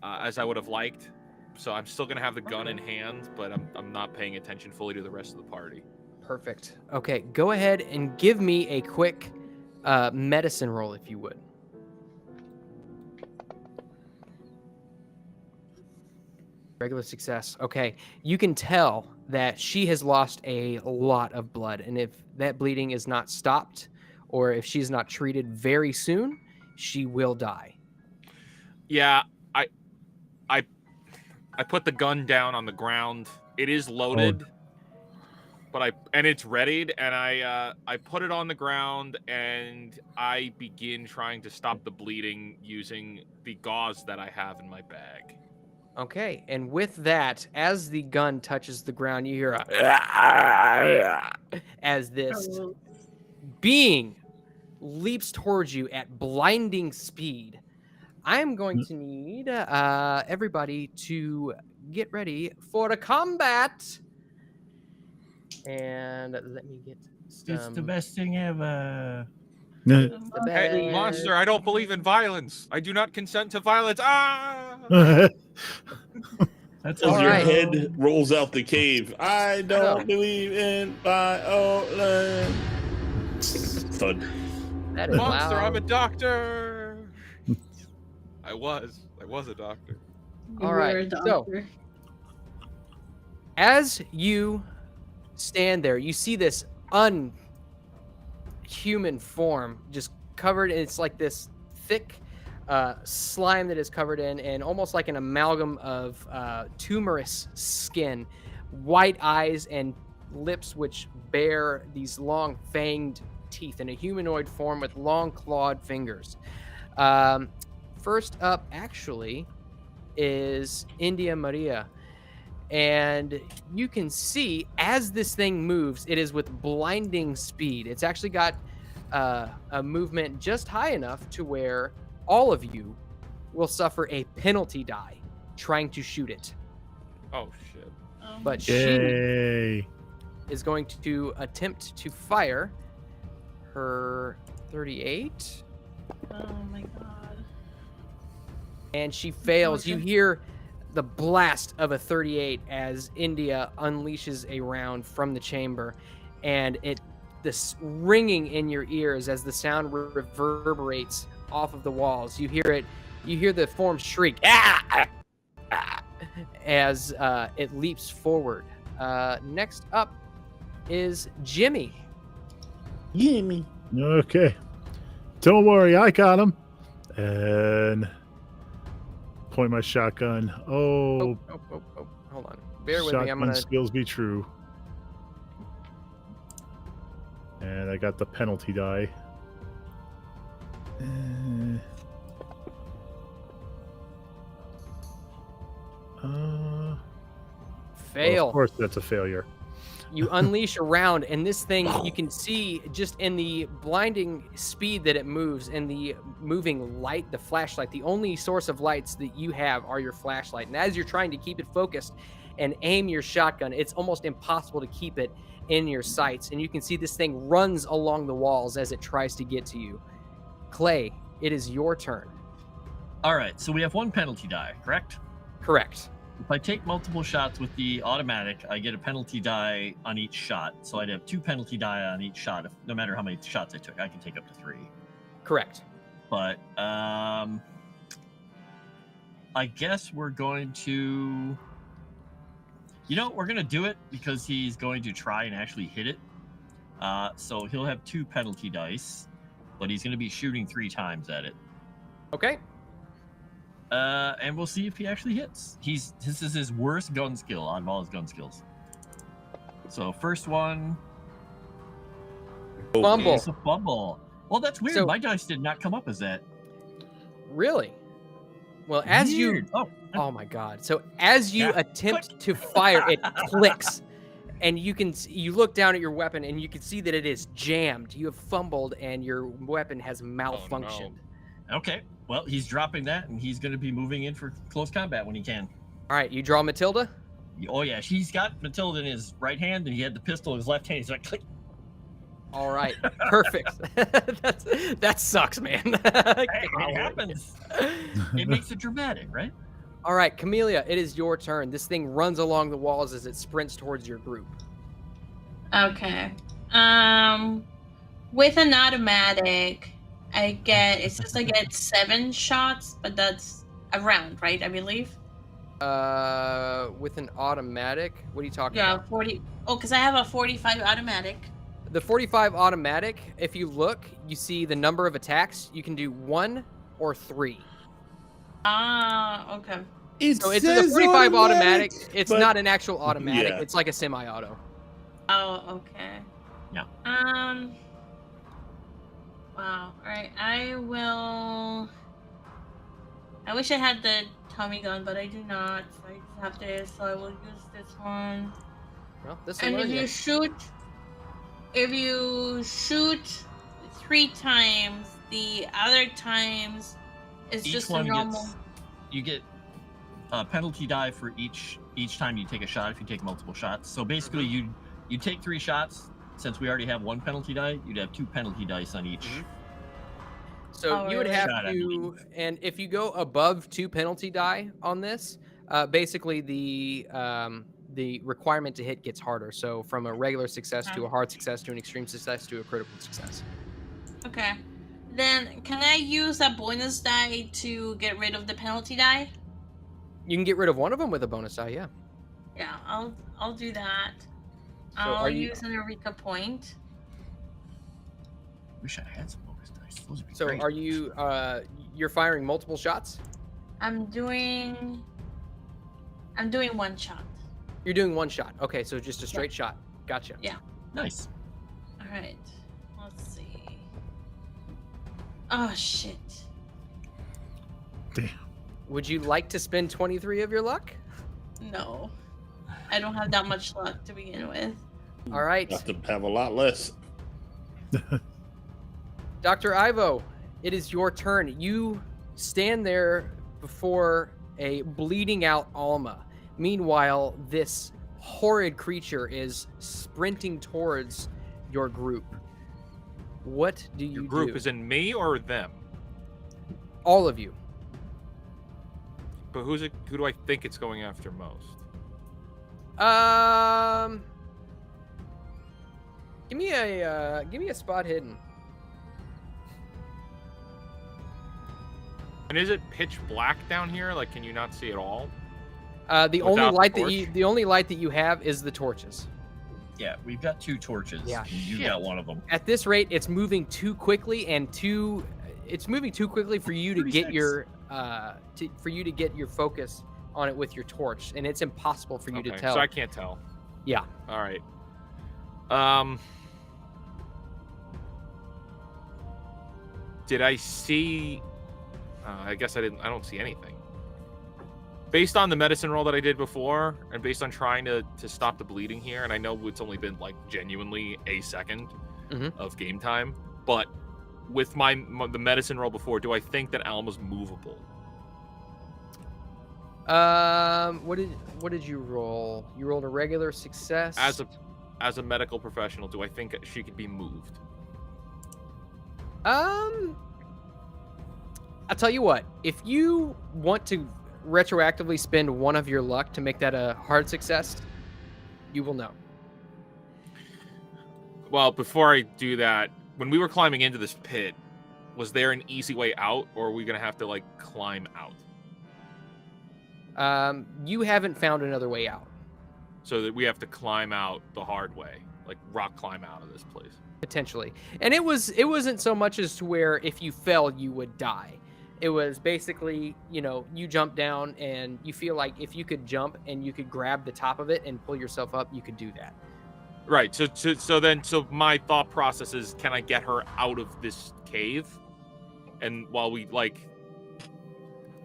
as I would have liked. So I'm still going to have the gun in hand, but I'm not paying attention fully to the rest of the party. Perfect. Okay, go ahead and give me a quick medicine roll, if you would. Regular success. Okay, you can tell that she has lost a lot of blood, and if that bleeding is not stopped, or if she's not treated very soon, she will die. Yeah, I put the gun down on the ground. It is loaded, but it's readied, and I put it on the ground, and I begin trying to stop the bleeding using the gauze that I have in my bag. Okay, and with that, as the gun touches the ground, you hear a as this being leaps towards you at blinding speed. I am going to need everybody to get ready for a combat. And let me get some... It's the best thing ever. Hey, monster, I don't believe in violence. I do not consent to violence. Ah! That's As all your right. head rolls out the cave. I don't believe in violence. Thud. That is Monster, loud. I'm a doctor. I was a doctor. All right, so as you stand there, you see this unhuman form just covered in, it's like this thick slime that is covered in, and almost like an amalgam of tumorous skin, white eyes and lips which bear these long fanged teeth, in a humanoid form with long clawed fingers. First up, actually, is India Maria. And you can see as this thing moves, it is with blinding speed. It's actually got a movement just high enough to where all of you will suffer a penalty die trying to shoot it. Oh, shit. But she Yay. is going to attempt to fire her 38. Oh my god. And she fails. You hear the blast of a 38 as India unleashes a round from the chamber, and this ringing in your ears as the sound reverberates off of the walls. You hear the form shriek "Ah! Ah!" as it leaps forward. Next up is Jimmy. Gimme. Okay. Don't worry, I got him. And point my shotgun. Oh, Hold on. Bear with me. I'm shotgun gonna. skills be true. And I got the penalty die. Fail. Well, of course, that's a failure. You unleash a round, and this thing, you can see just in the blinding speed that it moves and the moving light, the flashlight, the only source of lights that you have are your flashlight. And as you're trying to keep it focused and aim your shotgun, it's almost impossible to keep it in your sights. And you can see this thing runs along the walls as it tries to get to you. Clay, it is your turn. All right, so we have one penalty die, correct? Correct. If I take multiple shots with the automatic, I get a penalty die on each shot. So I'd have 2 penalty die on each shot. No matter how many shots I took, I can take up to 3. Correct. But I guess we're going to... we're going to do it because he's going to try and actually hit it. So he'll have 2 penalty dice, but he's going to be shooting 3 times at it. Okay. And we'll see if he actually hits. This is his worst gun skill out of all his gun skills. So first one, Fumble. it's a fumble. Well, that's weird. So- My dice did not come up as that. Really? Well, as you... Weird. Oh my God. So as you Yeah. attempt to fire, it clicks. And you look down at your weapon and you can see that it is jammed. You have fumbled and your weapon has malfunctioned. Okay. Well, he's dropping that, and he's going to be moving in for close combat when he can. All right, you draw Matilda? Oh, yeah. He's got Matilda in his right hand, and he had the pistol in his left hand. He's like, click. All right, perfect. That sucks, man. It happens. It makes it dramatic, right? All right, Camellia, it is your turn. This thing runs along the walls as it sprints towards your group. Okay. With an automatic, I get 7 shots, but that's a round, right? I believe. With an automatic, what are you talking Yeah, about? 40. Oh, because I have a 45 automatic. The 45 automatic, if you look, you see the number of attacks. You can do 1 or 3. Ah, okay. So it's a 45 automatic. It's but- not an actual automatic. Yeah. It's like a semi-auto. Oh, okay. Yeah. Wow. All right. I wish I had the Tommy gun, but I do not. So I just have this. So I will use this one. Well, this And will if learn you shoot 3 times, the other times it's Each just a one normal. you get a penalty die for each time you take a shot if you take multiple shots. So basically, you take 3 shots. Since we already have 1 penalty die, you'd have 2 penalty dice on each. So Oh, you would really? have Shot, I to, and if you go above 2 penalty die on this, basically the requirement to hit gets harder. So from a regular success to a hard success to an extreme success to a critical success. Okay. Then can I use a bonus die to get rid of the penalty die? You can get rid of one of them with a bonus die, yeah. Yeah, I'll do that. So I'll are you- use an Eureka point. Wish I had some bonus dice. Those would be So great. are you, you're firing multiple shots? I'm doing 1 shot. You're doing 1 shot. Okay, so just a straight shot. Gotcha. Yeah. Nice. All right. Let's see. Oh shit. Damn. Would you like to spend 23 of your luck? No. I don't have that much luck to begin with. All right. Have to have a lot less. Dr. Ivo, it is your turn. You stand there before a bleeding out Alma. Meanwhile, this horrid creature is sprinting towards your group. What do you Your group do? is in me or them? All of you. But who do I think it's going after most? Give me a spot hidden. And is it pitch black down here? Like, can you not see at all? The only Without the light torch? the only light that you have is the torches. Yeah, we've got 2 torches. Yeah, and you shit. got one of them. At this rate, it's moving too quickly for you to get 36. your focus on it with your torch, and it's impossible for you to tell. So I can't tell. Yeah. All right. Did I see? I guess I didn't. I don't see anything. Based on the medicine roll that I did before, and based on trying to stop the bleeding here, and I know it's only been like genuinely a second of game time, but with the medicine roll before, do I think that Alma's movable? What did you roll? You rolled a regular success. As a medical professional, do I think she could be moved? I'll tell you what. If you want to retroactively spend one of your luck to make that a hard success, you will know. Well, before I do that, when we were climbing into this pit, was there an easy way out, or are we gonna have to like climb out? You haven't found another way out. So that we have to climb out the hard way, like rock climb out of this place. Potentially. And it wasn't so much as to where if you fell you would die. It was basically, you jump down and you feel like if you could jump and you could grab the top of it and pull yourself up, you could do that. Right. So my thought process is, can I get her out of this cave? And while we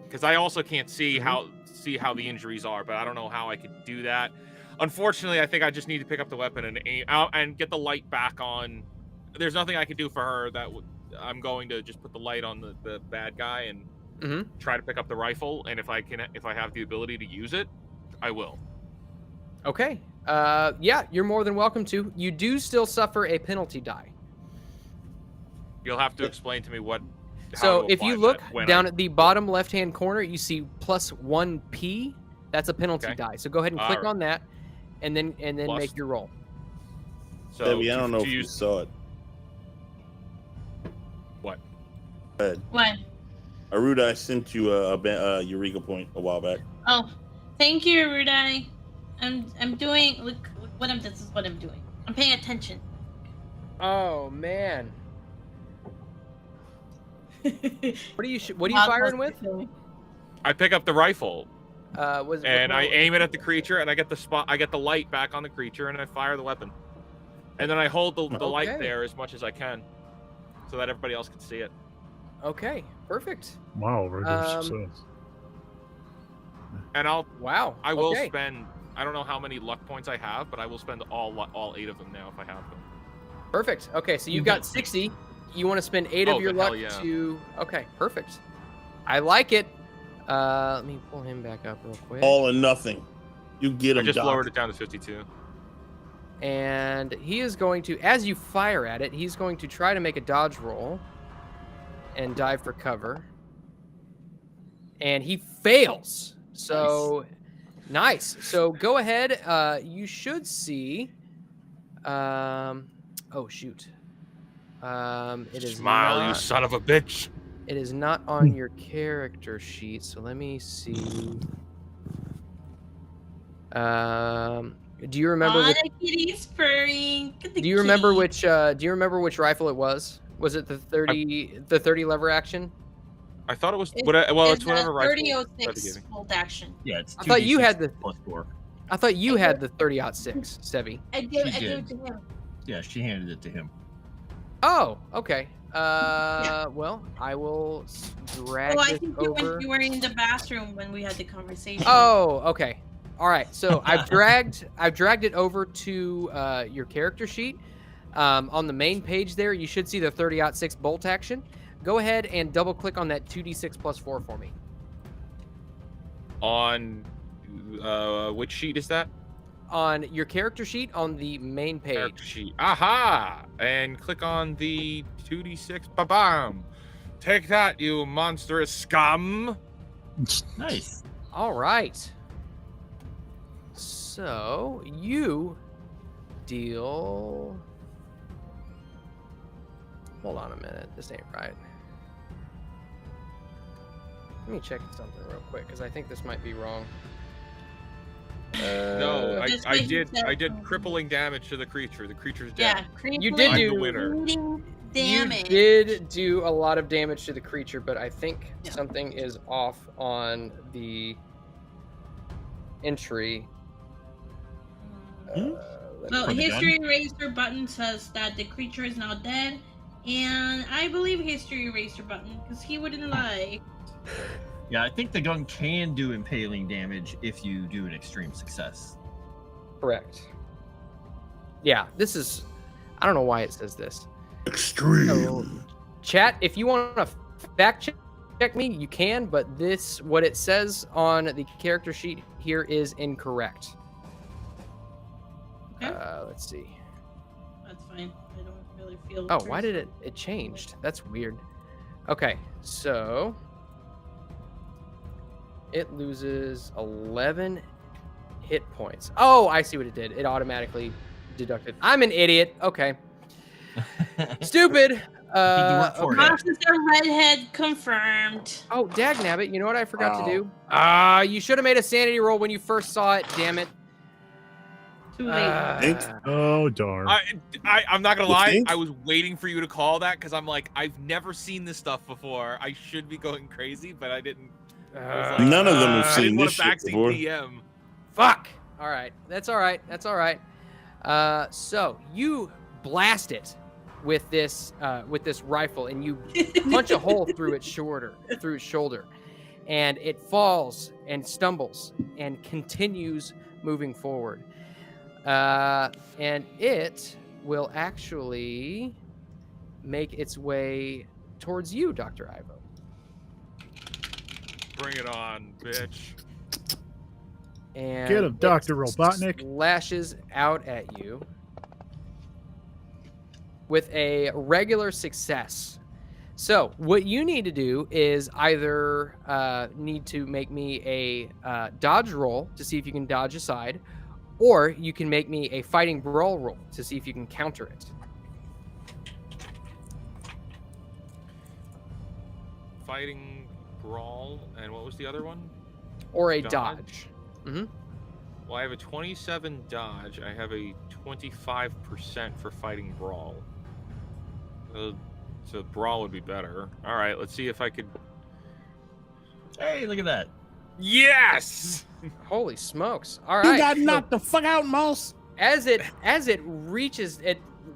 because I also can't see how the injuries are, but I don't know how I could do that. Unfortunately, I think I just need to pick up the weapon and aim out and get the light back on. There's nothing I could do for her. I'm going to just put the light on the bad guy and try to pick up the rifle. And if I have the ability to use it, I will. Okay. Yeah, you're more than welcome to. You do still suffer a penalty die. You'll have to explain to me how So to if apply you look that down at the bottom left-hand corner, you see +1p. That's a penalty die. So go ahead and click on that, and then make your roll. So Sevvy, I don't know if you saw it. What? Go ahead. What? Aruda, I sent you a Eureka point a while back. Oh, thank you, Aruda. I'm doing. Look what this is what I'm doing. I'm paying attention. Oh man. What are you firing with? I pick up the rifle. I aim it at the creature, and I get the light back on the creature, and I fire the weapon. And then I hold the light there as much as I can, so that everybody else can see it. Okay, perfect. Wow, very good success. And I will okay. spend. I don't know how many luck points I have, but I will spend all 8 of them now if I have them. Perfect. Okay, so you've got 60. You want to spend 8 of your luck to... Okay, perfect. I like it. Let me pull him back up real quick. All or nothing. You get him. I just lowered it down to 52. And he is going to, as you fire at it, he's going to try to make a dodge roll and dive for cover. And he fails. So, nice. So go ahead. You should see... oh, shoot. It is Smile, not, you son of a bitch. It is not on your character sheet, so let me see. Do you remember? The kitty's purring. Do you remember which? Do you remember which rifle it was? Was it the 30 lever action? I thought it was. It's whatever rifle. 3006 bolt action. Yeah, it's. I thought you had the +4. I thought you had the 30-06, Sevvy. I gave it to him. Yeah, she handed it to him. Oh, okay. Well, I will drag I this think over. you were in the bathroom when we had the conversation. Oh, okay. All right. So I've dragged it over to your character sheet. On the main page there, you should see the 30-06 bolt action. Go ahead and double click on that 2d6 +4 for me. On which sheet is that? On your character sheet on the main page. Character sheet. Aha! And click on the 2d6. Ba-bam! Take that, you monstrous scum! Nice. All right. So you deal. Hold on a minute. This ain't right. Let me check something real quick because I think this might be wrong. No, Just I make did yourself- crippling damage to the creature. The creature's Yeah, dead. You did I'm do the winner. damage. You did do a lot of damage to the creature, but I think Yeah. something is off on the entry. Let me- Well, For the History Eraser button says that the creature is now dead, and I believe History Eraser button because he wouldn't lie. Yeah, I think the gun can do impaling damage if you do an extreme success. Correct. Yeah, this is. I don't know why it says this. Extreme. So, chat, if you want to fact check me, you can, but what it says on the character sheet here is incorrect. Okay. Let's see. That's fine. I don't really feel. Oh, why did it changed? That's weird. Okay, so it loses 11 hit points. Oh, I see what it did. It automatically deducted. I'm an idiot. Okay. Stupid. work for Okay. it. Officer Redhead confirmed. Oh, dagnabbit, you know what I forgot to do? You should have made a sanity roll when you first saw it, damn it. Too late. Thanks. Oh darn! I'm not gonna You lie. think? I was waiting for you to call that because I'm like, I've never seen this stuff before. I should be going crazy, but I didn't. I was like, None of them have I seen didn't want this to shit backseat before. DM. Fuck. All right. That's all right. That's all right. So you blast it with this rifle, and you punch a hole through its shoulder, and it falls and stumbles and continues moving forward. And it will actually make its way towards you, Dr. Ivo. Bring it on, bitch. And Get him, it Dr. Robotnik. lashes out at you with a regular success. So what you need to do is either need to make me a dodge roll to see if you can dodge aside, or you can make me a fighting brawl roll to see if you can counter it. Fighting brawl, and what was the other one? Or a Dodge? dodge. Well, I have a 27 dodge. I have a 25% for fighting brawl. So brawl would be better. All right, let's see if I could. Hey, look at that. Yes. Holy smokes. All right. You got so- knocked the fuck out, mouse. As it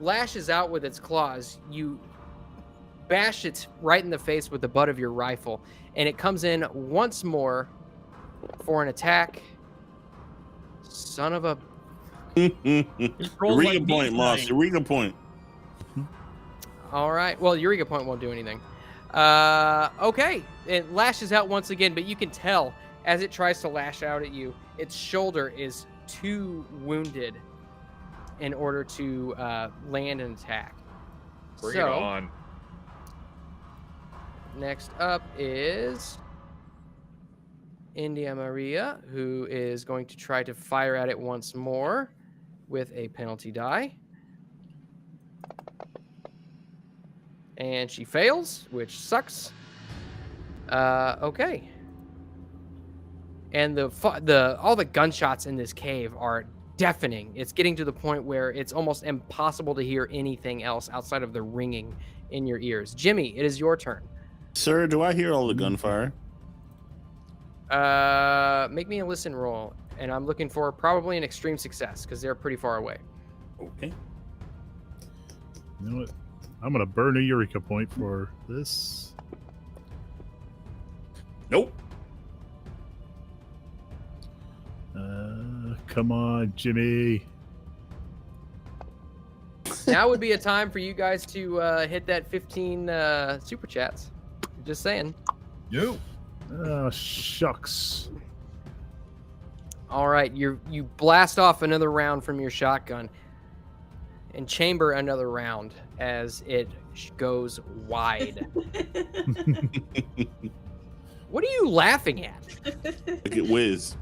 lashes out with its claws, you bash it right in the face with the butt of your rifle, and it comes in once more for an attack. Son of a... rolled like Eureka me point, Moss. tonight. Eureka point. All right. Well, Eureka point won't do anything. Okay. It lashes out once again, but you can tell as it tries to lash out at you, its shoulder is too wounded in order to land an attack. Bring it on. Next up is India Maria, who is going to try to fire at it once more with a penalty die. And she fails, which sucks. Okay. And all the gunshots in this cave are deafening. It's getting to the point where it's almost impossible to hear anything else outside of the ringing in your ears. Jimmy, it is your turn. Sir, do I hear all the gunfire? Make me a listen roll, and I'm looking for probably an extreme success because they're pretty far away. Okay. You know what? I'm gonna burn a Eureka point for this. Nope. Come on, Jimmy. Now would be a time for you guys to hit that 15 super chats. Just saying. You. Oh, shucks. All right, you blast off another round from your shotgun and chamber another round as it goes wide. What are you laughing at? Look at Wiz.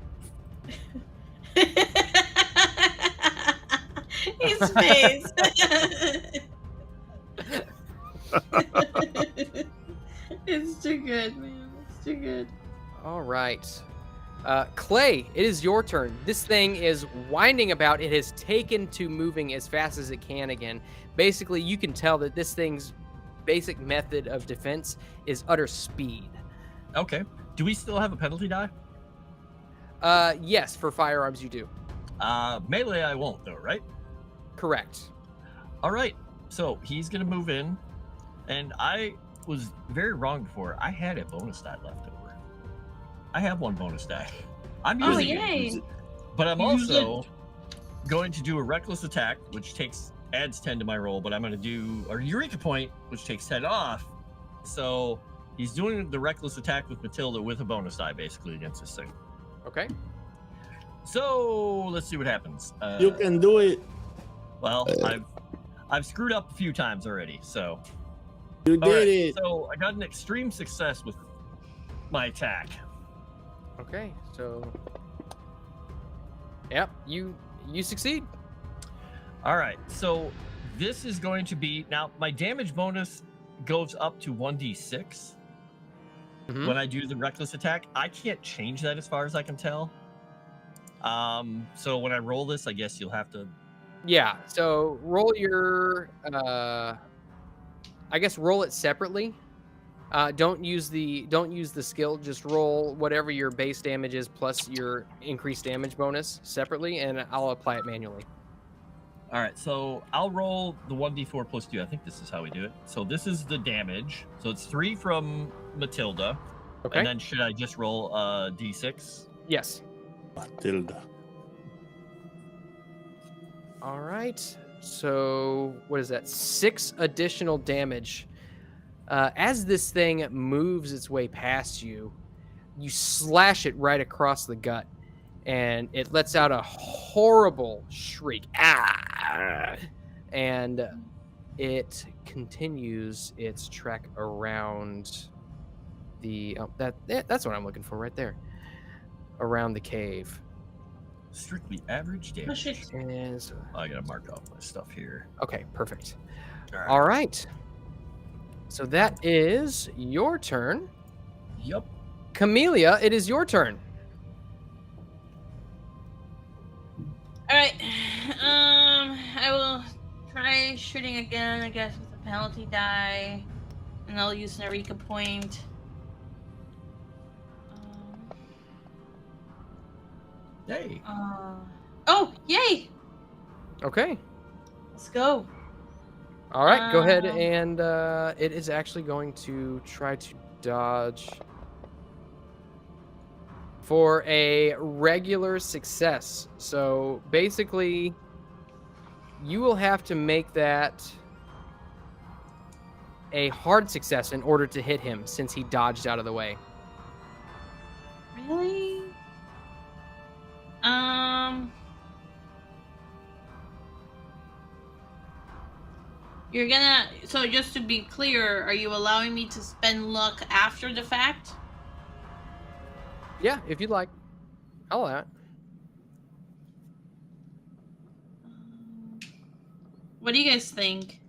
His face. It's too good, man. It's too good. All right. Clay, it is your turn. This thing is winding about. It has taken to moving as fast as it can again. Basically, you can tell that this thing's basic method of defense is utter speed. Okay. Do we still have a penalty die? Yes, for firearms you do. Melee I won't though, right? Correct. All right. So he's gonna move in, and I was very wrong before. I had a bonus die left over. I have one bonus die. I'm Oh, using yay. it, but I'm Use also going to do a reckless attack, which adds 10 to my roll. But I'm going to do a Eureka point, which takes 10 off. So he's doing the reckless attack with Matilda with a bonus die, basically against this thing. Okay. So let's see what happens. You can do it. Well, I've screwed up a few times already, so. You All did right, it. So I got an extreme success with my attack. Okay. So. Yep. You succeed. All right, so this is going to be now my damage bonus goes up to 1d6 when I do the reckless attack. I can't change that as far as I can tell. So when I roll this, I guess you'll have to. Yeah. So roll your. I guess roll it separately. Don't use the skill. Just roll whatever your base damage is plus your increased damage bonus separately, and I'll apply it manually. All right, so I'll roll the 1d4 plus 2. I think this is how we do it. So this is the damage. So it's 3 from Matilda. Okay. And then should I just roll d6? Yes. Matilda. All right. So what is that? 6 additional damage. As this thing moves its way past you, you slash it right across the gut, and it lets out a horrible shriek. Ah! And it continues its trek around the that's what I'm looking for right there. Around the cave. Strictly average Oh, damage. shit. And so, I gotta mark off my stuff here. okay, perfect. All right. All right. So that is your turn. Yep. Camellia, it is your turn. All right. I will try shooting again. I guess with a penalty die, and I'll use an Eureka point. Hey. Oh, yay! Okay. Let's go. All right, go ahead, Um, and it is actually going to try to dodge for a regular success. So basically, you will have to make that a hard success in order to hit him, since he dodged out of the way. Really? You're gonna. So just to be clear, are you allowing me to spend luck after the fact? Yeah, if you'd like. I'll allow it. What do you guys think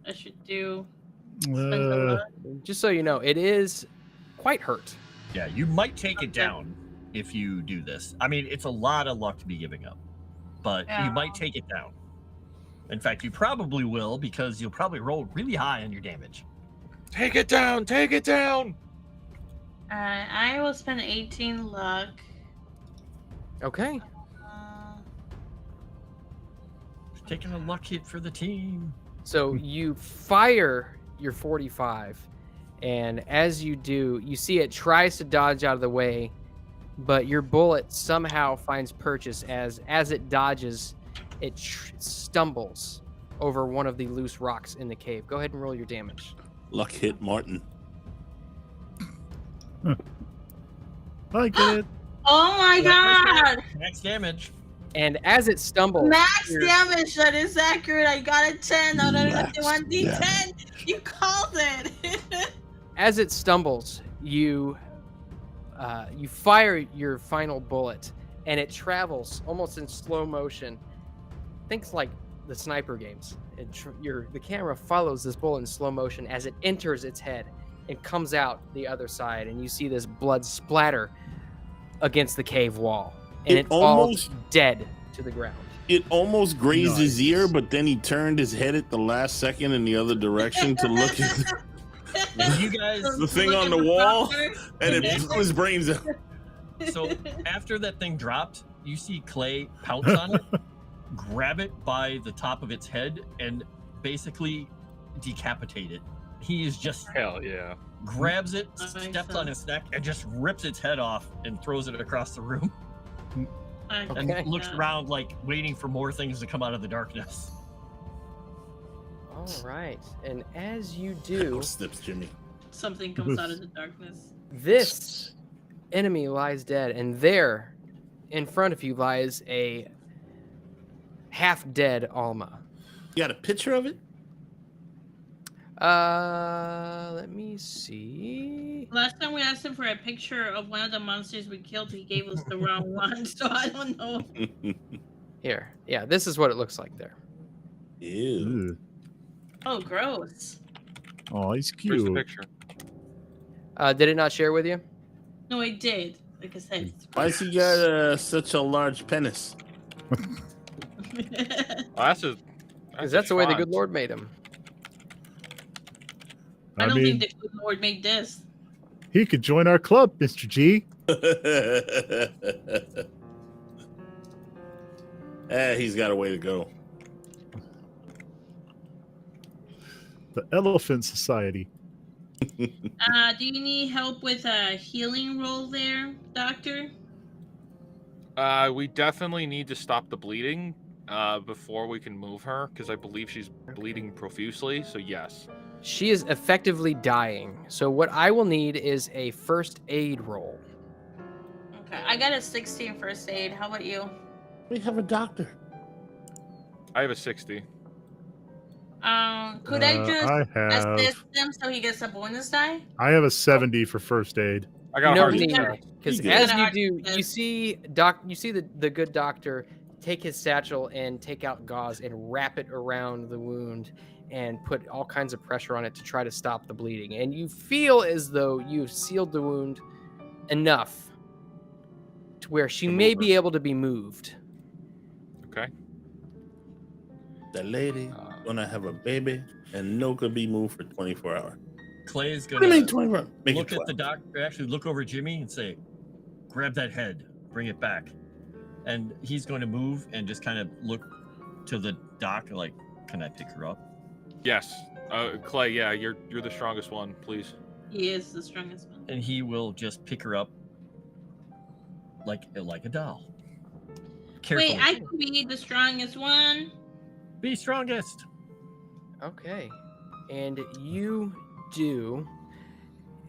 I should do? Spend the Uh, luck? Just so you know, it is quite hurt. Yeah, you might take it Okay. down if you do this. I mean, it's a lot of luck to be giving up, but Yeah. you might take it down. In fact, you probably will, because you'll probably roll really high on your damage. Take it down! Take it down! I will spend 18 luck. Okay. Taking a luck hit for the team. So you fire your 45, and as you do, you see it tries to dodge out of the way, but your bullet somehow finds purchase as it dodges. It stumbles over one of the loose rocks in the cave. Go ahead and roll your damage. Luck hit Martin. I get it. Oh my god! Max damage. And as it stumbles, Max your- damage, that is accurate. I got a 10 out of Max 1d10. You called it. as it stumbles, you fire your final bullet, and it travels almost in slow motion. Think like the sniper games. The camera follows this bullet in slow motion as it enters its head, and comes out the other side, and you see this blood splatter against the cave wall, and it falls dead to the ground. It almost grazed his Nice. ear, but then he turned his head at the last second in the other direction to look at You guys, the thing Look on at the wall, doctor. and it blew his brains out. so after that thing dropped, you see Clay pounce on it, grab it by the top of its head, and basically decapitate it. He is just Hell yeah. grabs it, That makes steps on sense. its neck, and just rips its head off and throws it across the room. And Okay. looks around like waiting for more things to come out of the darkness. All right, and as you do, Snips Jimmy. Something comes out of the darkness. this enemy lies dead, and there, in front of you, lies a half-dead Alma. You got a picture of it? Let me see. Last time we asked him for a picture of one of the monsters we killed, he gave us the wrong one, so I don't know. Here, yeah, this is what it looks like there. Ew. Ugh. Oh, gross. Oh, he's Where's the cute. picture? Did it not share with you? No, I did. Like I said. it's Why's he got such a large penis? Oh, that's a. Because that's the way the font. good Lord made him. I don't mean, think the good Lord made this. he could join our club, Mr. G. He's got a way to go. The Elephant Society. Do you need help with a healing roll there, Doctor? We definitely need to stop the bleeding before we can move her, because I believe she's bleeding profusely. So yes. She is effectively dying. So what I will need is a first aid roll. Okay, I got a 16 first aid. How about you? We have a doctor. I have a 60. Could I just I have assist him so he gets a bonus die? a 70 for first aid. I got a No hard need, Yeah. because You as good. you do, you see the good doctor take his satchel and take out gauze and wrap it around the wound and put all kinds of pressure on it to try to stop the bleeding. And you feel as though you've sealed the wound enough to where she To may move her. be able to be moved. Okay. The lady gonna have a baby and no could be moved for 24 hours. Clay is What do gonna you mean 24? Make look it at the 12. doctor, actually look over Jimmy and say, grab that head, bring it back. And he's going to move and just kind of look to the doc like, can I pick her up? Yes. Clay, yeah, you're the strongest one, please. He is the strongest one. And he will just pick her up like a doll. Carefully. Wait, I can be the strongest one. Be strongest. Okay. And you do.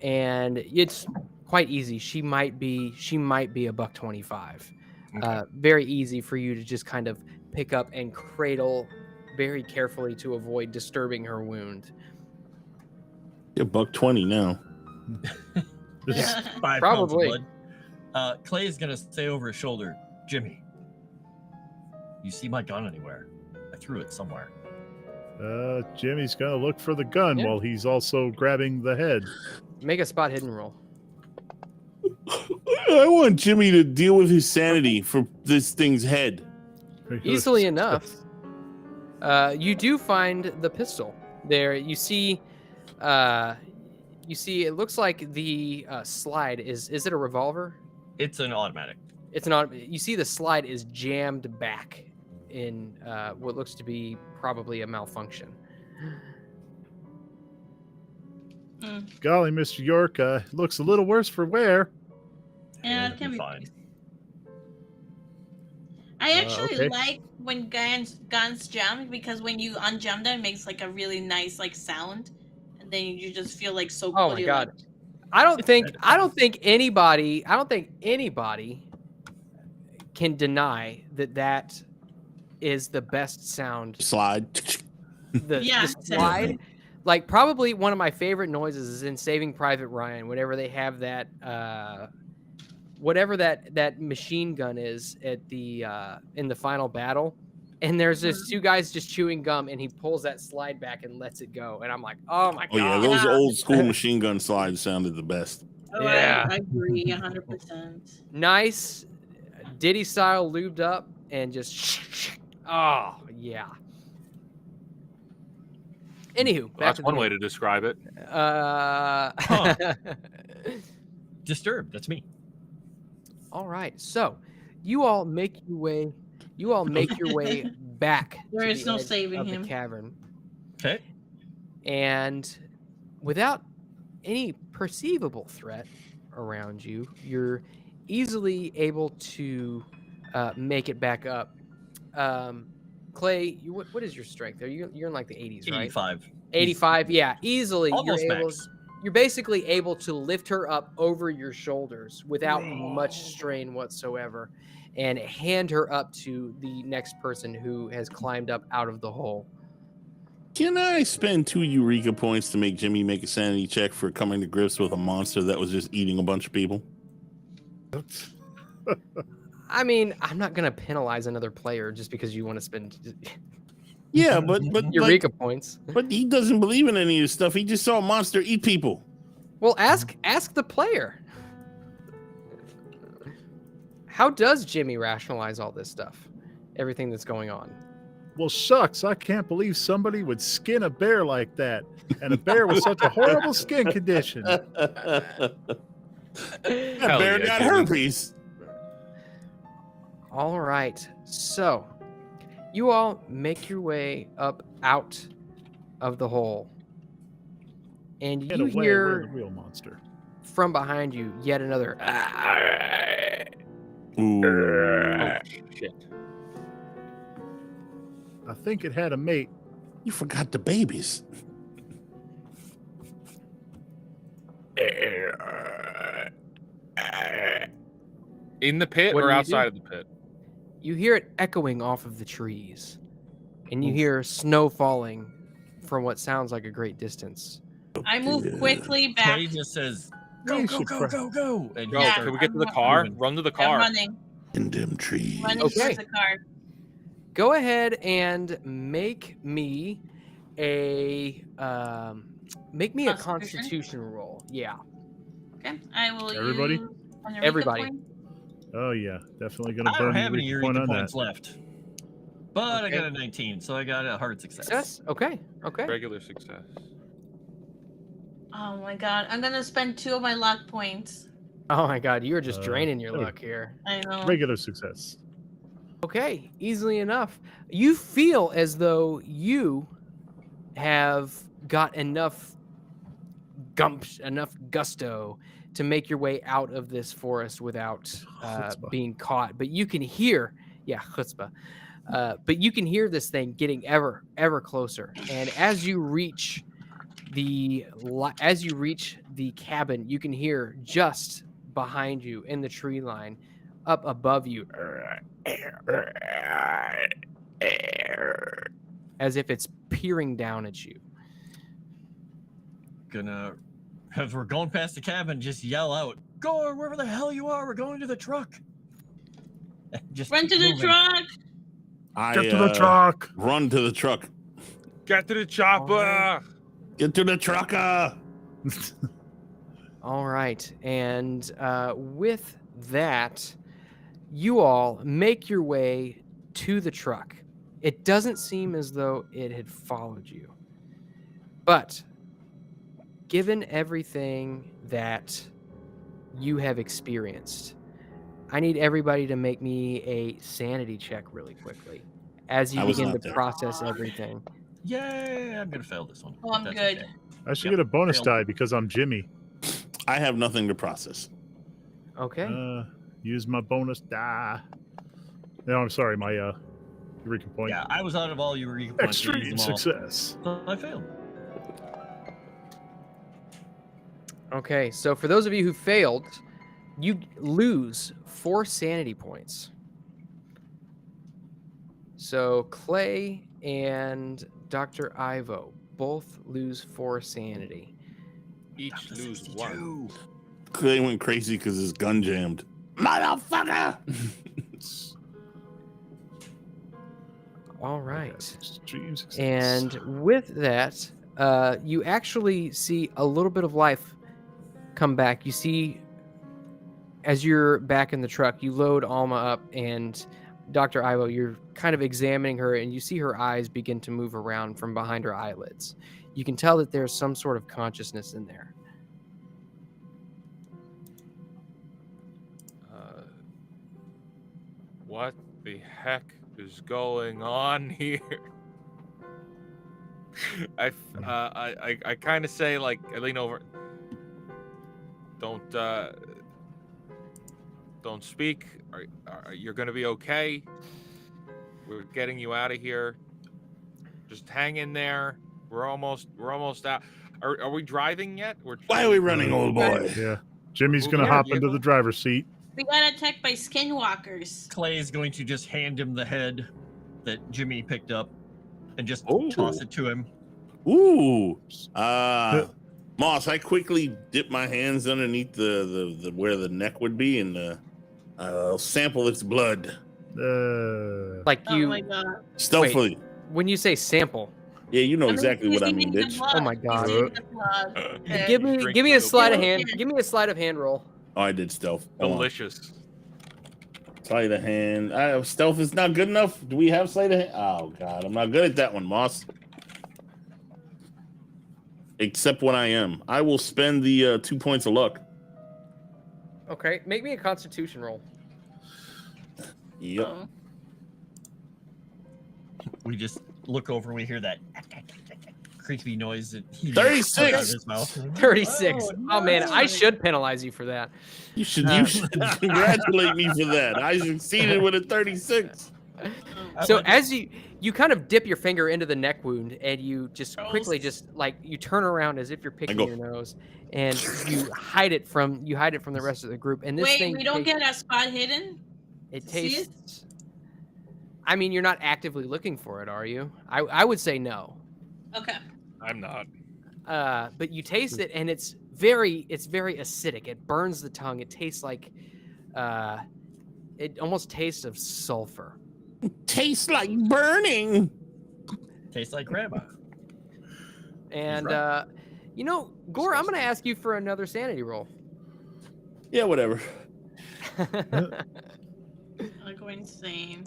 And it's quite easy. She might be a $125. Okay. Very easy for you to just kind of pick up and cradle very carefully to avoid disturbing her wound. You're $120 now. Yeah, 5 pounds of Probably. blood. Clay is gonna say over his shoulder, Jimmy, you see my gun anywhere? I threw it somewhere. Jimmy's gonna look for the gun Yeah. while he's also grabbing the head. Make a spot hidden roll. I want Jimmy to deal with his sanity for this thing's head. Easily enough. You do find the pistol there. You see it looks like the slide is it a revolver? It's an automatic. It's not. You see the slide is jammed back in what looks to be probably a malfunction. Golly, Mr. York, looks a little worse for wear. Yeah, It'll it can be fine. I actually okay. like when guns jam because when you unjam them, it makes like a really nice like sound, and then you just feel like so. Oh cool. my You're god. like, I don't think anybody can deny that is the best sound. Slide. Yeah, The slide. Like probably one of my favorite noises is in Saving Private Ryan, whenever they have that whatever that machine gun is at the in the final battle, and there's this two guys just chewing gum, and he pulls that slide back and lets it go, and I'm like, oh my Oh yeah, god. those old school machine gun slides sounded the best. Oh, Yeah. I agree 100%. Nice Diddy style, lubed up, and just oh yeah. Anywho, Well, back that's to one the way to describe it. Disturbed. That's me. All right, so you all make your way back. There to is the no edge saving of him. the cavern, Okay. and without any perceivable threat around you, you're easily able to make it back up. Clay, what is your strength? You're in like the 80s, right? 85. 85, yeah, easily. Almost you're able, max. you're basically able to lift her up over your shoulders without much strain whatsoever, and hand her up to the next person who has climbed up out of the hole. Can I spend 2 Eureka points to make Jimmy make a sanity check for coming to grips with a monster that was just eating a bunch of people? I mean, I'm not gonna penalize another player just because you want to spend Yeah, but Eureka points. But he doesn't believe in any of this stuff. He just saw a monster eat people. Well, ask the player. How does Jimmy rationalize all this stuff? Everything that's going on. Well, shucks, I can't believe somebody would skin a bear like that. And a bear with such a horrible skin condition. That Hell bear yeah, got Jimmy. herpes. All right. So, you all make your way up out of the hole. And In you a way, we're hear the real monster. from behind you yet another Ooh. Oh, shit. I think it had a mate. You forgot the babies. In the pit What or do you outside do? of the pit? You hear it echoing off of the trees. And you hear snow falling from what sounds like a great distance. I move quickly back. Clay just says, go, You go, should go, try- go, go. And Go, he Yeah. can we starts get to the I'm car? moving. Run to the I'm car. running. In them trees. Running Okay. towards the car. Go ahead and make me a Constitution? constitution roll. Yeah. Okay. I will Everybody? use an Eureka Everybody. point. Oh, yeah. Definitely going to I burn don't have any Eureka point Eureka on points that. left. But I Okay. got a 19, so I got a hard success. Success? Okay. Okay. Regular success. Oh my god. I'm gonna spend 2 of my luck points. Oh my god, you're just Uh, draining your there we luck here. I know. Regular success. Okay, easily enough. You feel as though you have got enough gumph, enough gusto to make your way out of this forest without Chutzpah. being caught. But you can hear, chutzpah. But you can hear this thing getting ever closer. And as you reach the cabin, you can hear just behind you in the tree line, up above you, as if it's peering down at you. Gonna, as we're going past the cabin, just yell out, go wherever the hell you are. We're going to the truck. Just Run keep to the moving. truck. Get to the truck. Run to the truck. Get to the chopper. Get to the trucker. All right. And with that, you all make your way to the truck. It doesn't seem as though it had followed you. But given everything that you have experienced, I need everybody to make me a sanity check really quickly as you I was begin to not there. process everything. Yay, I'm gonna fail this one. Oh, but I'm that's good. okay. I should Yep. get a bonus Failed. die because I'm Jimmy. I have nothing to process. Okay. Use my bonus die. No, I'm sorry. My Eureka point. Yeah, I was out of all Eureka points. I used Extreme them all. success. So I failed. Okay, so for those of you who failed, you lose 4 sanity points. So Clay and Dr. Ivo both lose 4 sanity. Each lose 1. Clay went crazy because his gun jammed. Motherfucker! All right. Extreme success. And with that, you actually see a little bit of life come back. You see, as you're back in the truck, you load Alma up, and Dr. Ivo, you're kind of examining her, and you see her eyes begin to move around from behind her eyelids. You can tell that there's some sort of consciousness in there. What the heck is going on here? I kind of say, like, I lean over. Don't speak. You're gonna be okay. We're getting you out of here. Just hang in there. We're almost out. Are we driving yet? Why are we running, old boy? Yeah. Jimmy's going to Moving hop our into the driver's seat. We got attacked by skinwalkers. Clay is going to just hand him the head that Jimmy picked up and just toss it to him. Ooh. Moss, I quickly dip my hands underneath the where the neck would be and sample its blood. Like Oh you, my god. Stealthily. when you say sample, Yeah, you know exactly what I mean, bitch. oh my god, Okay. give me Drink a sleight of milk. hand. Give me a sleight of hand roll. Oh, I did stealth. Hold on. Delicious. Sleight of hand. Stealth is not good enough. Do we have sleight of hand? Oh god, I'm not good at that one, Moss. Except when I am. I will spend the 2 points of luck. Okay, make me a Constitution roll. Yep. Oh. We just look over and we hear that creepy noise that he 36. out of his mouth. 36. Oh man, I no. should penalize you for that. You should congratulate me for that. I succeeded with a 36. So as you kind of dip your finger into the neck wound, and you just quickly just like you turn around as if you're picking go. your nose, and you hide it from the rest of the group. And this Wait, thing we don't tastes- get a spot hidden? it see it? tastes. I mean, you're not actively looking for it, are you? I would say no. Okay. I'm not. But you taste it, and it's very acidic. It burns the tongue. It tastes like, it almost tastes of sulfur. Tastes like burning. Tastes like grandma. And right. Gore, I'm going to ask you for another sanity roll. Yeah, whatever. I'm going insane.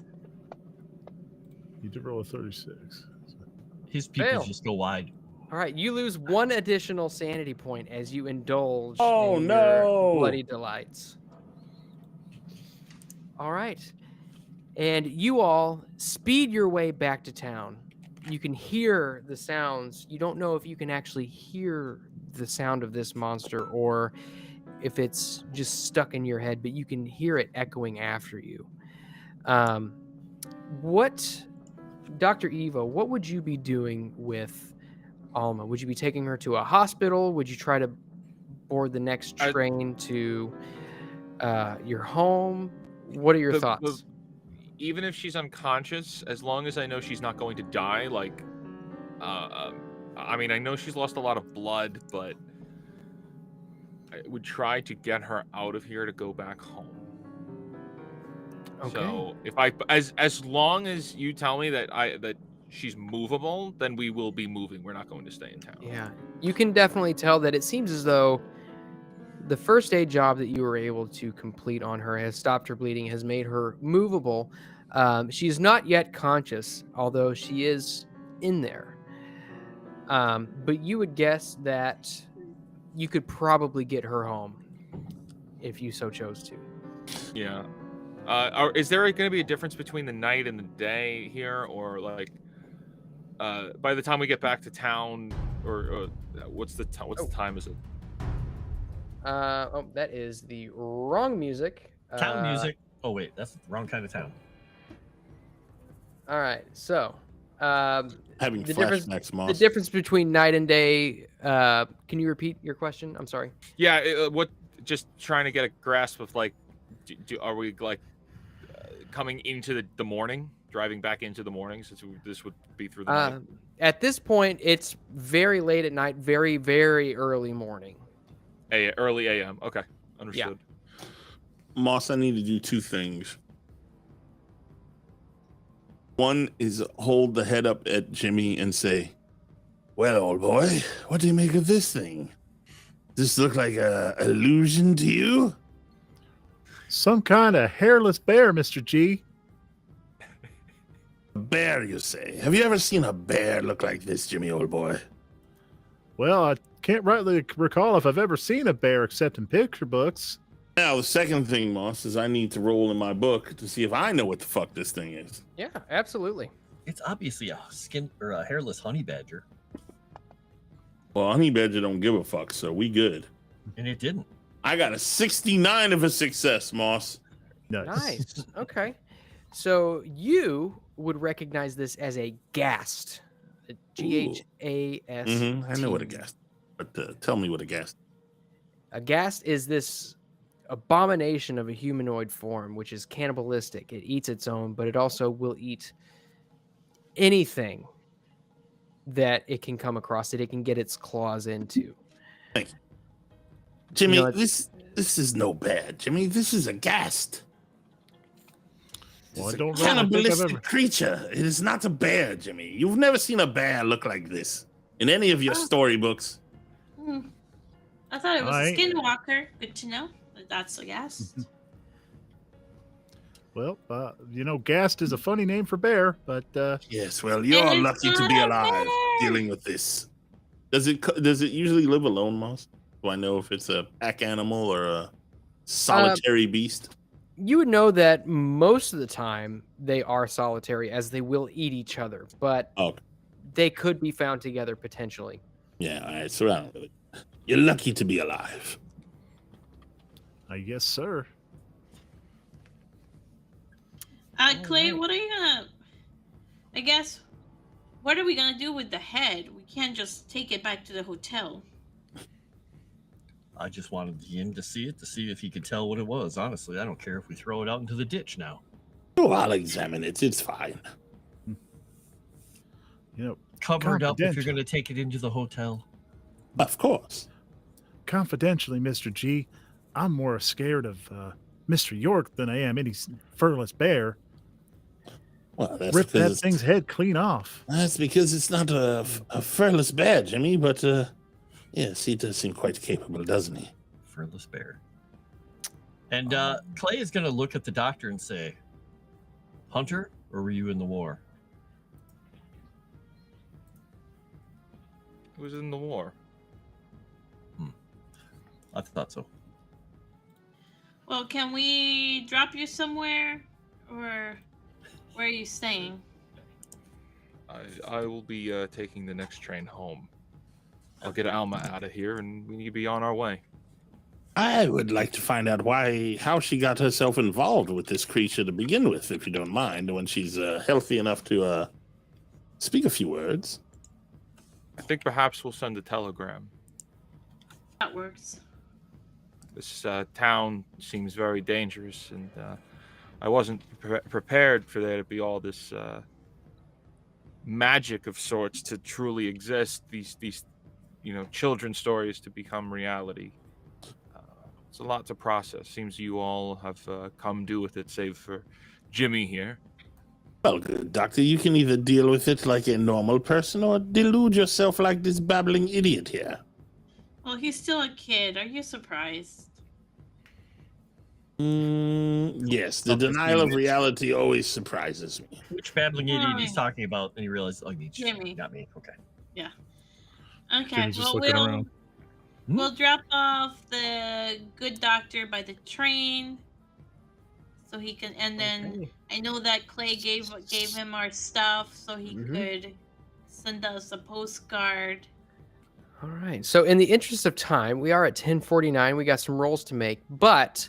You did roll a 36. His pupils Fail. just go wide. All right, you lose one additional sanity point as you indulge Oh, in no. your bloody delights. All right. And you all speed your way back to town. You can hear the sounds. You don't know if you can actually hear the sound of this monster or if it's just stuck in your head, but you can hear it echoing after you. Dr. Eva, what would you be doing with Alma? Would you be taking her to a hospital? Would you try to board the next train to your home? What are your thoughts? Even if she's unconscious, as long as I know she's not going to die, like, I mean, I know she's lost a lot of blood, but I would try to get her out of here to go back home. Okay. So if as long as you tell me that she's movable, then we will be moving. We're not going to stay in town. Yeah, you can definitely tell that it seems as though the first aid job that you were able to complete on her has stopped her bleeding, has made her movable. She is not yet conscious, although she is in there. But you would guess that you could probably get her home if you so chose to. Yeah. Is there going to be a difference between the night and the day here, or like by the time we get back to town, or what's the time? Is it? That is the wrong music. Town music. Oh wait, that's the wrong kind of town. All right, so Having the flashbacks, Moss. the difference between night and day. Can you repeat your question? I'm sorry. Yeah. Just trying to get a grasp of like, are we like coming into the morning, driving back into the morning, since this would be through the night? At this point, it's very late at night, very, very early morning. Early AM. Okay, understood. Moss, I need to do two things. One is hold the head up at Jimmy and say, "Well, old boy, what do you make of this thing? Does this look like a illusion to you?" Some kind of hairless bear, Mr. G. A bear, you say? Have you ever seen a bear look like this, Jimmy, old boy? Well, I can't rightly recall if I've ever seen a bear except in picture books. Now, the second thing, Moss, is I need to roll in my book to see if I know what the fuck this thing is. Yeah, absolutely. It's obviously a skin or a hairless honey badger, Well, honey badger don't give a fuck, so we good. and it didn't. I got a 69 of a success, Moss. Nice. Okay. So you would recognize this as a ghast. Ghast. I know what a ghast. But tell me what a ghast. A ghast is this abomination of a humanoid form, which is cannibalistic. It eats its own, but it also will eat anything that it can come across, that it can get its claws into. Thank you. Jimmy, You know, this is no bear, Jimmy. This is a ghast. Well, I It's a don't know. I think I've cannibalistic ever- creature. It is not a bear, Jimmy. You've never seen a bear look like this in any of your storybooks. I thought it was I a ain't- skinwalker. Good to know. But that's a guess. Well, Ghast is a funny name for bear, but Yes, well, you're It's lucky to not be a alive bear. dealing with this. Does it usually live alone, Moss? Do I know if it's a pack animal or a solitary beast? You would know that most of the time they are solitary, as they will eat each other, but Oh, they could be found together potentially. yeah, all right, so I don't really. You're lucky to be alive. I guess, sir. Clay, what are you gonna? I guess. What are we gonna do with the head? We can't just take it back to the hotel. I just wanted him to see it, to see if he could tell what it was. Honestly, I don't care if we throw it out into the ditch now. Oh, I'll examine it. It's fine. Cover it up if you're Confidential. going to take it into the hotel. Of course. Confidentially, Mr. G, I'm more scared of Mr. York than I am any furless bear. Well, that's Rip that because thing's head clean off. that's because it's not a furless bear, Jimmy. But yes, he does seem quite capable, doesn't he? Furless bear. And Clay is going to look at the doctor and say, "Hunter, or were you in the war?" Who was in the war? I thought so. Well, can we drop you somewhere, or where are you staying? I will be taking the next train home. I'll get Alma out of here, and we need to be on our way. I would like to find out how she got herself involved with this creature to begin with, if you don't mind, when she's healthy enough to speak a few words. I think perhaps we'll send a telegram. That works. This town seems very dangerous, and I wasn't prepared for there to be all this magic of sorts to truly exist. These children's stories to become reality. It's a lot to process. Seems you all have come due with it, save for Jimmy here. Well, good doctor, you can either deal with it like a normal person or delude yourself like this babbling idiot here. Well, he's still a kid. Are you surprised? Yes, the Something's denial of being reality always surprises me. Which babbling idiot he's Fine. talking about? And he realized, oh, he's Jimmy. not me. Okay. Okay. Jimmy's just Well, looking around. we'll drop off the good doctor by the train, so he can. And then I know that Clay gave him our stuff, so he could send us a postcard. All right. So in the interest of time, we are at 10:49. We got some rolls to make, but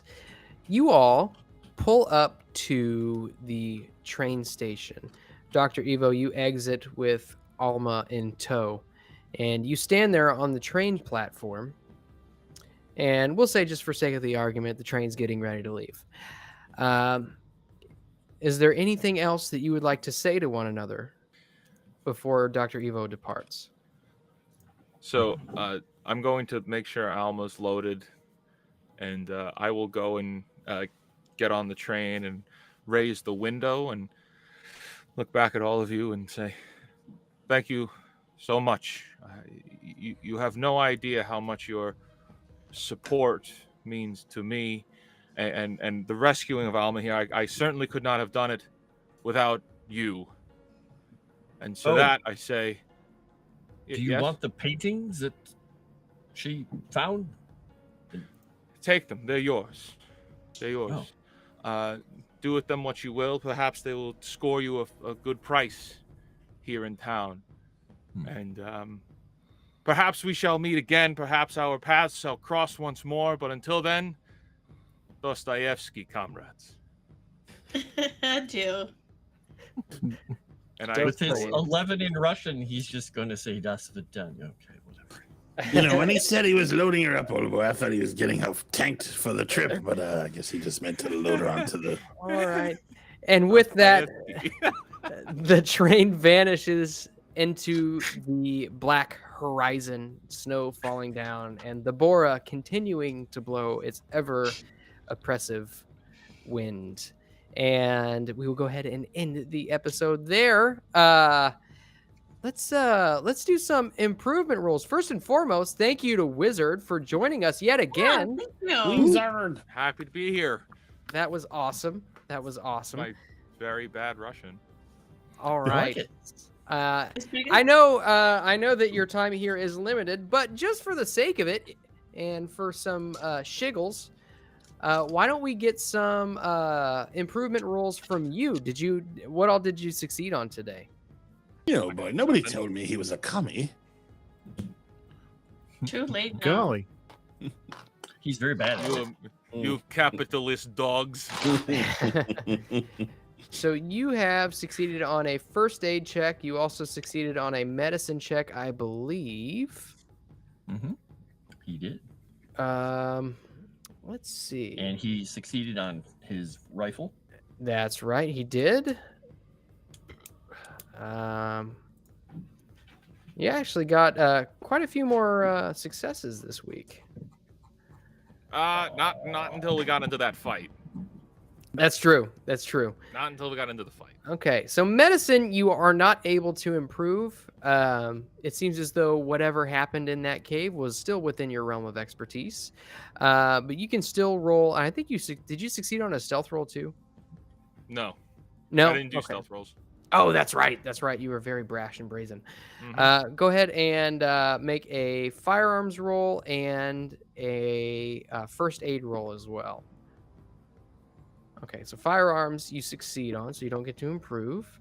you all pull up to the train station. Dr. Evo, you exit with Alma in tow, and you stand there on the train platform. And we'll say, just for sake of the argument, the train's getting ready to leave. Is there anything else that you would like to say to one another before Dr. Evo departs? So I'm going to make sure Alma's loaded, and I will go and get on the train and raise the window and look back at all of you and say, thank you so much. You have no idea how much your support means to me and the rescuing of Alma here. I certainly could not have done it without you. And so that I say, do you want the paintings that she found? Take them. They're yours. They're yours. Do with them what you will. Perhaps they will score you a good price here in town. And perhaps we shall meet again. Perhaps our paths shall cross once more. But until then, Dostoevsky, comrades. Do. And with his 11 in Russian, he's just going to say "Das vidanya." Okay, whatever. You know, when he said he was loading her up, Oliver, I thought he was getting her tanked for the trip, but I guess he just meant to load her onto the. All right. And with that, the train vanishes into the black horizon, snow falling down, and the Bora continuing to blow its ever oppressive wind. And we will go ahead and end the episode there. Let's do some improvement rolls. First and foremost, thank you to Wizard for joining us yet again. Yeah, thank you. Wizard. Happy to be here. That was awesome. My very bad Russian. All right. Like I know that your time here is limited, but just for the sake of it and for some shiggles, why don't we get some improvement rolls from you? What all did you succeed on today? You know, boy, nobody told me he was a commie. Too late now. Golly. He's very bad at it. You capitalist dogs. So you have succeeded on a first aid check. You also succeeded on a medicine check, I believe. Mm-hmm. He did. Let's see. And he succeeded on his rifle. That's right, he did. You actually got quite a few more successes this week. Not until we got into that fight. That's true. Not until we got into the fight. Okay, so medicine you are not able to improve. It seems as though whatever happened in that cave was still within your realm of expertise. But you can still roll. I think did you succeed on a stealth roll too? No. No. I didn't do Okay. stealth rolls. Oh, that's right. You were very brash and brazen. Mhm. Go ahead and make a firearms roll and a first aid roll as well. Okay, so firearms you succeed on, so you don't get to improve.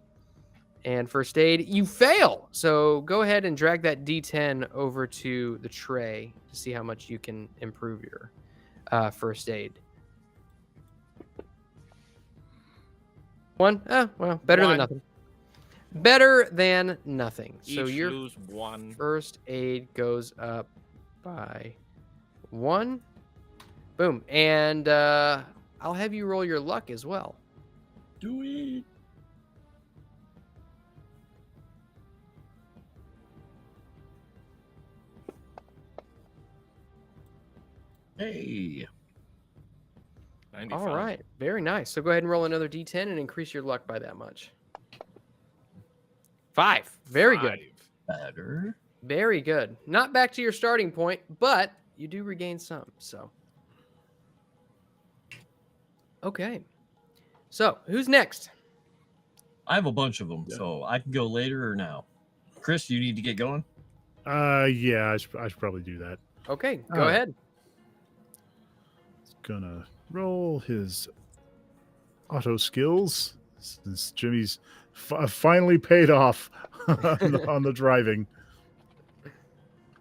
And first aid, you fail. So go ahead and drag that D10 over to the tray to see how much you can improve your first aid. 1? Oh, well, better than 1. nothing. Better than nothing. So Each your lose 1. first aid goes up by 1. Boom. And I'll have you roll your luck as well. Do it. Hey. 95. All right. Very nice. So go ahead and roll another D10 and increase your luck by that much. 5. Very good. 5. Better. Very good. Not back to your starting point, but you do regain some. So. Okay. So who's next? I have a bunch of them, so I can go later or now. Chris, you need to get going? Yeah, I should probably do that. Okay, All go right. ahead. He's gonna roll his auto skills since Jimmy's finally paid off on the driving.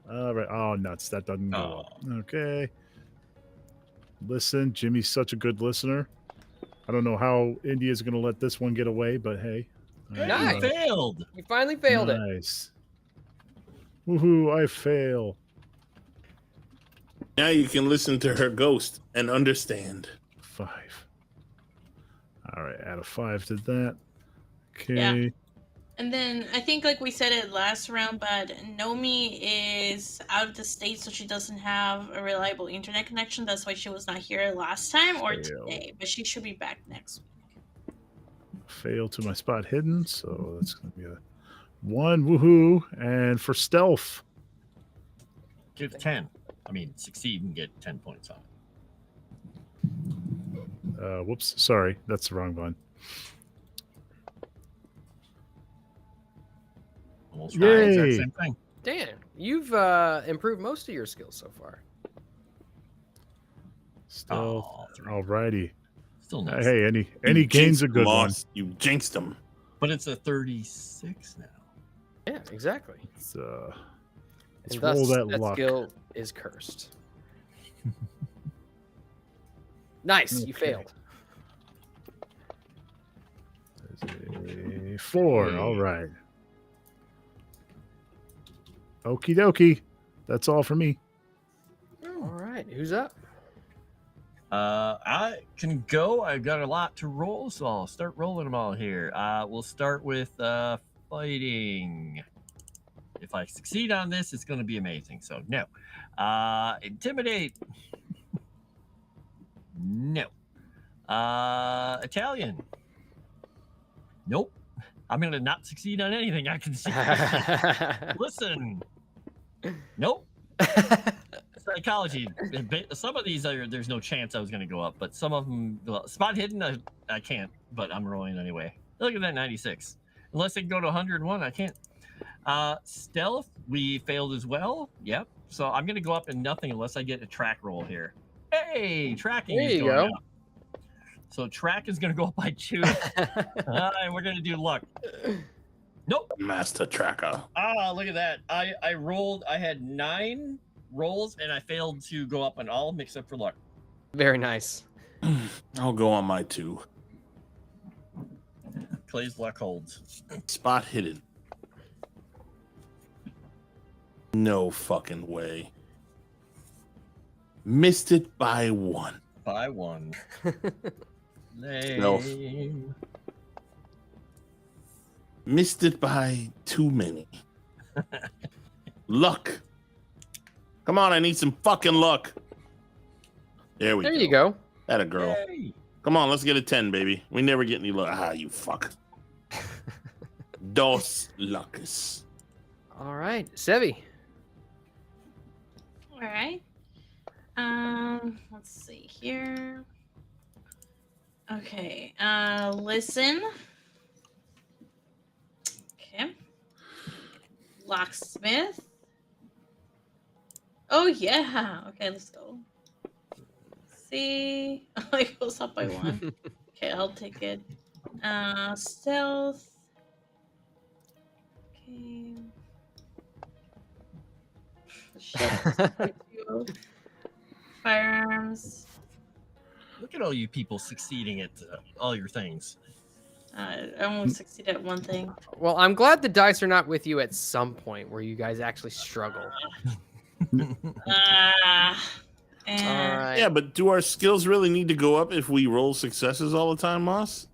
All right. Oh, nuts. That doesn't go up. Okay. Listen, Jimmy's such a good listener. I don't know how India's going to let this one get away, but hey. Nice. You failed. You finally failed it. Nice. Woohoo, I fail. Now you can listen to her ghost and understand. 5. All right, add a 5 to that. Okay. Yeah. And then I think, like we said it last round, but Nomi is out of the state, so she doesn't have a reliable internet connection. That's why she was not here last time or Fail. today. But she should be back next week. fail to my spot hidden, so that's going to be a 1. Woohoo! And for stealth, Get 10. I mean, succeed and get 10 points on it. whoops, sorry, that's the wrong one. Almost right. Exact Yay! same thing. Dan, you've improved most of your skills so far. Stealth. Oh, 3. Alrighty. Still nice. Hey, any You gain's a jinxed good them, one. Moss. You jinxed them. But it's a 36 now. Yeah, exactly. Let's And roll thus, that luck. skill is cursed. Nice, you Okay. failed. There's a 4. All right. Okie dokie. That's all for me. All right, who's up? I can go. I've got a lot to roll, so I'll start rolling them all here. We'll start with fighting. If I succeed on this, it's going to be amazing. So no. Intimidate. No. Italian. Nope. I'm going to not succeed on anything I can see. Listen. Nope. Psychology. Some of these there's no chance I was going to go up, but some of them, well, spot hidden, I can't, but I'm rolling anyway. Look at that 96. Unless I can go to 101, I can't. Stealth, we failed as well. Yep. So I'm going to go up in nothing unless I get a track roll here. Hey, tracking There is you going go. up. So track is going to go up by 2. And we're going to do luck. Nope. Master Tracker. Ah, look at that. I rolled. I had 9 rolls and I failed to go up on all except for luck. Very nice. I'll go on my 2. Clay's luck holds. Spot hidden. No fucking way. Missed it by 1. By 1. Stealth. Lame. Missed it by too many. Luck. Come on, I need some fucking luck. There we go. There you go. That a girl. Yay. Come on, let's get a 10, baby. We never get any luck. Ah, you fuck. Dos Lucas. All right, Sevvy. All right. Let's see here. Okay. Listen. Okay. Locksmith. Oh yeah. Okay, let's go. See. Oh, it goes up by 1. Okay, I'll take it. Stealth. Okay. Shit. Firearms. Look at all you people succeeding at all your things. I only succeeded at one thing. Well, I'm glad the dice are not with you at some point where you guys actually struggle. And All right. Yeah, but do our skills really need to go up if we roll successes all the time, Moss?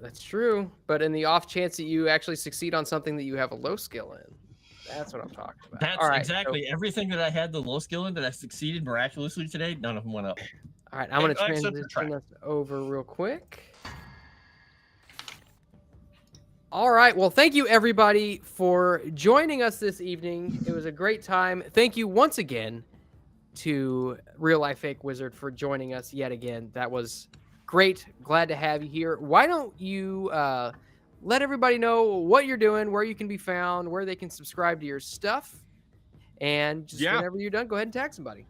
That's true. But in the off chance that you actually succeed on something that you have a low skill in, that's what I'm talking about. That's All right, exactly everything that I had the low skill in that I succeeded miraculously today. None of them went up. All right, I'm going to Except for transition track. this over real quick. All right. Well, thank you, everybody, for joining us this evening. It was a great time. Thank you once again to Real Life Fake Wizard for joining us yet again. That was great. Glad to have you here. Why don't you let everybody know what you're doing, where you can be found, where they can subscribe to your stuff, and just whenever you're done, go ahead and tag somebody.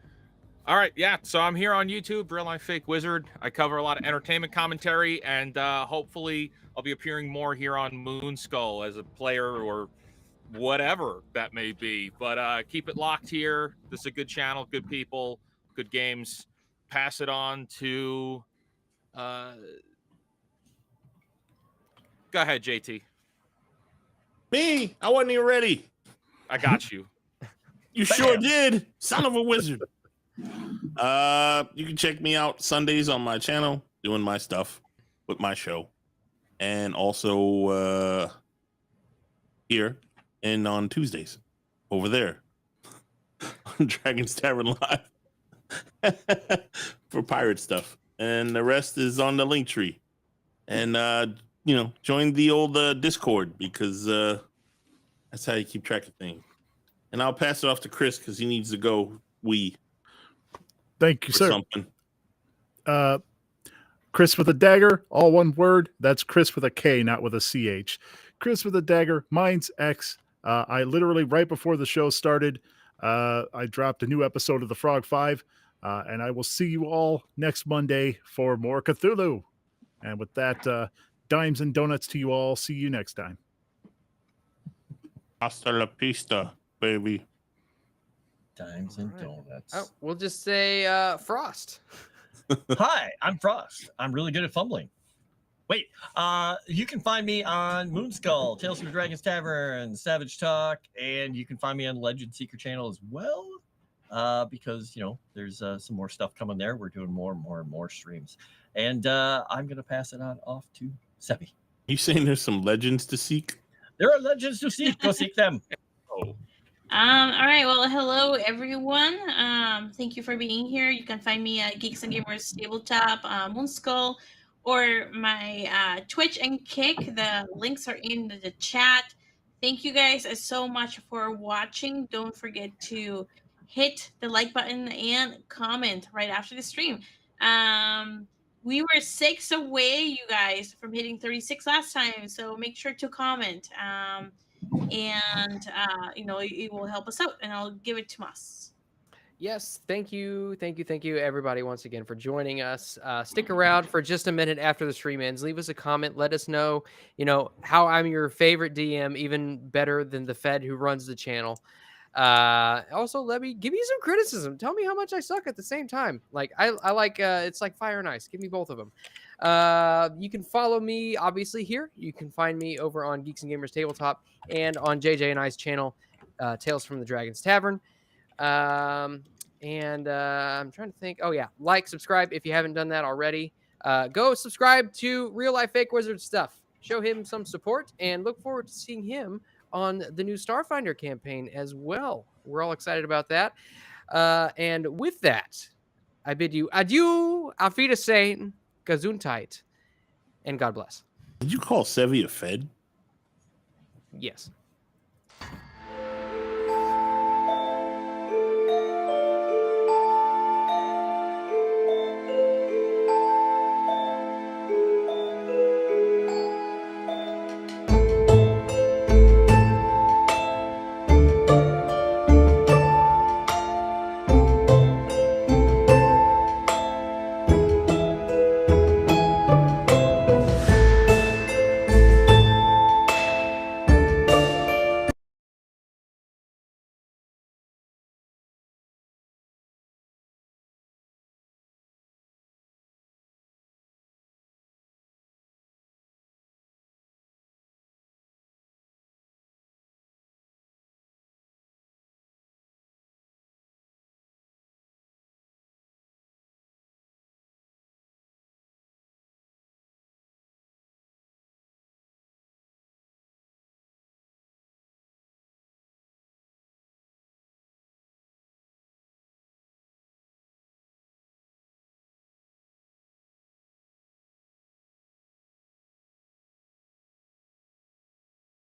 All right, yeah. So I'm here on YouTube, Real Life Fake Wizard. I cover a lot of entertainment commentary, and hopefully I'll be appearing more here on Moonskull as a player or whatever that may be. But keep it locked here. This is a good channel, good people, good games. Pass it on to. Go ahead, JT. Me? I wasn't even ready. I got you. You sure did, son of a wizard. You can check me out Sundays on my channel doing my stuff with my show, and also here and on Tuesdays over there on Dragon's Tavern Live for pirate stuff, and the rest is on the link tree. And join the old Discord, because that's how you keep track of things. And I'll pass it off to Chris because he needs to go Thank you, for sir. something. Chris with a dagger, all one word. That's Chris with a K, not with a CH. Chris with a dagger. Mine's X. I literally, right before the show started, I dropped a new episode of The Frog 5, and I will see you all next Monday for more Cthulhu. And with that, dimes and donuts to you all. See you next time. Hasta la pista, baby. Dimes and donuts. Oh, we'll just say Frost. Hi, I'm Frost. I'm really good at fumbling. Wait, you can find me on Moonskull, Tales from the Dragon's Tavern, Savage Talk, and you can find me on Legend Seeker channel as well. Because there's some more stuff coming there. We're doing more and more streams, and I'm gonna pass it off to Sevvy. You saying there's some legends to seek? There are legends to seek. Go seek them. Oh. All right. Well, hello everyone. Thank you for being here. You can find me at Geeks and Gamers Tabletop, Moonskull, or my Twitch and Kick. The links are in the chat. Thank you guys so much for watching. Don't forget to hit the like button and comment right after the stream. We were 6 away, you guys, from hitting 36 last time, so make sure to comment. And it will help us out, and I'll give it to us. Yes, thank you, everybody, once again for joining us. Stick around for just a minute after the stream ends. Leave us a comment. Let us know, how I'm your favorite DM, even better than the Fed who runs the channel. Also, give me some criticism. Tell me how much I suck at the same time. Like I like it's like fire and ice. Give me both of them. You can follow me obviously here. You can find me over on Geeks and Gamers Tabletop and on JJ and I's channel, Tales from the Dragon's Tavern. I'm trying to think. Oh yeah, subscribe if you haven't done that already. Go subscribe to Real Life Fake Wizard Stuff. Show him some support and look forward to seeing him on the new Starfinder campaign as well. We're all excited about that. And with that, I bid you adieu, auf Wiedersehen, Gesundheit, and God bless. Did you call Sevvy a Fed? Yes.